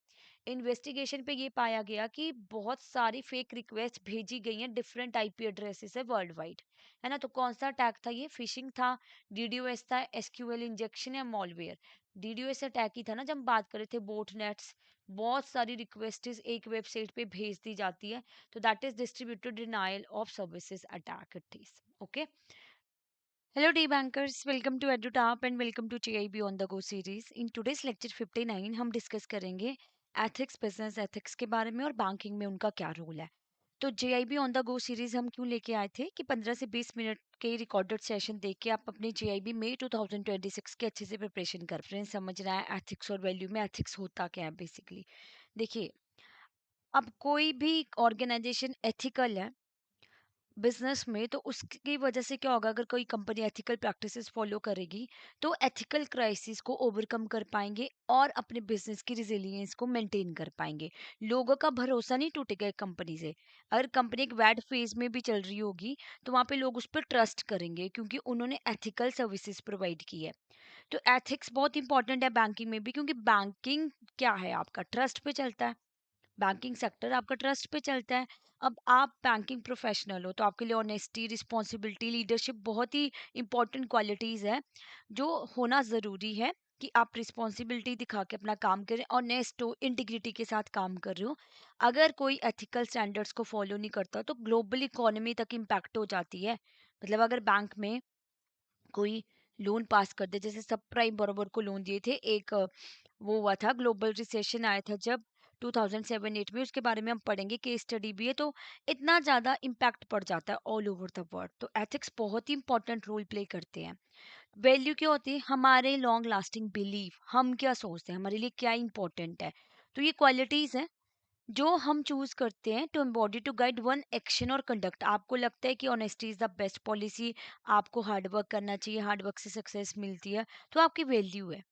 इन्वेस्टिगेशन पे ये पाया गया कि बहुत सारी फेक रिक्वेस्ट भेजी गई हैं, डिफरेंट आईपी एड्रेसेस है वर्ल्ड वाइड, है ना। तो कौन सा अटैक था ये, फिशिंग था, डीडीओएस था, एसक्यूएल इंजेक्शन या मॉलवेयर। डीडीओएस अटैक ही था ना, जब हम बात कर रहे थे बोट नेट्स, बहुत सारी रिक्वेस्ट एक वेबसाइट पे भेज दी जाती है, तो that is distributed denial of services attack it is. Okay, hello D bankers, welcome to EduTap and welcome to JIB on the go series. In today's lecture 59 हम discuss करेंगे एथिक्स, बिजनेस एथिक्स के बारे में और banking में उनका क्या role है। तो JIB on the go series हम क्यों लेके आए थे कि 15 से 20 मिनट के रिकॉर्डेड सेशन देख के आप अपने JIB मई 2026 के अच्छे से प्रिपरेशन कर रहे हैं, समझना है एथिक्स और वैल्यू में एथिक्स होता क्या है बेसिकली। देखिए, अब कोई भी ऑर्गेनाइजेशन एथिकल है बिजनेस में, तो उसकी वजह से क्या होगा, अगर कोई कंपनी एथिकल प्रैक्टिसेस फॉलो करेगी तो एथिकल क्राइसिस को ओवरकम कर पाएंगे और अपने बिजनेस की रिजिलियंस को मेंटेन कर पाएंगे। लोगों का भरोसा नहीं टूटेगा एक कंपनी से। अगर कंपनी एक बैड फेज में भी चल रही होगी तो वहाँ पे लोग उस पर ट्रस्ट करेंगे, क्योंकि उन्होंने एथिकल सर्विसेज प्रोवाइड की है। तो एथिक्स बहुत इंपॉर्टेंट है बैंकिंग में भी, क्योंकि बैंकिंग क्या है, आपका ट्रस्ट पे चलता है। बैंकिंग सेक्टर आपका ट्रस्ट पे चलता है। अब आप बैंकिंग प्रोफेशनल हो तो आपके लिए ऑनेस्टी, रिस्पॉन्सिबिलिटी, लीडरशिप बहुत ही इंपॉर्टेंट क्वालिटीज है, जो होना ज़रूरी है कि आप रिस्पॉन्सिबिलिटी दिखा के अपना काम करें, ऑनेस्ट हो, इंटीग्रिटी के साथ काम कर रहे हो। अगर कोई एथिकल स्टैंडर्ड्स को फॉलो नहीं करता तो ग्लोबल इकोनॉमी तक इम्पैक्ट हो जाती है। मतलब अगर बैंक में कोई लोन पास कर दे, जैसे सब प्राइम बरोबर को लोन दिए थे, एक वो हुआ था, ग्लोबल रिसेशन आया था जब 2007-8 में, उसके बारे में हम पढ़ेंगे, केस स्टडी भी है। तो इतना ज़्यादा इम्पैक्ट पड़ जाता है ऑल ओवर द वर्ल्ड। तो एथिक्स बहुत ही इंपॉर्टेंट रोल प्ले करते हैं। वैल्यू क्या होती है, हमारे लॉन्ग लास्टिंग बिलीफ, हम क्या सोचते हैं, हमारे लिए क्या इंपॉर्टेंट है। तो ये क्वालिटीज़ हैं जो हम चूज करते हैं to embody to guide one action और कंडक्ट। आपको लगता है कि honesty is the best policy, आपको हार्ड वर्क करना चाहिए, हार्ड वर्क से सक्सेस मिलती है, तो आपकी वैल्यू है।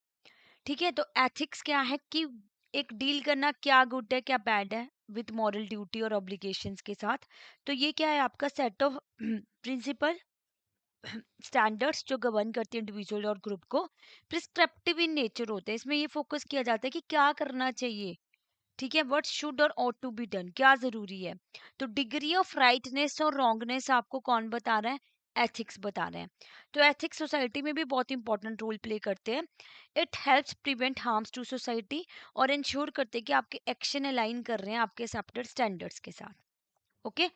ठीक है, तो एथिक्स क्या है कि एक डील करना क्या गुड है क्या बैड है विथ मॉरल ड्यूटी और ऑब्लिगेशंस के साथ। तो ये क्या है, आपका सेट ऑफ प्रिंसिपल स्टैंडर्ड्स जो गवर्न करते हैं इंडिविजुअल और ग्रुप को। प्रिस्क्रिप्टिव इन नेचर होते हैं, इसमें ये फोकस किया जाता है कि क्या करना चाहिए। ठीक है, व्हाट शुड और ऑट टू बी डन, क्या जरूरी है। तो डिग्री ऑफ राइटनेस और रॉन्गनेस आपको कौन बता रहा है, एथिक्स बता रहे हैं। तो एथिक्स सोसाइटी में भी बहुत इंपॉर्टेंट रोल प्ले करते हैं। It helps prevent harms to society और इंश्योर करते हैं कि आपके एक्शन अलाइन कर रहे हैं आपके एक्सेप्टेड स्टैंडर्ड्स के साथ। ओके,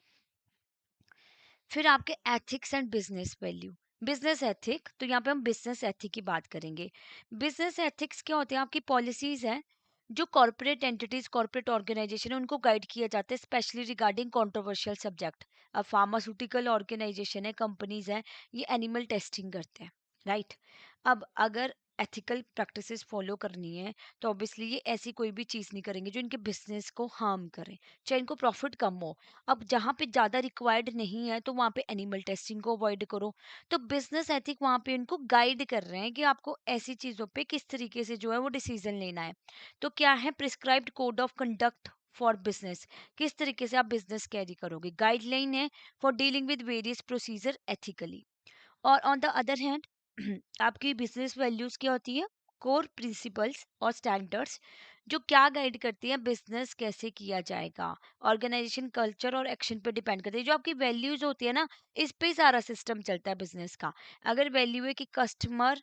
फिर आपके ethics and business value. Business ethic, तो यहाँ पे हम बिजनेस एथिक की बात करेंगे। बिजनेस एथिक्स क्या होते हैं, आपकी पॉलिसीज हैं जो कॉर्पोरेट एंटिटीज, कॉर्पोरेट ऑर्गेनाइजेशन है, उनको गाइड किया जाता है, स्पेशली रिगार्डिंग कंट्रोवर्शियल सब्जेक्ट। अब फार्मास्यूटिकल ऑर्गेनाइजेशन है, कंपनीज हैं, ये एनिमल टेस्टिंग करते हैं, राइट। अब अगर एथिकल प्रैक्टिसेस फॉलो करनी है तो ऑब्वियसली ये ऐसी कोई भी चीज़ नहीं करेंगे जो इनके बिजनेस को हार्म करे, चाहे इनको प्रॉफिट कम हो। अब जहाँ पे ज़्यादा रिक्वायर्ड नहीं है तो वहाँ पे एनिमल टेस्टिंग को अवॉइड करो। तो बिजनेस एथिक वहाँ पे इनको गाइड कर रहे हैं कि आपको ऐसी चीज़ों पे किस तरीके से जो है वो डिसीजन लेना है। तो क्या है, prescribed code of conduct for business, किस तरीके से आप बिजनेस कैरी करोगे, गाइडलाइन है for dealing with various procedure ethically. और ऑन द अदर हैंड आपकी बिजनेस वैल्यूज क्या होती है? कोर प्रिंसिपल्स और स्टैंडर्ड्स जो क्या गाइड करती है बिजनेस कैसे किया जाएगा। ऑर्गेनाइजेशन कल्चर और एक्शन पे डिपेंड करती है। जो आपकी वैल्यूज होती है ना, इस पे ही सारा सिस्टम चलता है बिजनेस का। अगर वैल्यू है कि कस्टमर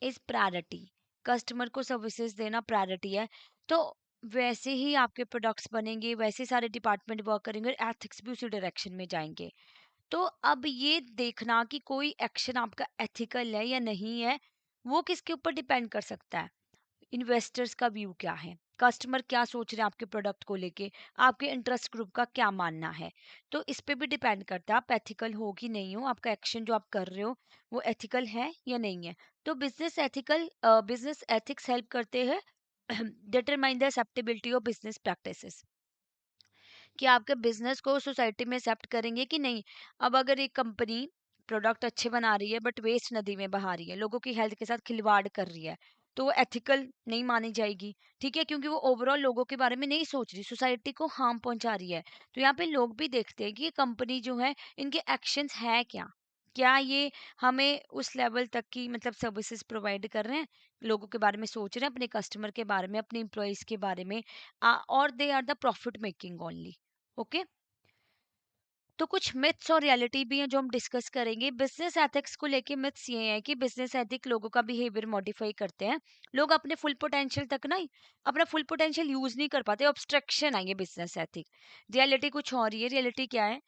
इज प्रायोरिटी, कस्टमर को सर्विसेज देना प्रायोरिटी है, तो वैसे ही आपके प्रोडक्ट्स बनेंगे, वैसे सारे डिपार्टमेंट वर्क करेंगे और एथिक्स भी उसी डायरेक्शन में जाएंगे। तो अब ये देखना कि कोई एक्शन आपका एथिकल है या नहीं है, वो किसके ऊपर डिपेंड कर सकता है? इन्वेस्टर्स का व्यू क्या है, कस्टमर क्या सोच रहे हैं आपके प्रोडक्ट को लेके, आपके इंटरेस्ट ग्रुप का क्या मानना है। तो इस पे भी डिपेंड करता है आप एथिकल हो कि नहीं हो, आपका एक्शन जो आप कर रहे हो वो एथिकल है या नहीं है। तो बिजनेस एथिक्स हेल्प करते हैं determine the acceptability of business practices, कि आपके बिजनेस को सोसाइटी में एक्सेप्ट करेंगे कि नहीं। अब अगर एक कंपनी प्रोडक्ट अच्छे बना रही है बट वेस्ट नदी में बहा रही है, लोगों की हेल्थ के साथ खिलवाड़ कर रही है, तो वो एथिकल नहीं मानी जाएगी। ठीक है, क्योंकि वो ओवरऑल लोगों के बारे में नहीं सोच रही, सोसाइटी को हार्म पहुंचा रही है। तो यहाँ पे लोग भी देखते हैं कि ये कंपनी जो है, इनके एक्शंस है क्या, क्या ये हमें उस लेवल तक की मतलब सर्विसेज प्रोवाइड कर रहे हैं, लोगों के बारे में सोच रहे हैं, अपने कस्टमर के बारे में, अपने एम्प्लॉयज के बारे में, और they are the profit making only. Okay. तो कुछ मिथ्स और रियलिटी भी हैं जो हम डिस्कस करेंगे। बिजनेस एथिक्स को लेके मिथ्स ये हैं कि बिजनेस एथिक लोगों का बिहेवियर मॉडिफाई करते हैं। लोग अपने फुल पोटेंशियल तक ना अपना फुल पोटेंशियल यूज नहीं कर पाते, ऑब्स्ट्रक्शन है ये बिजनेस एथिक। रियलिटी कुछ और ही है। रियलिटी क्या है?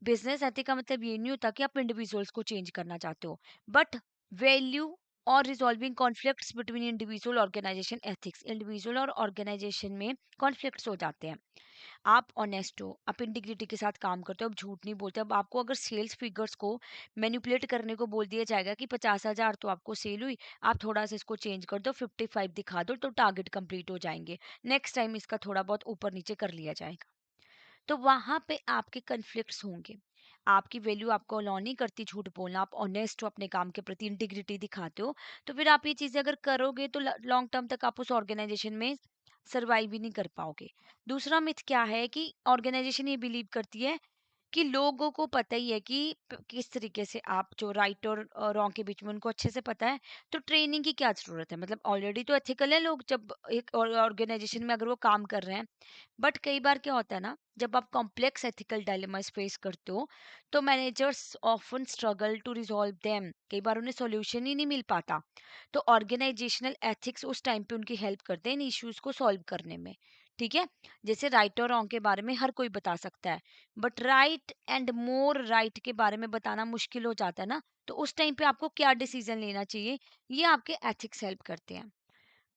बिजनेस एथिक का मतलब ये नहीं होता कि आप इंडिविजुअल्स को चेंज करना चाहते हो, बट वैल्यू और resolving conflicts between individual organisation ethics, individual और ऑर्गेनाइजेशन में कॉन्फ्लिक्ट्स हो जाते हैं। आप ऑनेस्ट हो, आप इंटीग्रिटी के साथ काम करते हो, आप झूठ नहीं बोलते। अब आपको अगर सेल्स फिगर्स को मैनिपुलेट करने को बोल दिया जाएगा कि 50,000 तो आपको सेल हुई, आप थोड़ा सा इसको चेंज कर दो, 55 दिखा दो, तो टारगेट कंप्लीट हो जाएंगे, नेक्स्ट टाइम इसका थोड़ा बहुत ऊपर नीचे कर लिया जाएगा। तो वहां पे आपके कन्फ्लिक्ट्स होंगे। आपकी वैल्यू आपको अलाउ नहीं करती झूठ बोलना, आप ऑनेस्ट हो, अपने काम के प्रति इंटीग्रिटी दिखाते हो, तो फिर आप ये चीजें अगर करोगे तो लॉन्ग टर्म तक आप उस ऑर्गेनाइजेशन में सरवाइव ही नहीं कर पाओगे। दूसरा मिथ क्या है कि ऑर्गेनाइजेशन ये बिलीव करती है कि लोगों को पता ही है कि किस तरीके से आप जो राइट और रॉन्ग के बीच में उनको अच्छे से पता है, तो ट्रेनिंग की क्या जरूरत है। मतलब ऑलरेडी तो एथिकल है लोग, जब एक ऑर्गेनाइजेशन में अगर वो काम कर रहे हैं। बट कई बार क्या होता है ना, जब आप कॉम्प्लेक्स एथिकल डायलेमास फेस करते हो, तो managers often struggle to resolve them, कई बार उन्हें सॉल्यूशन ही नहीं मिल पाता। तो ऑर्गेनाइजेशनल एथिक्स उस टाइम पे उनकी हेल्प करते हैं इन इश्यूज को सॉल्व करने में। ठीक है, जैसे राइट और रॉन्ग के बारे में हर कोई बता सकता है, but right and more right के बारे में बताना मुश्किल हो जाता है ना, तो उस टाइम पे आपको क्या डिसीजन लेना चाहिए, ये आपके एथिक्स हेल्प करते हैं।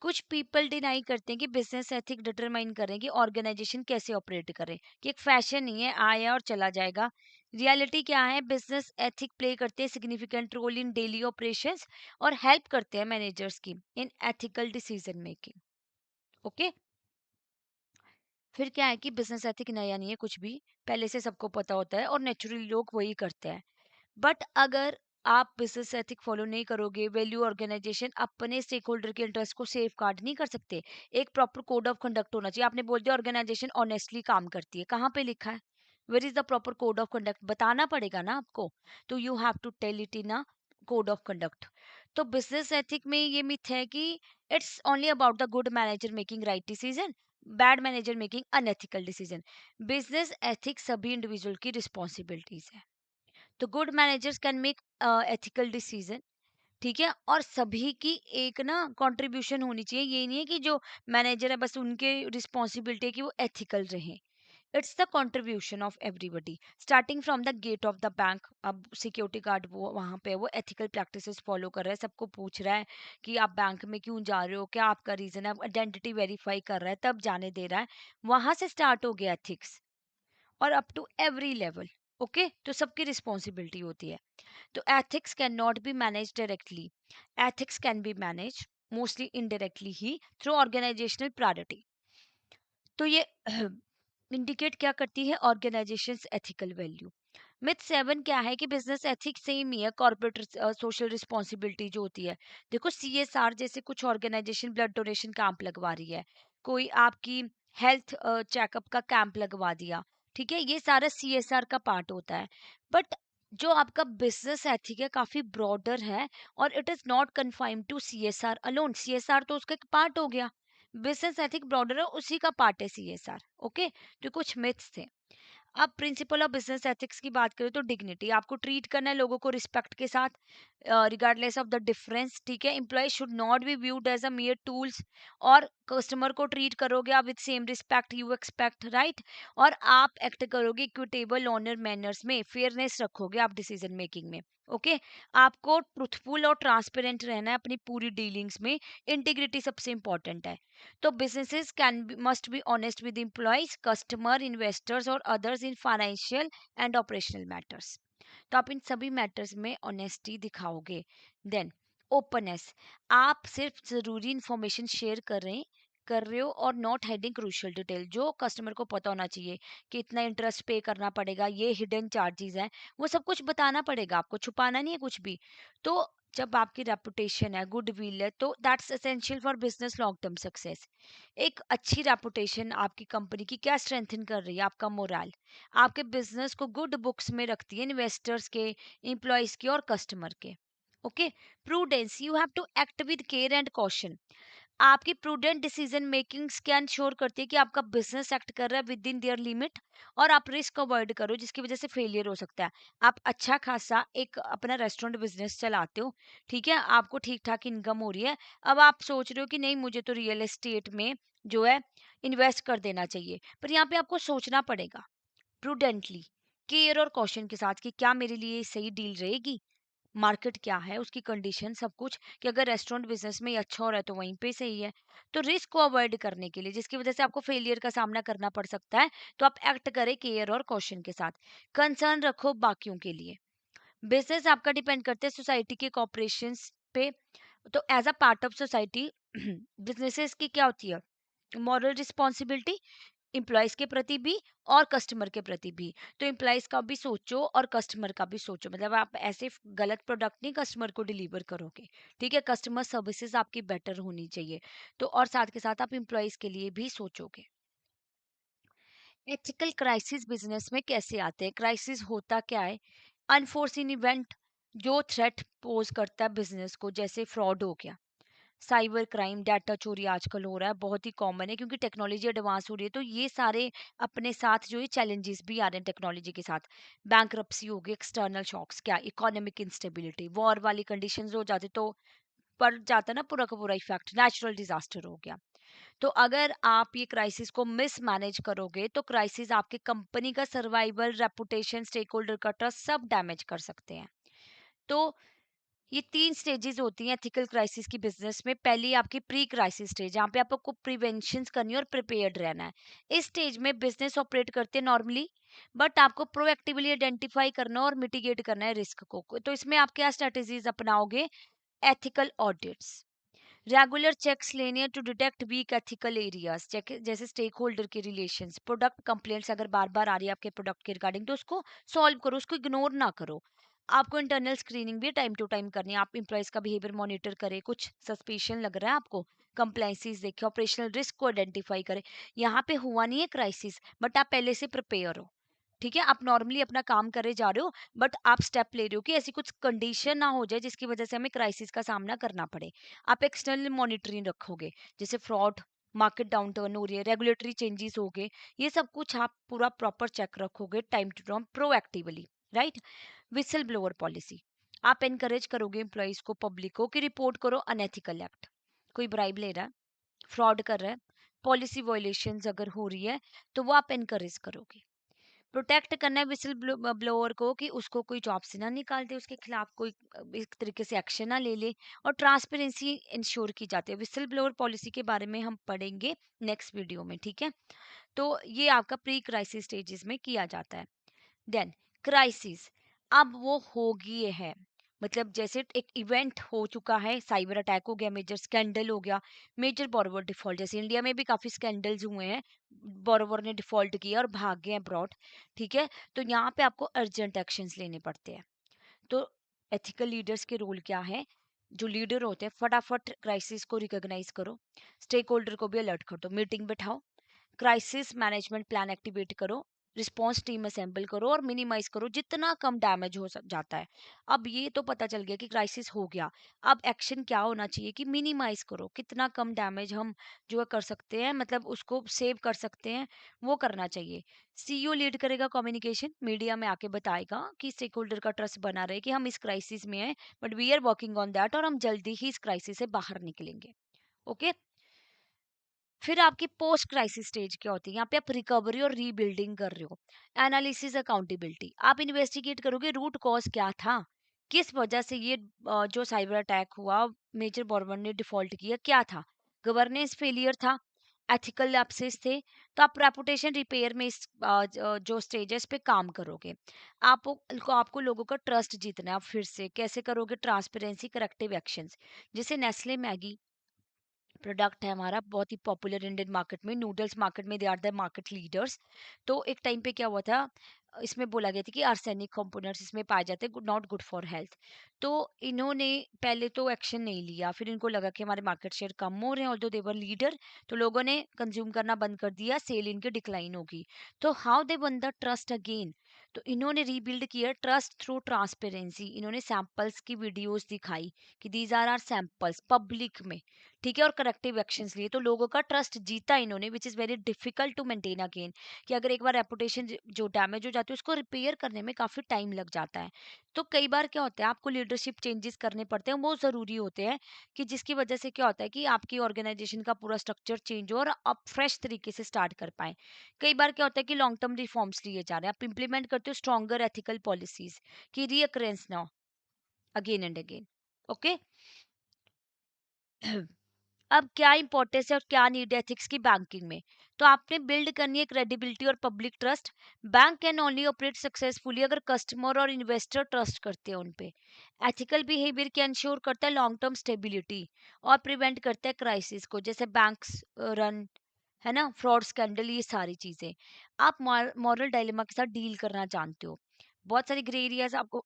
कुछ पीपल डिनाई करते हैं कि बिजनेस एथिक डिटरमाइन करें कि ऑर्गेनाइजेशन कैसे ऑपरेट करे, कि एक फैशन नहीं है आया और चला जाएगा। रियलिटी क्या है? बिजनेस एथिक प्ले करते हैं significant role in daily operations और हेल्प करते हैं मैनेजर्स की in ethical decision making. Okay. फिर क्या है कि बिजनेस एथिक नया नहीं है कुछ भी, पहले से सबको पता होता है और नेचुरली लोग वही करते हैं। बट अगर आप बिजनेस एथिक फॉलो नहीं करोगे, वैल्यू ऑर्गेनाइजेशन अपने स्टेक होल्डर के इंटरेस्ट को सेफ गार्ड नहीं कर सकते। एक प्रॉपर कोड ऑफ कंडक्ट होना चाहिए। आपने बोल दिया ऑर्गेनाइजेशन ऑनेस्टली काम करती है, कहाँ पे लिखा है? Where is the proper code of conduct? बताना पड़ेगा ना आपको। तो you have to tell it in a code of conduct. तो बिजनेस एथिक में ये मिथ है कि it's only about the good manager making right decision, bad manager making unethical decision. Business ethics सभी इंडिविजुअल की रिस्पॉन्सिबिलिटीज है। तो good managers can make ethical decision. ठीक है, और सभी की एक ना कंट्रीब्यूशन होनी चाहिए। ये नहीं है कि जो मैनेजर है बस उनके रिस्पॉन्सिबिलिटी है कि वो एथिकल रहे। It's the contribution of everybody starting from the gate of the bank. अब सिक्योरिटी गार्ड वो वहां पे है, वो एथिकल प्रैक्टिसेस फॉलो कर रहा है, सबको पूछ रहा है कि आप बैंक में क्यों जा रहे हो, क्या आपका रीजन है, आइडेंटिटी वेरीफाई कर रहा है, तब जाने दे रहा है। वहां से स्टार्ट हो गया एथिक्स, और up to every level. Okay, तो सबकी रिस्पॉन्सिबिलिटी होती है। तो ethics cannot be managed directly. Ethics can be managed mostly indirectly he through organizational priority. तो ये इंडिकेट क्या करती है? Organisation ethical value. मिथ 7 क्या है कि बिजनेस एथिक्स सेम ही है कॉर्पोरेट सोशल रिस्पॉन्सिबिलिटी जो होती है। देखो सीएसआर जैसे कुछ ऑर्गेनाइजेशन ब्लड डोनेशन कैंप लगवा रही है, कोई आपकी हेल्थ चेकअप का कैंप लगवा दिया। ठीक है, ये सारा सीएसआर का पार्ट होता है। बट जो आपका बिजनेस एथिक है काफी ब्रॉडर है और it is not confined to CSR alone. CSR तो उसका एक पार्ट हो गया, बिजनेस एथिक ब्रॉडर है, उसी का पार्ट है सीएसआर। ओके, तो कुछ मिथ्स थे। अब प्रिंसिपल ऑफ बिजनेस एथिक्स की बात करें तो डिग्निटी, आपको ट्रीट करना है लोगों को रिस्पेक्ट के साथ रिगार्डलेस ऑफ द डिफरेंस। ठीक है, employ should not be viewed as a mere tools, और कस्टमर को ट्रीट करोगे आप with same respect you expect, right. और आप एक्ट करोगे इक्विटेबल ऑनर मैनर्स में, फेयरनेस रखोगे आप डिसीजन मेकिंग में। ओके, आपको ट्रुथफुल और ट्रांसपेरेंट रहना है अपनी पूरी डीलिंग्स में, इंटीग्रिटी सबसे इंपॉर्टेंट है। तो businesses must be honest with employees, customer, investors और others in financial and operational matters। तो आप इन सभी मैटर्स में ऑनेस्टी दिखाओगे। देन ओपननेस, आप सिर्फ जरूरी इंफॉर्मेशन शेयर कर रहे हो और नॉट हेडिंग क्रूशियल डिटेल, जो कस्टमर को पता होना चाहिए कि इतना इंटरेस्ट पे करना पड़ेगा, ये हिडन चार्जेस हैं, वो सब कुछ बताना पड़ेगा आपको, छुपाना नहीं है कुछ भी। तो जब आपकी रेपुटेशन है, गुडविल है, तो that's essential for business long term success. एक अच्छी रेपुटेशन आपकी कंपनी की क्या स्ट्रेंथन कर रही है? आपका मोरल, आपके बिजनेस को गुड बुक्स में रखती है, इन्वेस्टर्स के, एम्प्लॉयज के और कस्टमर के। Okay, prudence, you have to act with care and caution. आपकी प्रूडेंट डिसीजन मेकिंग क्या इंश्योर करती है कि आपका बिजनेस एक्ट कर रहा है विद इन देयर लिमिट, और आप रिस्क अवॉइड करो जिसकी वजह से फेलियर हो सकता है। आप अच्छा खासा एक अपना रेस्टोरेंट बिजनेस चलाते हो, ठीक है, आपको ठीक ठाक इनकम हो रही है, अब आप सोच रहे हो कि नहीं मुझे तो रियल एस्टेट में जो है इन्वेस्ट कर देना चाहिए, पर यहाँ पे आपको सोचना पड़ेगा प्रूडेंटली, केयर और कॉशन के साथ कि क्या मेरे लिए सही डील रहेगी, मार्केट क्या है, उसकी कंडीशन, सब कुछ, कि अगर रेस्टोरेंट बिजनेस में ही अच्छा हो रहा है तो वहीं पे सही है। तो रिस्क को अवॉइड करने के लिए जिसकी वजह से आपको फेलियर का सामना करना पड़ सकता है, तो आप एक्ट करें केयर और कॉशन के साथ। कंसर्न रखो बाकियों के लिए। बिजनेस आपका डिपेंड करते हैं सोसाइटी के कॉपरेशंस पे, तो as a part of society businesses की क्या होती है, मॉरल रिस्पॉन्सिबिलिटी, एम्प्लॉयज के प्रति भी और कस्टमर के प्रति भी। तो एम्प्लॉयज का भी सोचो और कस्टमर का भी सोचो, मतलब आप ऐसे गलत प्रोडक्ट नहीं कस्टमर को डिलीवर करोगे। ठीक है, कस्टमर सर्विसेज आपकी बेटर होनी चाहिए। तो और साथ के साथ आप एम्प्लॉयज के लिए भी सोचोगे। एथिकल क्राइसिस बिजनेस में कैसे आते हैं? क्राइसिस होता क्या है? अनफोर्सिन इवेंट जो थ्रेट पोज करता है बिजनेस को, जैसे फ्रॉड हो गया, साइबर क्राइम, डाटा चोरी आजकल हो रहा है, बहुत ही कॉमन है क्योंकि टेक्नोलॉजी एडवांस हो रही है, तो ये सारे अपने साथ जो ये चैलेंजेस भी आ रहे हैं टेक्नोलॉजी के साथ। बैंकरप्सी हो गई, एक्सटर्नल शॉक्स, क्या इकोनॉमिक इंस्टेबिलिटी, वॉर वाली कंडीशंस हो जाती, तो पड़ जाता ना पूरा का पूरा इफेक्ट, नेचुरल डिजास्टर हो गया। तो अगर आप ये क्राइसिस को मिस मैनेज करोगे तो क्राइसिस आपके कंपनी का सर्वाइवल, रेपुटेशन, स्टेक होल्डर का ट्रस्ट सब डैमेज कर सकते हैं। तो ये 3 स्टेजेस होती हैं एथिकल क्राइसिस की बिजनेस में। पहली आपकी प्री क्राइसिस स्टेज, जहाँ पे आपको प्रिवेंशंस करनी है और प्रिपेयर्ड रहना है। इस स्टेज में बिजनेस ऑपरेट करते हैं नॉर्मली, बट आपको प्रोएक्टिवली आइडेंटिफाई करना और मिटिगेट करना है रिस्क को। तो इसमें आप क्या स्ट्रेटेजीज अपनाओगे? एथिकल ऑडिट्स, रेगुलर चेक्स लेने हैं to detect weak ethical areas, जैसे स्टेक होल्डर के रिलेशंस, प्रोडक्ट कंप्लेंट्स अगर बार बार आ रही है आपके प्रोडक्ट के रिगार्डिंग, तो उसको सॉल्व करो, उसको इग्नोर ना करो। आपको इंटरनल स्क्रीनिंग भी टाइम टू टाइम करनी है, आप इंप्लॉयज का बिहेवियर मॉनिटर करें, कुछ सस्पिशन लग रहा है आपको, कंप्लाइंसीज देखे, ऑपरेशनल रिस्क को आइडेंटिफाई करें। यहाँ पे हुआ नहीं है क्राइसिस, बट आप पहले से प्रिपेयर हो। ठीक है, आप नॉर्मली अपना काम करे जा रहे हो, बट आप स्टेप ले रहे हो कि ऐसी कुछ कंडीशन ना हो जाए जिसकी वजह से हमें क्राइसिस का सामना करना पड़े। आप एक्सटर्नल मॉनिटरिंग रखोगे, जैसे फ्रॉड, मार्केट डाउनटर्न हो रही है, रेगुलेटरी चेंजेस हो गए, ये सब कुछ आप पूरा प्रॉपर चेक रखोगे time to time proactively, right. Whistle blower policy, आप एनकरेज करोगे एम्प्लॉयज को, पब्लिक को, कि रिपोर्ट करो अनएथिकल एक्ट, कोई ब्राइब ले रहा है, फ्रॉड कर रहा है, पॉलिसी वायलेशंस अगर हो रही है, तो वो आप एनकरेज करोगे। प्रोटेक्ट करना है विसल ब्लोअर को कि उसको कोई जॉब से ना निकाल दे, उसके खिलाफ कोई इस तरीके से एक्शन ना ले ले, और ट्रांसपेरेंसी इंश्योर की जाती है। विसल ब्लोअर पॉलिसी के बारे में हम पढ़ेंगे नेक्स्ट वीडियो में, ठीक है। तो ये आपका प्री क्राइसिस स्टेजेस में किया जाता है। देन क्राइसिस, अब वो होगी है, मतलब जैसे एक इवेंट हो चुका है, साइबर अटैक हो गया, मेजर स्कैंडल हो गया, मेजर बोरोवर डिफॉल्ट, जैसे इंडिया में भी काफी स्कैंडल्स हुए हैं, बोरोवर ने डिफॉल्ट किया और भाग गए अब्रॉड। ठीक है, तो यहाँ पे आपको अर्जेंट एक्शंस लेने पड़ते हैं। तो एथिकल लीडर्स के रोल क्या है? जो लीडर होते हैं, फटाफट क्राइसिस को रिकॉग्नाइज करो, स्टेक होल्डर को भी अलर्ट कर दो, मीटिंग बिठाओ, क्राइसिस मैनेजमेंट प्लान एक्टिवेट करो, रिस्पॉन्स टीम असेंबल करो और मिनिमाइज करो जितना कम डैमेज हो जाता है। अब ये तो पता चल गया कि क्राइसिस हो गया। अब एक्शन क्या होना चाहिए कि मिनिमाइज करो, कितना कम डैमेज हम जो है कर सकते हैं, मतलब उसको सेव कर सकते हैं, वो करना चाहिए। सीईओ लीड करेगा कम्युनिकेशन, मीडिया में आके बताएगा कि स्टेक होल्डर का ट्रस्ट बना रहे कि हम इस क्राइसिस में हैं, but we are working on that, और हम जल्दी ही इस क्राइसिस से बाहर निकलेंगे। ओके। फिर आपकी पोस्ट क्राइसिस स्टेज क्या होती है? यहाँ पे आप रिकवरी और रीबिल्डिंग कर रहे हो। एनालिसिस, अकाउंटेबिलिटी, आप इन्वेस्टिगेट करोगे रूट कॉज क्या था, किस वजह से ये जो साइबर अटैक हुआ, मेजर बोरवन ने डिफॉल्ट किया, क्या था? गवर्नेंस फेलियर था, एथिकल लैप्सेस थे। तो आप रेपुटेशन रिपेयर में इस जो स्टेजेस पे काम करोगे। आपको लोगों का ट्रस्ट जीतना है। आप फिर से कैसे करोगे? Transparency, corrective actions. जैसे नेस्ले मैगी प्रोडक्ट है हमारा, बहुत ही पॉपुलर इंडियन मार्केट में, नूडल्स मार्केट में they are the market leaders. तो एक टाइम पे क्या हुआ था, इसमें बोला गया था कि आर्सेनिक कंपोनेंट्स इसमें पाए जाते हैं, नॉट गुड फॉर हेल्थ। तो इन्होंने पहले तो एक्शन नहीं लिया, फिर इनको लगा कि हमारे मार्केट शेयर कम हो रहे हैं, ऑल्दो दे वर लीडर। तो लोगों ने कंज्यूम करना बंद कर दिया, सेल इनकी डिक्लाइन होगी। तो how they one the trust again? तो इन्होंने रीबिल्ड किया ट्रस्ट थ्रू ट्रांसपेरेंसी। इन्होंने सैंपल्स की वीडियोस दिखाई कि दीज आर सैंपल्स पब्लिक में, ठीक है, और करेक्टिव एक्शंस लिए, तो लोगों का ट्रस्ट जीता इन्होंने, which is very difficult to maintain again. कि अगर एक बार रेपुटेशन जो डैमेज हो जाती है उसको रिपेयर करने में काफी टाइम लग जाता है। तो कई बार क्या होता है, आपको लीडरशिप चेंजेस करने पड़ते हैं, वो जरूरी होते हैं, कि जिसकी वजह से क्या होता है कि आपकी ऑर्गेनाइजेशन का पूरा स्ट्रक्चर चेंज हो और आप फ्रेश तरीके से स्टार्ट कर पाए। कई बार क्या होता है कि लॉन्ग टर्म रिफॉर्म्स लिए जा रहे हैं, आप इंप्लीमेंट करते हो स्ट्रॉन्गर एथिकल पॉलिसीज की रीअकरेंस ना हो अगेन एंड अगेन। ओके। अब क्या इंपॉर्टेंस है और क्या नीड है एथिक्स की बैंकिंग में? तो आपने बिल्ड करनी है क्रेडिबिलिटी और public trust. Bank can only operate successfully अगर कस्टमर और इन्वेस्टर ट्रस्ट करते हैं उन पे। एथिकल बिहेवियर क्या इंश्योर करता है? लॉन्ग टर्म स्टेबिलिटी और प्रिवेंट करता है क्राइसिस को, जैसे बैंक्स रन, है ना, फ्रॉड स्कैंडल, ये सारी चीजें। आप मॉरल डायलेमा के साथ डील करना जानते हो। बहुत सारी ग्रे एरियाज आपको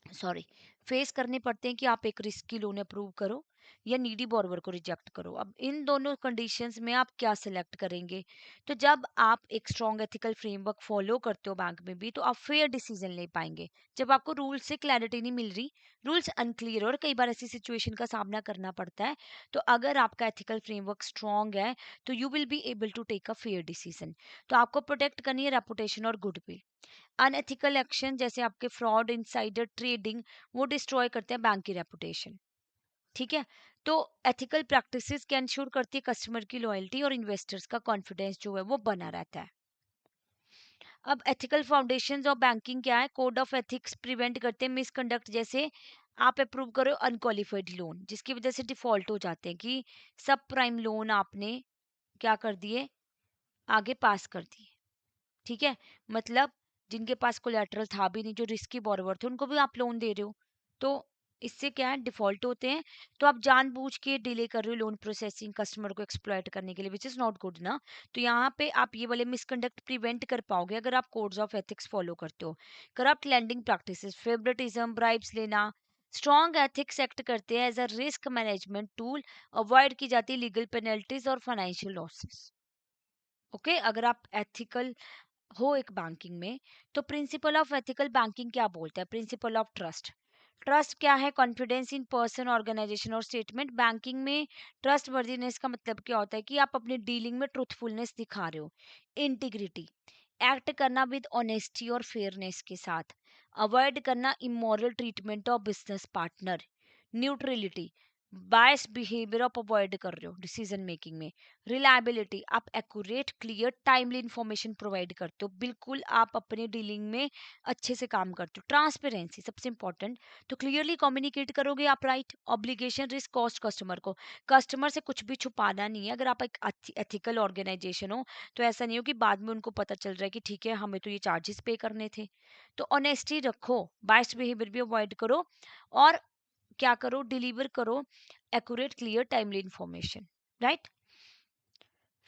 सॉरी फेस करने पड़ते हैं कि आप एक रिस्की लोन अप्रूव करो या नीडी बोरोवर को रिजेक्ट करो। अब इन दोनों कंडीशंस में आप क्या सिलेक्ट करेंगे? तो जब आप एक स्ट्रॉन्ग एथिकल फ्रेमवर्क फॉलो करते हो बैंक में भी, तो आप फेयर डिसीजन ले पाएंगे। जब आपको रूल्स से क्लैरिटी नहीं मिल रही, रूल्स अनक्लियर, और कई बार ऐसी सिचुएशन का सामना करना पड़ता है, तो अगर आपका एथिकल फ्रेमवर्क स्ट्रॉन्ग है, तो you will be able to take a fair decision. तो आपको प्रोटेक्ट करनी है रेपुटेशन और गुडविल। अनएथिकल एक्शन जैसे आपके फ्रॉड, इनसाइडर ट्रेडिंग, वो डिस्ट्रॉय करते हैं बैंक की रेपुटेशन। ठीक है। तो एथिकल प्रैक्टिसेस क्या इंश्योर करती है? कस्टमर की लॉयल्टी और इन्वेस्टर्स का कॉन्फिडेंस जो है वो बना रहता है। अब एथिकल फाउंडेशंस ऑफ बैंकिंग क्या है? कोड ऑफ एथिक्स प्रिवेंट करते हैं मिसकंडक्ट, जैसे आप अप्रूव करो अनक्वालिफाइड लोन जिसकी वजह से डिफॉल्ट हो जाते हैं, कि सब प्राइम लोन आपने क्या कर दिए, आगे पास कर दिए। ठीक है। मतलब जिनके पास कोलेटरल था भी नहीं, जो रिस्की बोरोवर थे, उनको भी आप लोन दे रहे हो। तो इससे क्या है, डिफॉल्ट होते हैं। तो आप जानबूझ के डिले कर रहे हो लोन प्रोसेसिंग कस्टमर को एक्सप्लॉइट करने के लिए, विच इज नॉट गुड ना। तो यहाँ पे आप ये वाले मिसकंडक्ट प्रिवेंट कर पाओगे अगर आप कोड्स ऑफ एथिक्स फॉलो करते हो। Corrupt lending practices, favouritism, bribes लेना, स्ट्रॉन्ग एथिक्स एक्ट करते हैं as a risk management tool. Avoid की जाती है लीगल पेनल्टीज और फाइनेंशियल लॉसेस। ओके। अगर आप एथिकल हो एक बैंकिंग में, तो प्रिंसिपल ऑफ एथिकल बैंकिंग क्या बोलता है? Principle of trust. ट्रस्ट क्या है? कॉन्फिडेंस इन पर्सन, ऑर्गेनाइजेशन और स्टेटमेंट। बैंकिंग में ट्रस्ट वर्दीनेस का मतलब क्या होता है? कि आप अपनी डीलिंग में ट्रूथफुलनेस दिखा रहे हो। इंटीग्रिटी, एक्ट करना विद ऑनेस्टी और फेयरनेस के साथ। अवॉइड करना immoral treatment of business partner. Neutrality, bias behaviour आप अवॉइड कर रहे हो डिसीजन मेकिंग में। रिलायबिलिटी, आप accurate, clear, timely information provide करते हो, बिल्कुल आप अपने डीलिंग में अच्छे से काम करते हो। ट्रांसपेरेंसी सबसे इंपॉर्टेंट, तो क्लियरली कम्युनिकेट करोगे आप, right. Obligation, risk, cost customer को, कस्टमर से कुछ भी छुपाना नहीं है। अगर आप एक एथिकल ऑर्गेनाइजेशन हो, तो ऐसा नहीं हो कि बाद में उनको पता चल रहा है कि ठीक है हमें तो ये चार्जेस पे करने थे। तो ऑनेस्टी रखो, बाइस्ड बिहेवियर भी अवॉइड करो, और क्या करो, डिलीवर करो accurate, clear, timely information, right.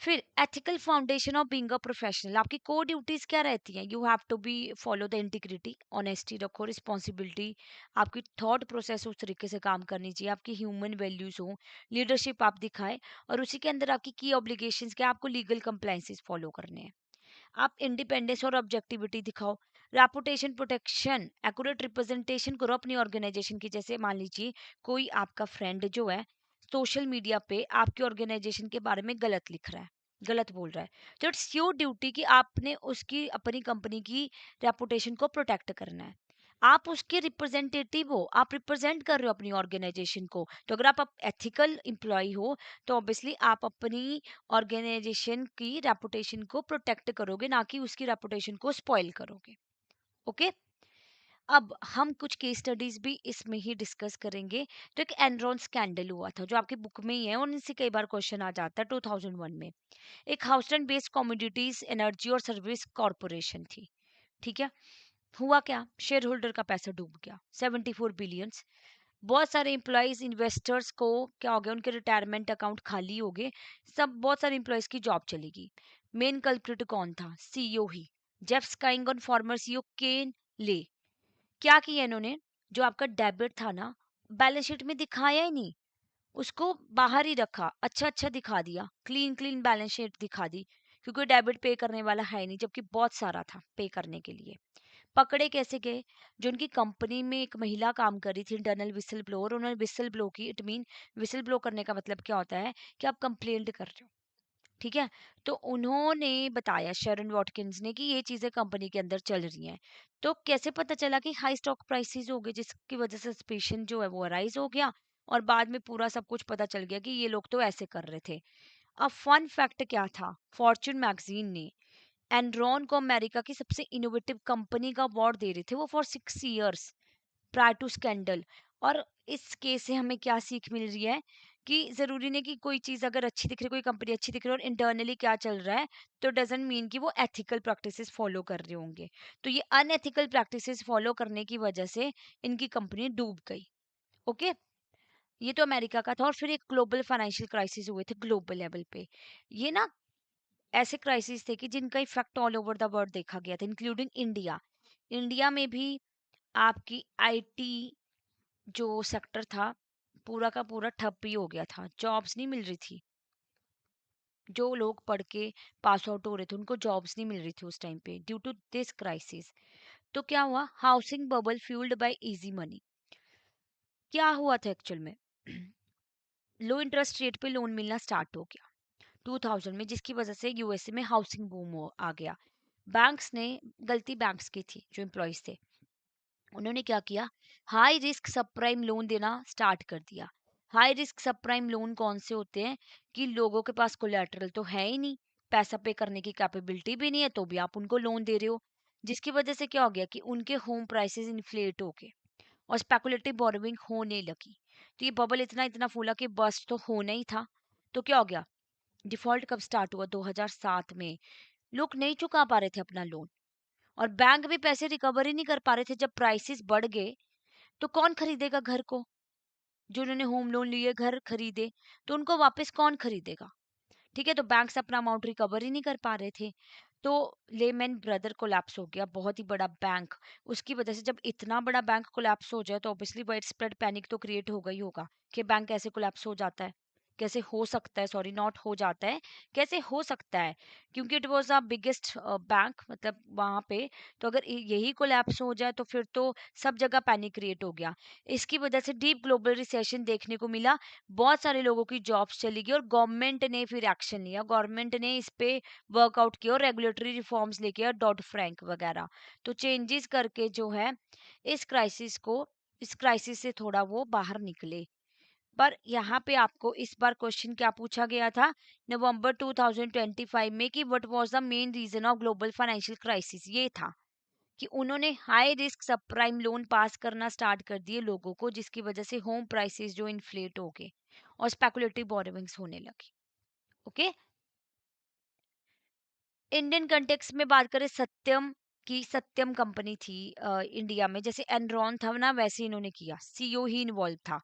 फिर ethical foundation of being a professional, आपकी कोर ड्यूटीज क्या रहती हैं? You have to be follow the integrity, honesty रखो, रिस्पॉन्सिबिलिटी, आपकी थॉट प्रोसेस उस तरीके से काम करनी चाहिए, आपकी ह्यूमन वैल्यूज हो, लीडरशिप आप दिखाए, और उसी के अंदर आपकी की ऑब्लिगेशंस क्या, आपको लीगल कंप्लायंसेस फॉलो करने हैं। आप इंडिपेंडेंस और ऑब्जेक्टिविटी दिखाओ। रेपुटेशन प्रोटेक्शन, एक्यूरेट रिप्रेजेंटेशन करो अपनी ऑर्गेनाइजेशन की। जैसे मान लीजिए कोई आपका फ्रेंड जो है सोशल मीडिया पे आपकी ऑर्गेनाइजेशन के बारे में गलत लिख रहा है, गलत बोल रहा है, तो इट्स योर ड्यूटी कि आपने उसकी अपनी कंपनी की रेपुटेशन को प्रोटेक्ट करना है। आप उसके रिप्रेजेंटेटिव हो, आप रिप्रेजेंट कर रहे हो अपनी ऑर्गेनाइजेशन को। तो अगर आप एथिकल एम्प्लॉय हो तो ऑब्वियसली आप अपनी ऑर्गेनाइजेशन की रेपुटेशन को प्रोटेक्ट करोगे, ना कि उसकी रेपुटेशन को स्पॉइल करोगे। ओके। अब हम कुछ केस स्टडीज भी इसमें ही डिस्कस करेंगे। तो एक एनरॉन स्कैंडल हुआ था जो आपकी बुक में ही है और इनसे कई बार क्वेश्चन आ जाता है। 2001 में एक हाउसटन बेस्ड कमोडिटीज एनर्जी और सर्विस कॉरपोरेशन थी। ठीक है। हुआ क्या, शेयर होल्डर का पैसा डूब गया, 74 बिलियंस। बहुत सारे एम्प्लॉयज इन्वेस्टर्स को क्या हो गया, उनके रिटायरमेंट अकाउंट खाली हो गए, सब बहुत सारे एम्प्लॉयज की जॉब चलेगी। मेन कल्प्रिट कौन था, सीईओ ही, जेफ स्काइंग और फॉर्मर सीईओ केन ले। क्या किया इन्होंने, जो आपका डेबिट था ना, बैलेंस शीट में दिखाया ही नहीं, उसको बाहर ही रखा, अच्छा अच्छा दिखा दिया, क्लीन क्लीन बैलेंस शीट दिखा दी, क्योंकि डेबिट पे करने वाला है नहीं, जबकि बहुत सारा था पे करने के लिए। पकड़े कैसे गए, जो उनकी कंपनी में एक महिला काम कर रही थी, इंटरनल विसल ब्लोअर, उन्होंने विसल ब्लो की। इट मीन विसल ब्लो करने का मतलब क्या होता है कि आप कंप्लेंट कर रहे हो। ठीक है। तो उन्होंने बताया, शेरन वॉटकिंस ने, कि ये चीजें कंपनी के अंदर चल रही हैं। तो कैसे पता चला कि हाई स्टॉक प्राइसेस हो गए, जिसकी वजह से सस्पेशन जो है वो अराइज हो गया, और बाद में पूरा सब कुछ पता चल गया कि ये लोग तो ऐसे कर रहे थे। अब फन फैक्ट क्या था, फॉर्च्यून मैगजीन ने एनरॉन को अमेरिका की सबसे इनोवेटिव कंपनी का अवार्ड दे रहे थे वो for 6 years prior to scandal. और इस केस से हमें क्या सीख मिल रही है, कि जरूरी नहीं कि कोई चीज अगर अच्छी दिख रही, कोई कंपनी अच्छी दिख रही है और इंटरनली क्या चल रहा है, तो डजेंट मीन कि वो एथिकल प्रैक्टिसेस फॉलो कर रहे होंगे। तो ये अनएथिकल प्रैक्टिसेस फॉलो करने की वजह से इनकी कंपनी डूब गई। ओके। ये तो अमेरिका का था। और फिर एक ग्लोबल फाइनेंशियल क्राइसिस हुए थे ग्लोबल लेवल पे। ये ना ऐसे क्राइसिस थे कि जिनका effect all over the world देखा गया था, इंक्लूडिंग इंडिया। इंडिया में भी आपकी आईटी जो सेक्टर था पूरा का पूरा ठप ही हो गया था, जॉब्स नहीं मिल रही थी। जो लोग पढ़ के पास आउट हो रहे थे उनको जॉब्स नहीं मिल रही थी उस टाइम पे, ड्यू टू दिस क्राइसिस। तो क्या हुआ, housing bubble fuelled by easy money. क्या हुआ था एक्चुअल में, लो इंटरेस्ट रेट पे लोन मिलना स्टार्ट हो गया 2000 में, जिसकी वजह से यूएसए में हाउसिंग बूम आ गया। बैंक्स ने, गलती बैंक्स की थी, जो एम्प्लॉयज थे उन्होंने क्या किया, high risk subprime loan देना स्टार्ट कर दिया। High risk subprime loan कौन से होते हैं, कि लोगों के पास कोलेटरल तो है ही नहीं, पैसा पे करने की कैपेबिलिटी भी नहीं है, तो भी आप उनको लोन दे रहे हो। जिसकी वजह से क्या हो गया, कि उनके होम प्राइसेस इन्फ्लेट हो गए और स्पेकुलेटिव बोरोविंग होने लगी। तो ये बबल इतना इतना फूला कि बस्ट तो होना ही था। तो क्या हो गया, डिफॉल्ट कब स्टार्ट हुआ, 2007 में। लोग नहीं चुका पा रहे थे अपना लोन, और बैंक भी पैसे रिकवर ही नहीं कर पा रहे थे। जब प्राइसेस बढ़ गए तो कौन खरीदेगा घर को, जो उन्होंने होम लोन लिए घर खरीदे, तो उनको वापस कौन खरीदेगा। ठीक है। तो बैंक से अपना अमाउंट रिकवर ही नहीं कर पा रहे थे। तो लेमैन ब्रदर कोलैप्स हो गया, बहुत ही बड़ा बैंक। उसकी वजह से, जब इतना बड़ा बैंक कोलैप्स हो जाए तो ऑब्वियसली वाइड स्प्रेड पैनिक तो क्रिएट होगा ही होगा, कि बैंक कैसे कोलैप्स हो जाता है, कैसे हो सकता है, सॉरी नॉट हो जाता है, कैसे हो सकता है, क्योंकि it was a biggest bank, मतलब वहां पे। तो अगर यही कोलैप्स हो जाए तो फिर तो सब जगह पैनिक क्रिएट हो गया। इसकी वजह से डीप ग्लोबल रिसेशन देखने को मिला, बहुत सारे लोगों की जॉब्स चली गई, और गवर्नमेंट ने फिर एक्शन लिया, गवर्नमेंट ने इस पे वर्कआउट किया और रेगुलेटरी रिफॉर्म्स लेके आया, डॉट फ्रैंक वगैरह। तो चेंजेस करके जो है इस क्राइसिस से थोड़ा वो बाहर निकले। पर यहाँ पे आपको इस बार क्वेश्चन क्या पूछा गया था, नवंबर 2025 में, कि what was the main reason of global financial crisis. ये था कि उन्होंने high risk subprime loan pass करना स्टार्ट कर दिए लोगों को, जिसकी वजह से होम प्राइसेस जो इन्फ्लेट हो गए और स्पेकुलेटिव बोरोविंग्स होने लगी। ओके। इंडियन कंटेक्स में बात करें सत्यम की, सत्यम कंपनी थी इंडिया में, जैसे एनरॉन था ना वैसे इन्होंने किया, सीईओ ही इन्वॉल्व था।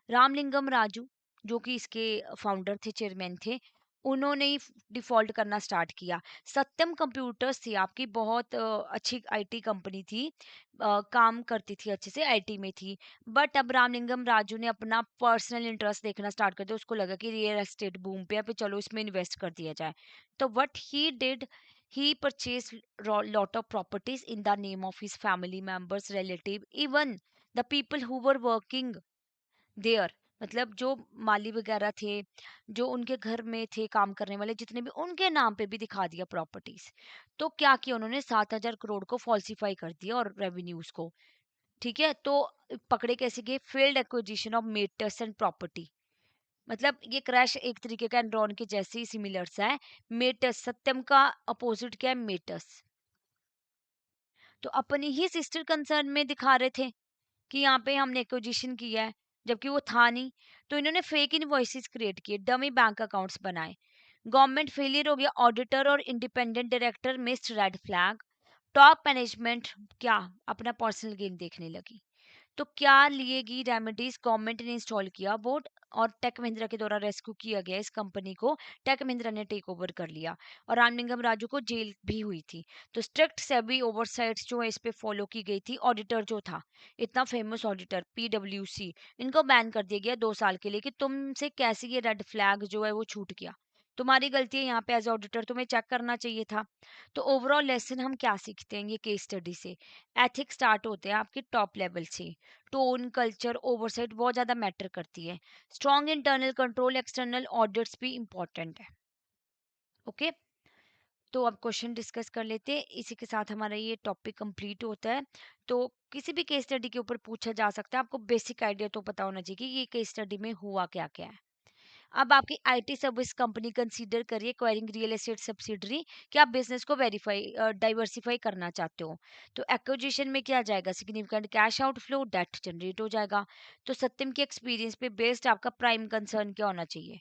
रामलिंगम राजू, जो कि इसके फाउंडर थे, चेयरमैन थे, उन्होंने ही डिफॉल्ट करना स्टार्ट किया। सत्यम कंप्यूटर्स थी आपकी, बहुत अच्छी आईटी कंपनी थी, काम करती थी अच्छे से, आईटी में थी। बट अब रामलिंगम राजू ने अपना पर्सनल इंटरेस्ट देखना स्टार्ट कर दिया, उसको लगा कि रियल एस्टेट बूम पे है, पे चलो इसमें इन्वेस्ट कर दिया जाए। तो what he did, He purchased lot of properties in the name of his family members, relative, even the people who were working there, मतलब जो माली वगैरह थे, जो उनके घर में थे काम करने वाले जितने भी, उनके नाम पे भी दिखा दिया प्रॉपर्टीज। तो क्या किया उन्होंने, 7,000 करोड़ को फॉल्सिफाई कर दिया और रेवेन्यूज को। ठीक है, तो पकड़े कैसे गए, फेल्ड एक्विजिशन ऑफ मेटस एंड प्रॉपर्टी। मतलब ये क्रैश एक तरीके का एनरॉन के जैसे ही सिमिलर सा है। मेटस, सत्यम का अपोजिट क्या है, मेटस। तो अपनी ही सिस्टर कंसर्न में दिखा रहे थे कि यहाँ पे हमने एक्विजिशन किया है, जबकि वो था नहीं। तो इन्होंने फेक इनवॉइसेस क्रिएट किए, डमी बैंक अकाउंट्स बनाए। गवर्नमेंट फेलियर हो गया, ऑडिटर और independent director missed, red flag. Top management क्या अपना पर्सनल गेन देखने लगी। तो क्या लिएगी रेमेडीज, गवर्नमेंट ने इंस्टॉल किया बोर्ड, और टेक महिंद्रा के द्वारा रेस्क्यू किया गया इस कंपनी को। टेक महिंद्रा ने टेक ओवर कर लिया और रामलिंगम राजू को जेल भी हुई थी। तो स्ट्रिक्ट सेबी ओवरसाइट्स जो है इस पे फॉलो की गई थी। ऑडिटर जो था, इतना फेमस ऑडिटर पीडब्ल्यूसी, इनको बैन कर दिया गया 2 साल के लिए कि तुमसे कैसे ये रेड फ्लैग जो है वो छूट गया। तुम्हारी गलती है, यहाँ पे एज ऑडिटर तुम्हें चेक करना चाहिए था। तो ओवरऑल लेसन हम क्या सीखते हैं ये केस स्टडी से। एथिक्स स्टार्ट होते हैं आपके टॉप लेवल से। टोन, कल्चर, ओवरसाइट बहुत ज़्यादा मैटर करती है। Strong internal control, external audits भी इंपॉर्टेंट है। ओके, तो अब क्वेश्चन डिस्कस कर लेते हैं, इसी के साथ हमारा ये टॉपिक कंप्लीट होता है। तो किसी भी केस स्टडी के ऊपर पूछा जा सकता है, आपको बेसिक आइडिया तो पता होना चाहिए कि ये केस स्टडी में हुआ क्या क्या है। अब आपकी आईटी सर्विस कंपनी कंसीडर करिए, एक्वायरिंग रियल एस्टेट सब्सिडरी, कि आप बिजनेस को वेरीफाई डाइवर्सिफाई करना चाहते हो। तो एक्विजिशन में क्या जाएगा, significant cash outflow, debt generate हो जाएगा। तो सत्यम के एक्सपीरियंस पे बेस्ड आपका प्राइम कंसर्न क्या होना चाहिए,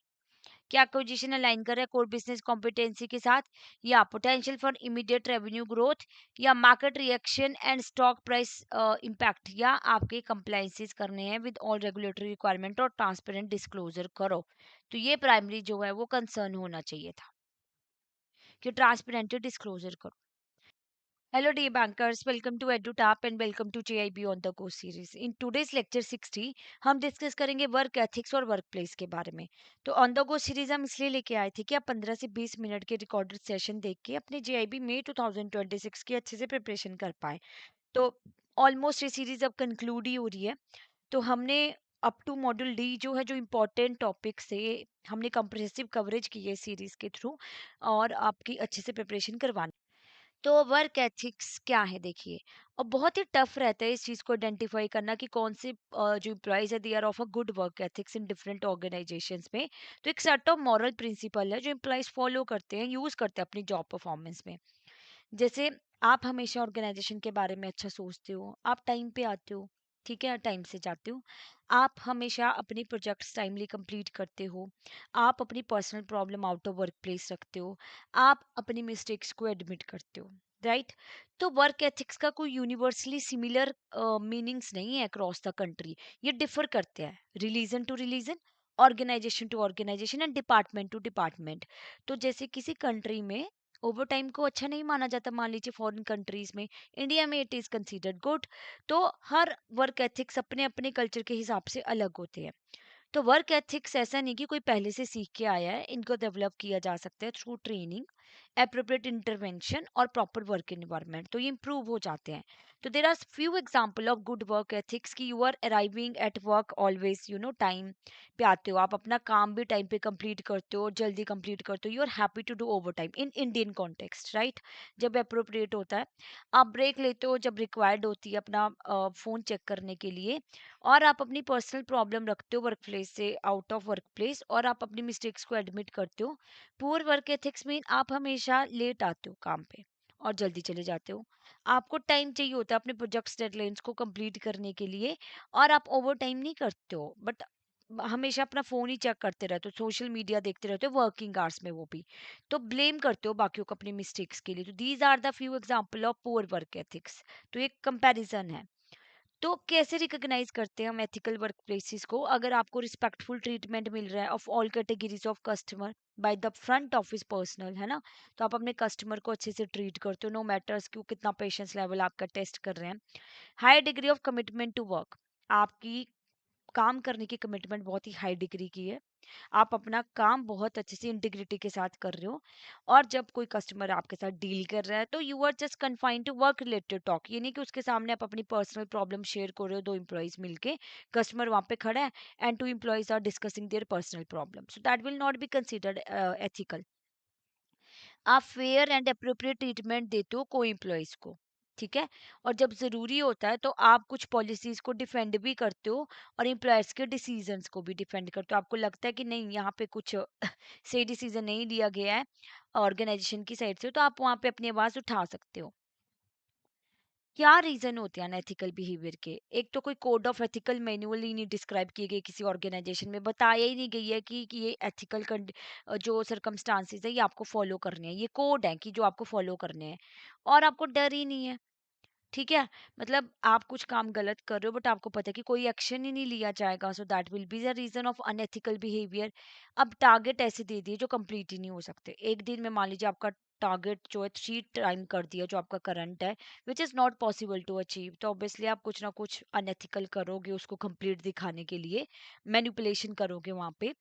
क्या एक्विजिशन अलाइन कर रहा है कोर बिजनेस कॉम्पिटेंसी के साथ, या potential for immediate revenue growth, या market reaction and stock price impact, या आपके कंप्लाइंसेस करने हैं विद ऑल रेगुलेटरी रिक्वायरमेंट और ट्रांसपेरेंट डिस्क्लोजर करो। तो ये प्राइमरी जो है वो कंसर्न होना चाहिए था कि ट्रांसपेरेंट डिस्क्लोजर करो। Hello dear bankers, welcome to EduTap and welcome to JIB on the Go series. In today's lecture 60 हम डिस्कस करेंगे वर्क एथिक्स और वर्क प्लेस के बारे में। तो ऑन द गो सीरीज हम इसलिए लेके आए थे कि आप 15 से 20 मिनट के रिकॉर्डेड सेशन देख के अपने JIB मई 2026 की अच्छे से प्रिपरेशन कर पाए। तो ऑलमोस्ट ये सीरीज अब कंक्लूड ही हो रही है। तो हमने अप टू मॉड्यूल डी जो है, जो इम्पोर्टेंट टॉपिक से हमने कंप्रिहेंसिव कवरेज की है सीरीज के थ्रू, और आपकी अच्छे से प्रिपरेशन करवानी। तो वर्क एथिक्स क्या है देखिए, और बहुत ही टफ रहता है इस चीज़ को आइडेंटिफाई करना कि कौन से जो एम्प्लॉयज है they are of a good work ethics in different organisations में। तो एक सेट ऑफ मॉरल प्रिंसिपल है जो एम्प्लॉयज फॉलो करते हैं, यूज करते हैं अपनी जॉब परफॉर्मेंस में। जैसे आप हमेशा ऑर्गेनाइजेशन के बारे में अच्छा सोचते हो, आप टाइम पे आते हो, ठीक है, टाइम से जाते हो, आप हमेशा अपने प्रोजेक्ट्स टाइमली कंप्लीट करते हो, आप अपनी personal problem out of work place रखते हो, आप अपनी मिस्टेक्स को एडमिट करते हो, राइट। तो वर्क एथिक्स का कोई यूनिवर्सली सिमिलर मीनिंग्स नहीं है अक्रॉस द कंट्री। ये डिफर करते हैं religion to religion, organisation to organisation and department to department. तो जैसे किसी कंट्री में ओवर टाइम को अच्छा नहीं माना जाता, मान लीजिए फॉरेन कंट्रीज में, इंडिया में इट इज कंसीडर्ड गुड। तो हर वर्क एथिक्स अपने अपने कल्चर के हिसाब से अलग होते हैं। तो वर्क एथिक्स ऐसा नहीं कि कोई पहले से सीख के आया है, इनको डेवलप किया जा सकता है थ्रू ट्रेनिंग, एप्रोप्रिएट इंटरवेंशन और प्रॉपर वर्क एनवायरनमेंट, तो ये इंप्रूव हो जाते हैं। तो there are few example of good work ethics कि you are arriving at work always, time पे आते हो, आप अपना काम भी टाइम पे कंप्लीट करते हो, जल्दी कंप्लीट करते हो, you are happy to do over time in Indian context, right, जब अप्रोप्रिएट होता है। आप ब्रेक लेते हो जब रिक्वायर्ड होती है अपना फोन चेक करने के लिए, और आप अपनी पर्सनल प्रॉब्लम रखते हो वर्क प्लेस से आउट ऑफ वर्क प्लेस, और आप अपनी मिस्टेक्स को एडमिट करते हो। पुअर वर्क एथिक्स में आप हमेशा लेट आते हो काम पे और जल्दी चले जाते हो। आपको टाइम चाहिए होता है अपने प्रोजेक्ट्स डेडलाइंस को कंप्लीट करने के लिए, और आप ओवर टाइम नहीं करते हो, बट हमेशा अपना फोन ही चेक करते रहते हो, सोशल मीडिया देखते रहते हो वर्किंग आवर्स में, वो भी तो ब्लेम करते हो बाकियों को अपनी मिस्टेक्स के लिए। तो these are the few example of poor work ethics. तो एक कंपैरिजन है। तो कैसे रिकॉग्नाइज करते हैं हम एथिकल वर्क प्लेसेस को, अगर आपको रिस्पेक्टफुल ट्रीटमेंट मिल रहा है of all categories of customer by the front office personal, है ना। तो आप अपने कस्टमर को अच्छे से ट्रीट करते हो, नो मैटर्स कि वो कितना पेशेंस लेवल आपका टेस्ट कर रहे हैं। High degree of commitment to work, आपकी काम करने की कमिटमेंट बहुत ही हाई डिग्री की है। आप अपना काम बहुत अच्छे से इंटीग्रिटी के साथ कर रहे हो। और जब कोई कस्टमर आपके साथ डील कर रहा है तो you are just confined to work related talk, ये नहीं कि उसके सामने आप अपनी पर्सनल प्रॉब्लम शेयर कर रहे हो, दो एम्प्लॉइज मिलके, कस्टमर वहां पे खड़ा है and two employees are discussing their personal problem, so that will not be considered ethical. आप फेयर एंड अप्रोप्रिएट ट्रीटमेंट देते हो को एम्प्लॉइज को, ठीक है। और जब जरूरी होता है तो आप कुछ पॉलिसीज को डिफेंड भी करते हो और एम्प्लॉयर्स के डिसीजंस को भी डिफेंड करते हो। आपको लगता है कि नहीं, यहाँ पे कुछ सही डिसीजन नहीं लिया गया है ऑर्गेनाइजेशन की साइड से, तो आप वहाँ पे अपनी आवाज उठा सकते हो। क्या रीजन होते हैं अनएथिकल बिहेवियर के? एक तो कोई कोड ऑफ एथिकल मैनुअल ही नहीं डिस्क्राइब किए गए किसी ऑर्गेनाइजेशन में, बताया ही नहीं गई है कि ये एथिकल जो सर्कमस्टांसेस है ये आपको फॉलो करने हैं, ये कोड है कि जो आपको फॉलो करने हैं। और आपको डर ही नहीं है, ठीक है। मतलब आप कुछ काम गलत कर रहे हो बट आपको पता है कि कोई एक्शन ही नहीं लिया जाएगा, so that will be the reason of unethical behaviour. अब टारगेट ऐसे दे दिए जो कंप्लीट ही नहीं हो सकते एक दिन में। मान लीजिए आपका टारगेट जो है 3 टाइम कर दिया जो आपका करंट है, which is not possible to achieve, तो ऑब्वियसली आप कुछ ना कुछ अनएथिकल करोगे उसको कंप्लीट दिखाने के लिए, मैनिपुलेशन करोगे वहां पे।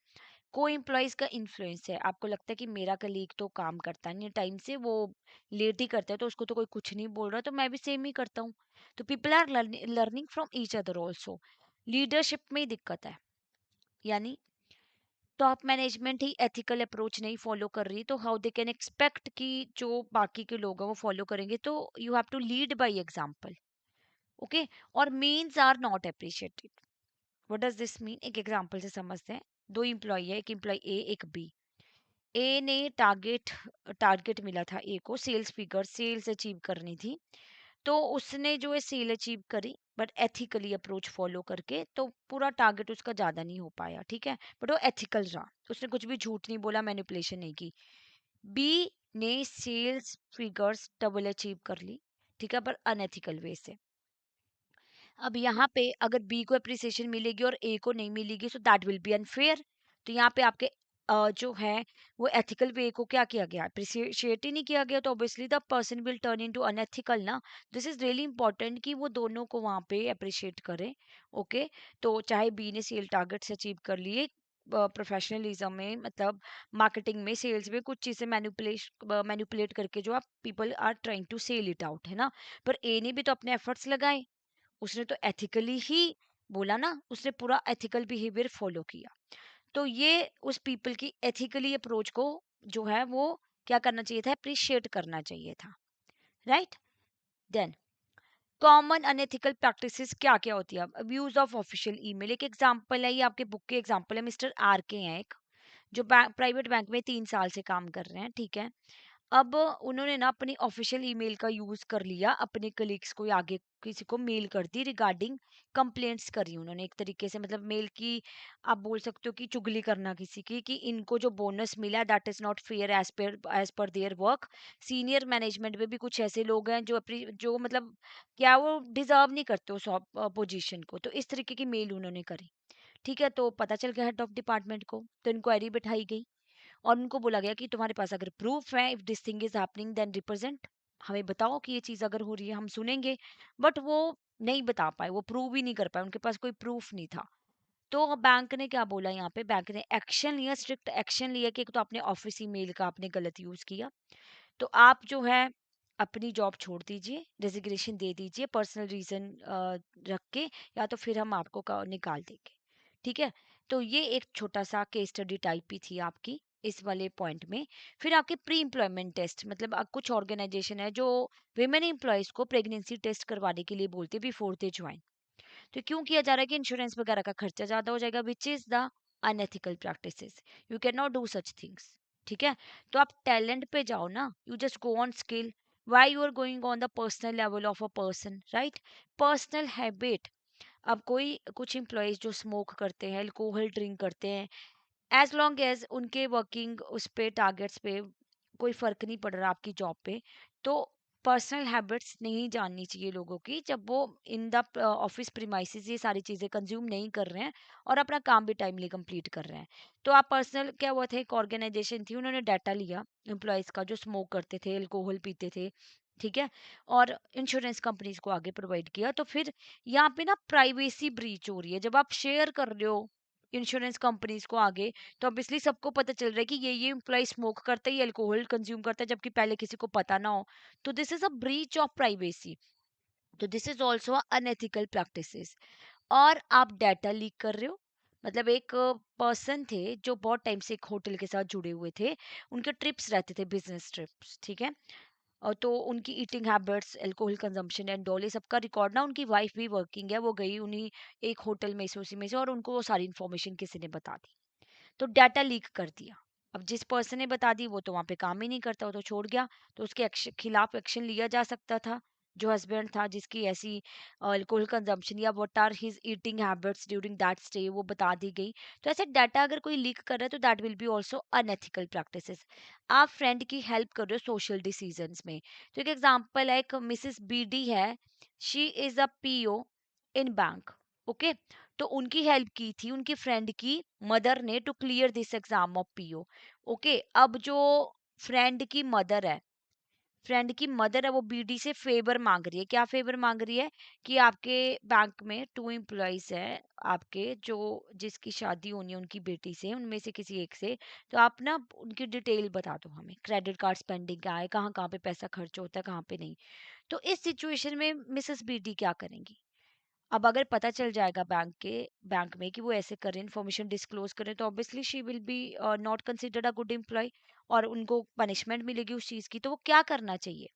को एम्प्लॉइज का इन्फ्लुएंस है, आपको लगता है कि मेरा कलीग तो काम करता नहीं टाइम से, वो लेट ही करता है, तो उसको तो कोई कुछ नहीं बोल रहा, तो मैं भी सेम ही करता हूँ। तो people are learning from each other also. Leadership में ही दिक्कत है, यानी टॉप मैनेजमेंट ही एथिकल अप्रोच नहीं फॉलो कर रही, तो हाउ दे कैन एक्सपेक्ट कि जो बाकी के लोग हैं वो फॉलो करेंगे? तो you have to lead by example, okay. और means are not appreciated. What does this mean? एक एग्जाम्पल से समझते हैं। दो इम्प्लॉय है, एक इम्प्लॉय ए एक बी। ए ने टारगेट टारगेट मिला था ए को, सेल्स फिगर सेल्स अचीव करनी थी, तो उसने जो है सेल अचीव करी बट एथिकली अप्रोच फॉलो करके, तो पूरा टारगेट उसका ज्यादा नहीं हो पाया, ठीक है, बट वो एथिकल रहा, उसने कुछ भी झूठ नहीं बोला, मैनिपुलेशन नहीं की। बी ने सेल्स फिगर्स डबल अचीव कर ली, ठीक है, पर अनएथिकल वे से। अब यहाँ पे अगर बी को अप्रिसिएशन मिलेगी और ए को नहीं मिलेगी, सो दैट विल बी अनफेयर। तो यहाँ पे आपके जो है वो एथिकल वे को क्या किया गया, अप्रिसिएट ही नहीं किया गया, तो obviously the person will turn into unethical ना। दिस इज रियली इंपॉर्टेंट कि वो दोनों को वहाँ पे अप्रिशिएट करें, ओके। तो चाहे बी ने सेल टारगेट्स अचीव कर लिए प्रोफेशनलिज्म में, मतलब मार्केटिंग में, सेल्स में, कुछ चीजें मैनिपुलेट करके जो आप people are trying to sell it out, है ना। पर ए ने भी तो अपने एफर्ट्स लगाए, उसने तो एथिकली ही बोला ना, उसने पूरा एथिकल बिहेवियर फॉलो किया। तो ये उस पीपल की एथिकली अप्रोच को जो है वो क्या करना चाहिए था, अप्रिशिएट करना चाहिए था, right. Then common unethical practices क्या क्या होती है? अब्यूज ऑफ ऑफिशियल ईमेल एक एग्जांपल है, ये आपके बुक के एग्जांपल है। मिस्टर आर के हैं एक, जो प्राइवेट बैंक में 3 साल से काम कर रहे हैं, ठीक है। अब उन्होंने ना अपनी ऑफिशियल ईमेल का यूज कर लिया, अपने कलीग्स को या आगे किसी को मेल कर दी रिगार्डिंग कंप्लेंट्स करी उन्होंने एक तरीके से, मतलब मेल की आप बोल सकते हो कि चुगली करना किसी की, कि इनको जो बोनस मिला that is not fair as per their work. Senior management में भी कुछ ऐसे लोग हैं जो जो मतलब क्या वो डिजर्व नहीं करते उस पोजीशन को, तो इस तरीके की मेल उन्होंने करी, ठीक है। तो पता चल गया हेड ऑफ डिपार्टमेंट को, तो इंक्वायरी बिठाई गई और उनको बोला गया कि तुम्हारे पास अगर प्रूफ है, if this thing is happening then represent, हमें बताओ कि ये चीज अगर हो रही है हम सुनेंगे। बट वो नहीं बता पाए, वो प्रूव ही नहीं कर पाए, उनके पास कोई प्रूफ नहीं था। तो बैंक ने क्या बोला, यहाँ पे बैंक ने एक्शन लिया, स्ट्रिक्ट एक्शन लिया कि एक तो आपने ऑफिस ईमेल का आपने गलत यूज किया, तो आप जो है अपनी जॉब छोड़ दीजिए, रेजिग्नेशन दे दीजिए पर्सनल रीजन रख के, या तो फिर हम आपको निकाल देंगे, ठीक है। तो ये एक छोटा सा केस स्टडी टाइप ही थी आपकी इस वाले पॉइंट में। फिर आपके प्री एम्प्लॉयमेंट टेस्ट, मतलब कुछ ऑर्गेनाइजेशन है जो विमेन एम्प्लॉयज को प्रेगनेंसी टेस्ट करवाने के लिए बोलते बिफोर दे ज्वाइन। तो क्यों किया जा रहा है कि इंश्योरेंस वगैरह का खर्चा ज्यादा हो जाएगा, which is the unethical practices. You can not do such things, ठीक है। तो आप टैलेंट पे जाओ ना, you just go on skill, why you are going on the personal level of a person, right. Personal habit, अब कोई कुछ एम्प्लॉयज जो स्मोक करते हैं, अल्कोहल ड्रिंक करते हैं, एज लॉन्ग एज उनके वर्किंग उस पे टारगेट्स पे कोई फर्क नहीं पड़ रहा आपकी जॉब पे, तो पर्सनल हैबिट्स नहीं जाननी चाहिए लोगों की जब वो इन द ऑफिस प्रीमाइसेस ये सारी चीजें कंज्यूम नहीं कर रहे हैं और अपना काम भी टाइमली कंप्लीट कर रहे हैं। तो आप पर्सनल क्या हुआ था, एक ऑर्गेनाइजेशन थी, उन्होंने डाटा लिया एम्प्लॉयज का जो स्मोक करते थे, अल्कोहल पीते थे, ठीक है, और इंश्योरेंस कंपनीज को आगे प्रोवाइड किया। तो फिर यहाँ पे ना प्राइवेसी ब्रीच हो रही है, जब आप शेयर कर रहे हो इंश्योरेंस कंपनीज को आगे, तो ऑब्वियसली सबको पता चल रहा है कि ये एम्प्लॉय स्मोक करता है, ये अल्कोहल कंज्यूम करता है, जबकि पहले किसी को पता ना हो। तो this is a breach of privacy. तो this is also unethical practices. और आप डाटा लीक कर रहे हो। मतलब एक पर्सन थे जो बहुत टाइम से एक होटल के साथ जुड़े हुए थे, उनके ट्रिप्स रहते थे, बिजनेस ट्रिप्स, ठीक है। और तो उनकी eating habits, alcohol consumption and all, ये सबका रिकॉर्ड ना, उनकी वाइफ भी वर्किंग है, वो गई उन्हीं एक होटल में से, उसी में से, और उनको वो सारी इन्फॉर्मेशन किसी ने बता दी। तो डाटा लीक कर दिया। अब जिस पर्सन ने बता दी वो तो वहां पे काम ही नहीं करता, वो तो छोड़ गया। तो उसके खिलाफ एक्शन लिया जा सकता था। जो हस्बैंड था जिसकी ऐसी अल्कोहल कंजम्पशन या what are his eating habits during that stay वो बता दी गई। तो ऐसे डाटा अगर कोई लीक कर रहा है तो that will B also unethical practices. आप फ्रेंड की हेल्प कर रहे हो सोशल डिसीजंस में। तो एक एग्जांपल है, एक मिसेस बीडी है, she is a PO in bank, okay. तो उनकी हेल्प की थी उनकी फ्रेंड की मदर ने to clear this exam of PO, okay. अब जो फ्रेंड की मदर है, वो बीडी से फेवर मांग रही है। क्या फेवर मांग रही है? कि आपके बैंक में 2 एम्प्लॉयज है आपके, जो जिसकी शादी होनी है उनकी बेटी से, उनमें से किसी एक से। तो आप ना उनकी डिटेल बता दो हमें, क्रेडिट कार्ड स्पेंडिंग क्या है, कहाँ कहाँ पे पैसा खर्च होता है, कहाँ पे नहीं। तो इस सिचुएशन में मिसेस बीडी क्या करेंगी? अब अगर पता चल जाएगा बैंक में कि वो ऐसे करें, इन्फॉर्मेशन डिस्क्लोज करें, तो obviously she will be not considered a good employee, और उनको पनिशमेंट मिलेगी उस चीज की। तो वो क्या करना चाहिए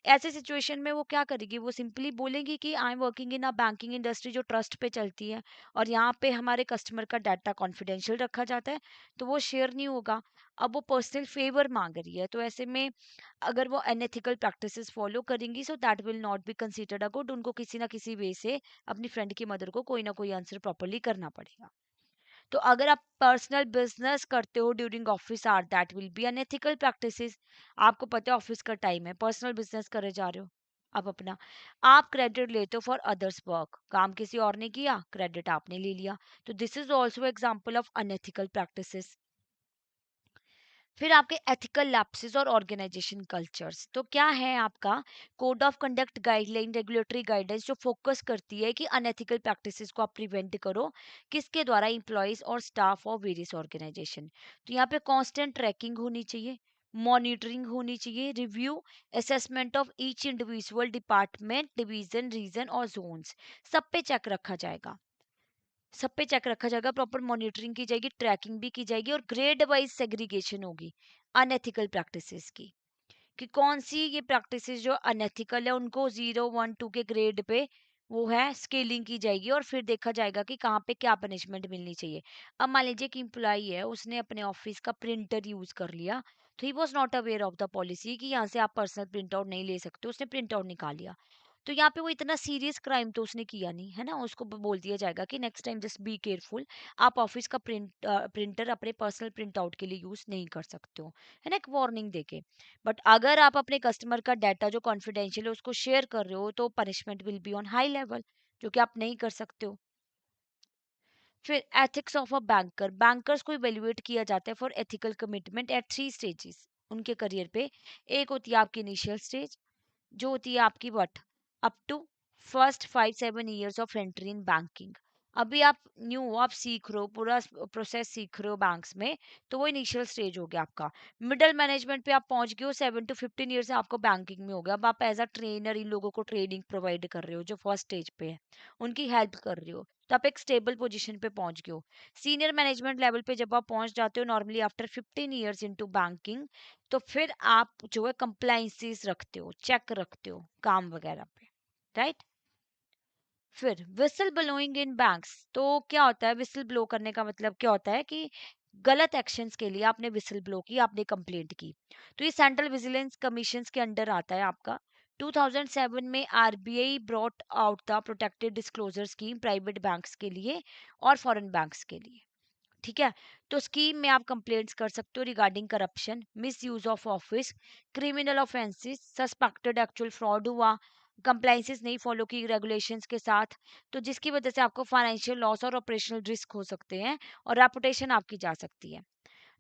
ऐसे सिचुएशन में? वो क्या करेगी? वो सिंपली बोलेगी कि I am working in a banking industry जो ट्रस्ट पे चलती है, और यहाँ पे हमारे कस्टमर का डाटा कॉन्फिडेंशियल रखा जाता है, तो वो शेयर नहीं होगा। अब वो पर्सनल फेवर मांग रही है, तो ऐसे में अगर वो अनएथिकल प्रैक्टिसेस फॉलो करेंगी, सो that will not be considered a good. उनको किसी ना किसी वे से अपनी फ्रेंड की मदर को कोई ना कोई आंसर प्रॉपरली करना पड़ेगा। तो अगर आप पर्सनल बिजनेस करते हो during office hour, that will B unethical practices. आपको पता है ऑफिस का टाइम है, पर्सनल बिजनेस करे जा रहे हो आप अपना। आप क्रेडिट लेते हो फॉर अदर्स वर्क, काम किसी और ने किया, क्रेडिट आपने ले लिया। तो this is also example of unethical practices. फिर आपके एथिकल लैप्सेस और ऑर्गेनाइजेशन कल्चर्स, तो क्या है आपका code of conduct guideline, regulatory guidance, जो फोकस करती है कि अनएथिकल प्रैक्टिसेस को आप प्रिवेंट करो। किसके द्वारा? एम्प्लॉयज और स्टाफ ऑफ वेरियस ऑर्गेनाइजेशन। तो यहाँ पे कांस्टेंट ट्रैकिंग होनी चाहिए, मॉनिटरिंग होनी चाहिए, review, assessment of each individual department, division, region और जोन्स, सब पे चेक रखा जाएगा। सब पे चेक रखा जाएगा, प्रॉपर मॉनिटरिंग की जाएगी, ट्रैकिंग भी की जाएगी, और ग्रेड वाइज सेग्रीगेशन होगी अनएथिकल प्रैक्टिसेस की। कि कौन सी ये प्रैक्टिसेस जो अनएथिकल है उनको 0 1 2 के ग्रेड पे वो है स्केलिंग की जाएगी, और फिर देखा जाएगा कि कहाँ पे क्या पनिशमेंट मिलनी चाहिए। अब मान लीजिए कि इम्प्लॉई है, उसने अपने ऑफिस का प्रिंटर यूज कर लिया, तो he was not aware of the policy कि यहाँ से आप पर्सनल प्रिंट आउट नहीं ले सकते, उसने प्रिंट आउट निकाल लिया। तो यहाँ पे वो इतना सीरियस क्राइम तो उसने किया नहीं है ना, उसको बोल दिया जाएगा कि next time just be careful, आप ऑफिस का प्रिंटर अपने पर्सनल प्रिंट आउट के लिए यूज नहीं कर सकते हो, है ना, एक वार्निंग देके। बट अगर आप अपने कस्टमर का डाटा जो कॉन्फिडेंशियल है उसको शेयर कर रहे हो, तो punishment will be on high level, जो कि आप नहीं कर सकते हो। फिर ethics of a banker, bankers को इवेल्युएट किया जाता है for ethical commitment at 3 stages उनके करियर पे। एक होती है आपकी इनिशियल स्टेज, जो होती है आपकी what, up to first 5 7 years of entry in banking. अभी आप न्यू हो, आप सीख रहे हो, पूरा प्रोसेस सीख रहे हो बैंक्स में, तो वो इनिशियल स्टेज हो गया आपका। मिडिल मैनेजमेंट पे आप पहुंच गए हो, 7 to 15 ईयर्स आपको बैंकिंग में हो गया। अब आप एज अ ट्रेनर इन लोगों को ट्रेनिंग प्रोवाइड कर रहे हो जो फर्स्ट स्टेज पे है, उनकी हेल्प कर रहे हो, तो आप एक स्टेबल पोजीशन पे पहुंच गए हो। सीनियर मैनेजमेंट लेवल पे जब आप पहुंच जाते हो, normally after 15 years into banking, तो फिर आप जो है कंप्लाइंसेस रखते हो, चेक रखते हो काम वगैरह पे, राइट। फिर विसल ब्लोइंग इन बैंक्स, तो क्या होता है विसल ब्लो करने का मतलब? क्या होता है कि गलत एक्शंस के लिए आपने विसल ब्लो की, आपने कंप्लेंट की, तो ये सेंट्रल विजिलेंस कमीशन के अंडर आता है आपका। 2007 में RBI brought out the protected disclosure scheme private banks के लिए और फॉरेन बैंक्स के लिए, ठीक है। तो स्कीम में आप कंप्लेंट्स कर सकते हो regarding corruption, miss use of office, criminal offences, suspected actual fraud हुआ, कंप्लाइंसेस नहीं फॉलो की रेगुलेशंस के साथ, तो जिसकी वजह से आपको फाइनेंशियल लॉस और ऑपरेशनल रिस्क हो सकते हैं, और रेपुटेशन आपकी जा सकती है।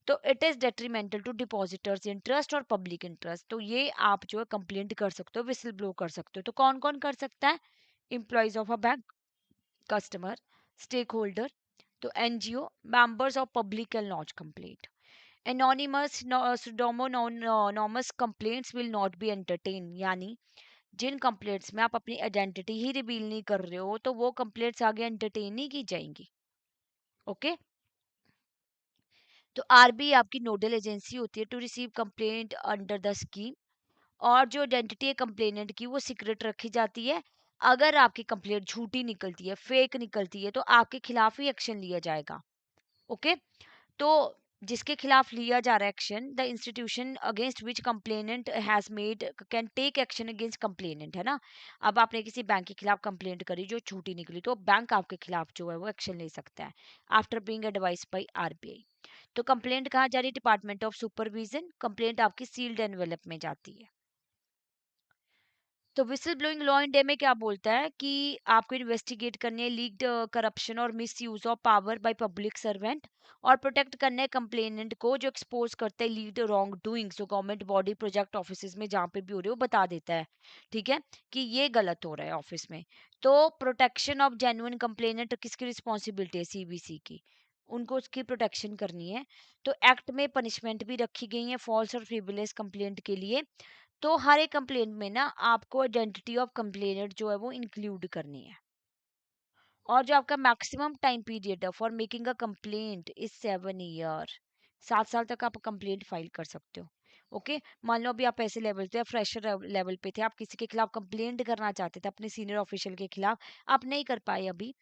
तो it is detrimental to depositors interest और पब्लिक इंटरेस्ट, तो ये आप जो है कंप्लेंट कर सकते हो, विसल ब्लो कर सकते हो। तो कौन कौन कर सकता है? Employees of a bank, customer, stake holder, तो NGO, members of public can launch complaint. Anonymous pseudonymous complaints will not be entertain, यानी जिन कंप्लेंट्स में आप अपनी आइडेंटिटी ही रिवील नहीं कर रहे हो तो वो कंप्लेंट्स आगे एंटरटेन नहीं की जाएंगी। ओके। तो आरबीआई आपकी नोडल एजेंसी होती है to receive complaint under the scheme, और जो आइडेंटिटी है कंप्लेनेंट की वो सीक्रेट रखी जाती है। अगर आपकी कंप्लेंट झूठी निकलती है, फेक निकलती है, तो आपके खिलाफ ही एक्शन लिया जाएगा। ओके। तो जिसके खिलाफ लिया जा रहा है action, the institution against which complainant has made can take action against complainant, है ना। अब आपने किसी बैंक के खिलाफ कंप्लेंट करी जो झूठी निकली, तो बैंक आपके खिलाफ जो है वो एक्शन ले सकता है after being advice by RBI. तो कंप्लेंट कहाँ जा रही है? Department of supervision. कंप्लेंट आपकी सील्ड एनवेलप में जाती है। तो विसल ब्लोइंग लॉ इंडिया में क्या बोलता है कि आपको इन्वेस्टिगेट करने लीक्ड करप्शन और miss use of power by public servant, और प्रोटेक्ट करना है कंप्लेनेंट को जो एक्सपोज करते हैं लीड रॉन्ग डूइंग्स, जो गवर्नमेंट बॉडी प्रोजेक्ट ऑफिस में जहाँ पे भी हो रहे हो बता देता है, ठीक है, कि ये गलत हो रहा है ऑफिस में। तो प्रोटेक्शन ऑफ जेन्युइन कंप्लेनेंट किसकी रिस्पॉन्सिबिलिटी है? सीबीसी की। उनको उसकी प्रोटेक्शन करनी है। तो एक्ट में पनिशमेंट भी रखी गई है फॉल्स और फ्रिवलेस कंप्लेंट के लिए। तो हर एक कंप्लेंट में ना आपको आइडेंटिटी ऑफ कंप्लेनेंट जो है वो इंक्लूड करनी है। और जो आपका मैक्सिमम टाइम पीरियड है for making a complaint is 7 year. 7 साल तक आप कंप्लेंट फाइल कर सकते हो। ओके। मान लो अभी आप ऐसे लेवल पे, फ्रेशर लेवल पे थे, आप किसी के खिलाफ कंप्लेंट करना चाहते थे अपने सीनियर ऑफिशियल के खिलाफ, आप नहीं कर पाए अभी,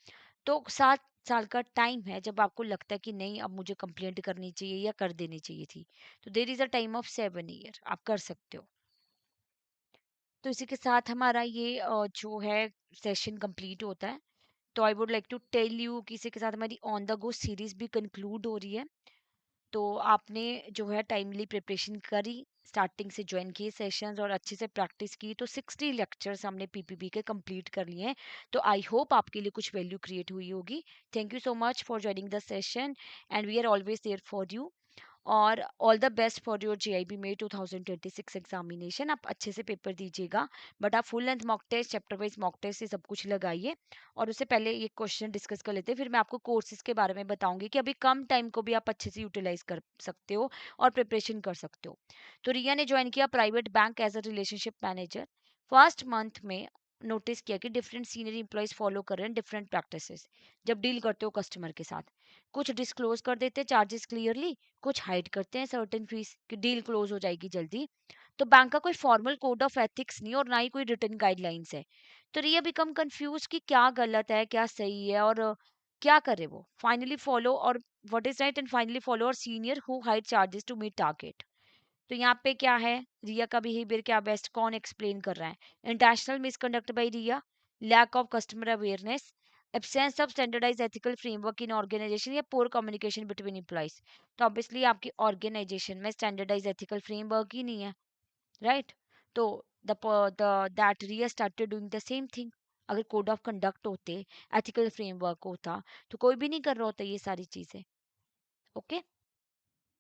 तो 7 साल का टाइम है जब आपको लगता है कि नहीं अब मुझे कंप्लेंट करनी चाहिए या कर देनी चाहिए थी, तो there is a time of 7 year, आप कर सकते हो। तो इसी के साथ हमारा ये जो है सेशन कंप्लीट होता है। तो I would like to tell you कि इसी के साथ हमारी ऑन द गो सीरीज भी कंक्लूड हो रही है। तो आपने जो है टाइमली प्रिपरेशन करी, स्टार्टिंग से ज्वाइन किए सेशंस और अच्छे से प्रैक्टिस की, तो 60 लेक्चर्स हमने पीपीबी के कंप्लीट कर लिए हैं। तो आई होप आपके लिए कुछ वैल्यू क्रिएट हुई होगी। Thank you so much for joining the session, and we are always there for you. और all the best for your JAIIB में 2026 एग्जामिनेशन। आप अच्छे से पेपर दीजिएगा, बट आप full length mock test, chapter wise mock test से सब कुछ लगाइए। और उससे पहले ये क्वेश्चन डिस्कस कर लेते हैं, फिर मैं आपको कोर्सेज के बारे में बताऊंगी कि अभी कम टाइम को भी आप अच्छे से यूटिलाइज कर सकते हो और प्रिपरेशन कर सकते हो। तो रिया ने ज्वाइन किया private bank as a relationship manager. First month में नोटिस किया कि डिफरेंट सीनियर इंप्लॉयज फॉलो कर रहे हैं डिफरेंट प्रैक्टिसेस जब डील करते हो कस्टमर के साथ। कुछ डिस्क्लोज कर देते हैं चार्जेस क्लियरली, कुछ हाइड करते हैं सर्टेन फीस कि डील क्लोज हो जाएगी जल्दी। तो बैंक का कोई फॉर्मल कोड ऑफ एथिक्स नहीं और ना ही कोई रिटन गाइडलाइंस है। तो रिया बिकम कंफ्यूज कि क्या गलत है क्या सही है, और क्या करे वो फाइनली फॉलो और what is right, and finally follow और senior who hide charges to meet target. तो यहाँ पे क्या है, रिया का बिहेवियर क्या बेस्ट कौन एक्सप्लेन कर रहा है? Intentional misconduct by Riya, lack of customer awareness, absence of standardise ethical framework in organisation, या पोर कम्युनिकेशन बिटवीन एम्प्लॉइज। तो ऑब्वियसली आपकी ऑर्गेनाइजेशन में स्टैंडर्डाइज एथिकल फ्रेमवर्क ही नहीं है, राइट। तो the that Riya started doing the same thing. अगर code of conduct होते, एथिकल फ्रेमवर्क होता, तो कोई भी नहीं कर रहा होता ये सारी चीजें। Okay.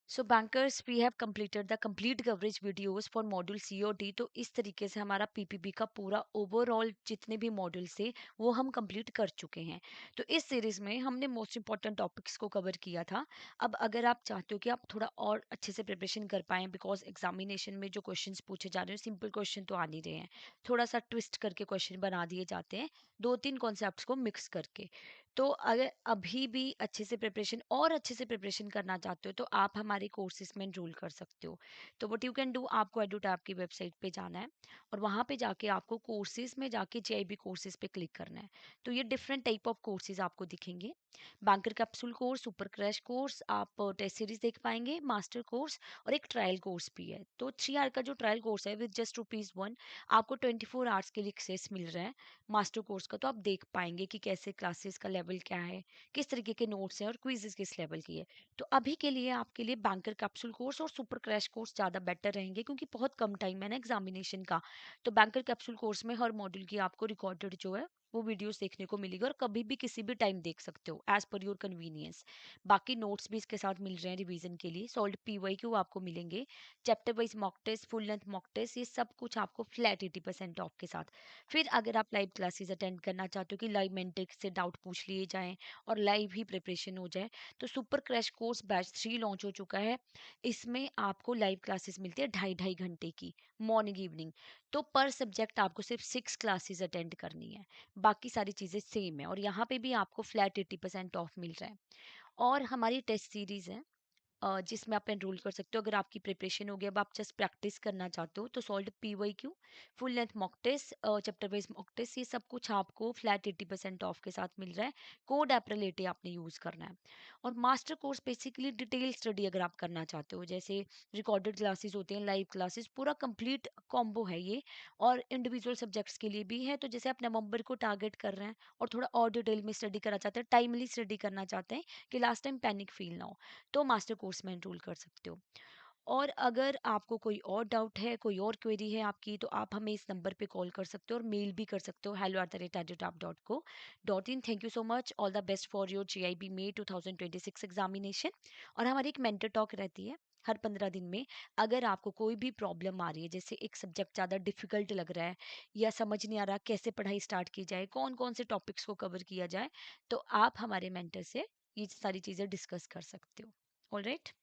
So bankers we have completed the complete coverage videos for module COT. तो इस तरीके से हमारा पीपीबी का पूरा ओवरऑल जितने भी मॉड्यूल्स थे वो हम कंप्लीट कर चुके हैं। तो इस सीरीज में हमने मोस्ट इंपॉर्टेंट टॉपिक्स को कवर किया था। अब अगर आप चाहते हो कि आप थोड़ा और अच्छे से प्रिपरेशन कर पाएं, बिकॉज एग्जामिनेशन में जो क्वेश्चंस पूछे जा रहे हैं सिंपल क्वेश्चन तो आ नहीं रहे हैं, थोड़ा सा ट्विस्ट करके क्वेश्चन बना दिए जाते हैं, 2-3 कॉन्सेप्ट्स को मिक्स करके। तो अगर अभी भी अच्छे से प्रिपरेशन और अच्छे से प्रिपरेशन करना चाहते हो तो आप हमारे कोर्सेज में एनरोल कर सकते हो। तो व्हाट यू कैन डू, आपको एडुटैप की वेबसाइट पे जाना है और वहाँ पे जाके आपको कोर्सेज में जाके जेआईबी कोर्सेज पे क्लिक करना है। तो ये डिफरेंट टाइप ऑफ कोर्सेज आपको दिखेंगे। Banker capsule course, super crash course, आप टेस्ट सीरीज देख पाएंगे, मास्टर कोर्स, और एक ट्रायल कोर्स भी है। तो 3 आवर का जो ट्रायल कोर्स है विद जस्ट ₹1 आपको 24 आवर्स के लिए एक्सेस मिल रहा है मास्टर कोर्स का। तो आप देख पाएंगे कि कैसे क्लासेस का लेवल क्या है, किस तरीके के नोट्स हैं और क्विजेस किस लेवल की है। तो अभी के लिए आपके लिए बैंकर कैप्सूल कोर्स और सुपर क्रैश कोर्स ज़्यादा बेटर रहेंगे क्योंकि बहुत कम टाइम है ना एग्जामिनेशन का। तो बैंकर कैप्सूल कोर्स में हर मॉड्यूल की आपको रिकॉर्डेड जो है वो वीडियोस देखने को मिलेगी और कभी भी किसी भी टाइम देख सकते हो एज पर योर कन्वीनियंस। बाकी नोट्स भी इसके साथ मिल रहे हैं रिवीजन के लिए, सॉल्व पीवाईक्यू आपको मिलेंगे, chapter wise mock test, full length mock test, ये सब कुछ आपको फ्लैट 80% ऑफ के साथ। फिर अगर आप लाइव क्लासेस अटेंड करना चाहते हो कि लाइव मेंटर से डाउट पूछ लिए जाएं और लाइव ही प्रिपरेशन हो जाए, तो super crash course batch 3 launch हो चुका है। इसमें आपको लाइव क्लासेस मिलती है 2.5 2.5 घंटे की, मॉर्निंग इवनिंग। तो पर सब्जेक्ट आपको सिर्फ 6 क्लासेस अटेंड करनी है, बाकी सारी चीज़ें सेम है, और यहाँ पे भी आपको फ्लैट 80% ऑफ मिल रहा है। और हमारी टेस्ट सीरीज है जिसमें आप एनरोल कर सकते हो। अगर आपकी प्रिपरेशन हो गई, अब आप जस्ट प्रैक्टिस करना चाहते हो, तो solve PYQ, full length mock test, chapter wise mock test, ये सब कुछ आपको फ्लैट 80% ऑफ के साथ मिल रहा है। कोड अप्रैल 80 आपने यूज़ करना है। और master course basically detail study अगर आप करना चाहते हो, जैसे रिकॉर्डेड क्लासेस होते हैं, लाइव क्लासेस, पूरा कंप्लीट कॉम्बो है ये। और इंडिविजुअल सब्जेक्ट्स के लिए भी है, तो जैसे आप नवंबर को टारगेट कर रहे हैं और थोड़ा और डिटेल में स्टडी करना चाहते हैं, टाइमली स्टडी करना चाहते हैं कि लास्ट टाइम पैनिक फील ना हो, तो मास्टर कोर्स में एनरोल कर सकते हो। और अगर आपको कोई और डाउट है, कोई और क्वेरी है आपकी, तो आप हमें इस नंबर पे कॉल कर सकते हो और मेल भी कर सकते हो hello@edutap.co.in। Thank you so much, all the best for your GIB May 2026 examination. और हमारी एक मेंटर टॉक रहती है हर 15 दिन में। अगर आपको कोई भी प्रॉब्लम आ रही है, जैसे एक सब्जेक्ट ज़्यादा डिफिकल्ट लग रहा है या समझ नहीं आ रहा कैसे पढ़ाई स्टार्ट की जाए, कौन कौन से टॉपिक्स को कवर किया जाए, तो आप हमारे मेंटर से ये सारी चीज़ें डिस्कस कर सकते हो। All right.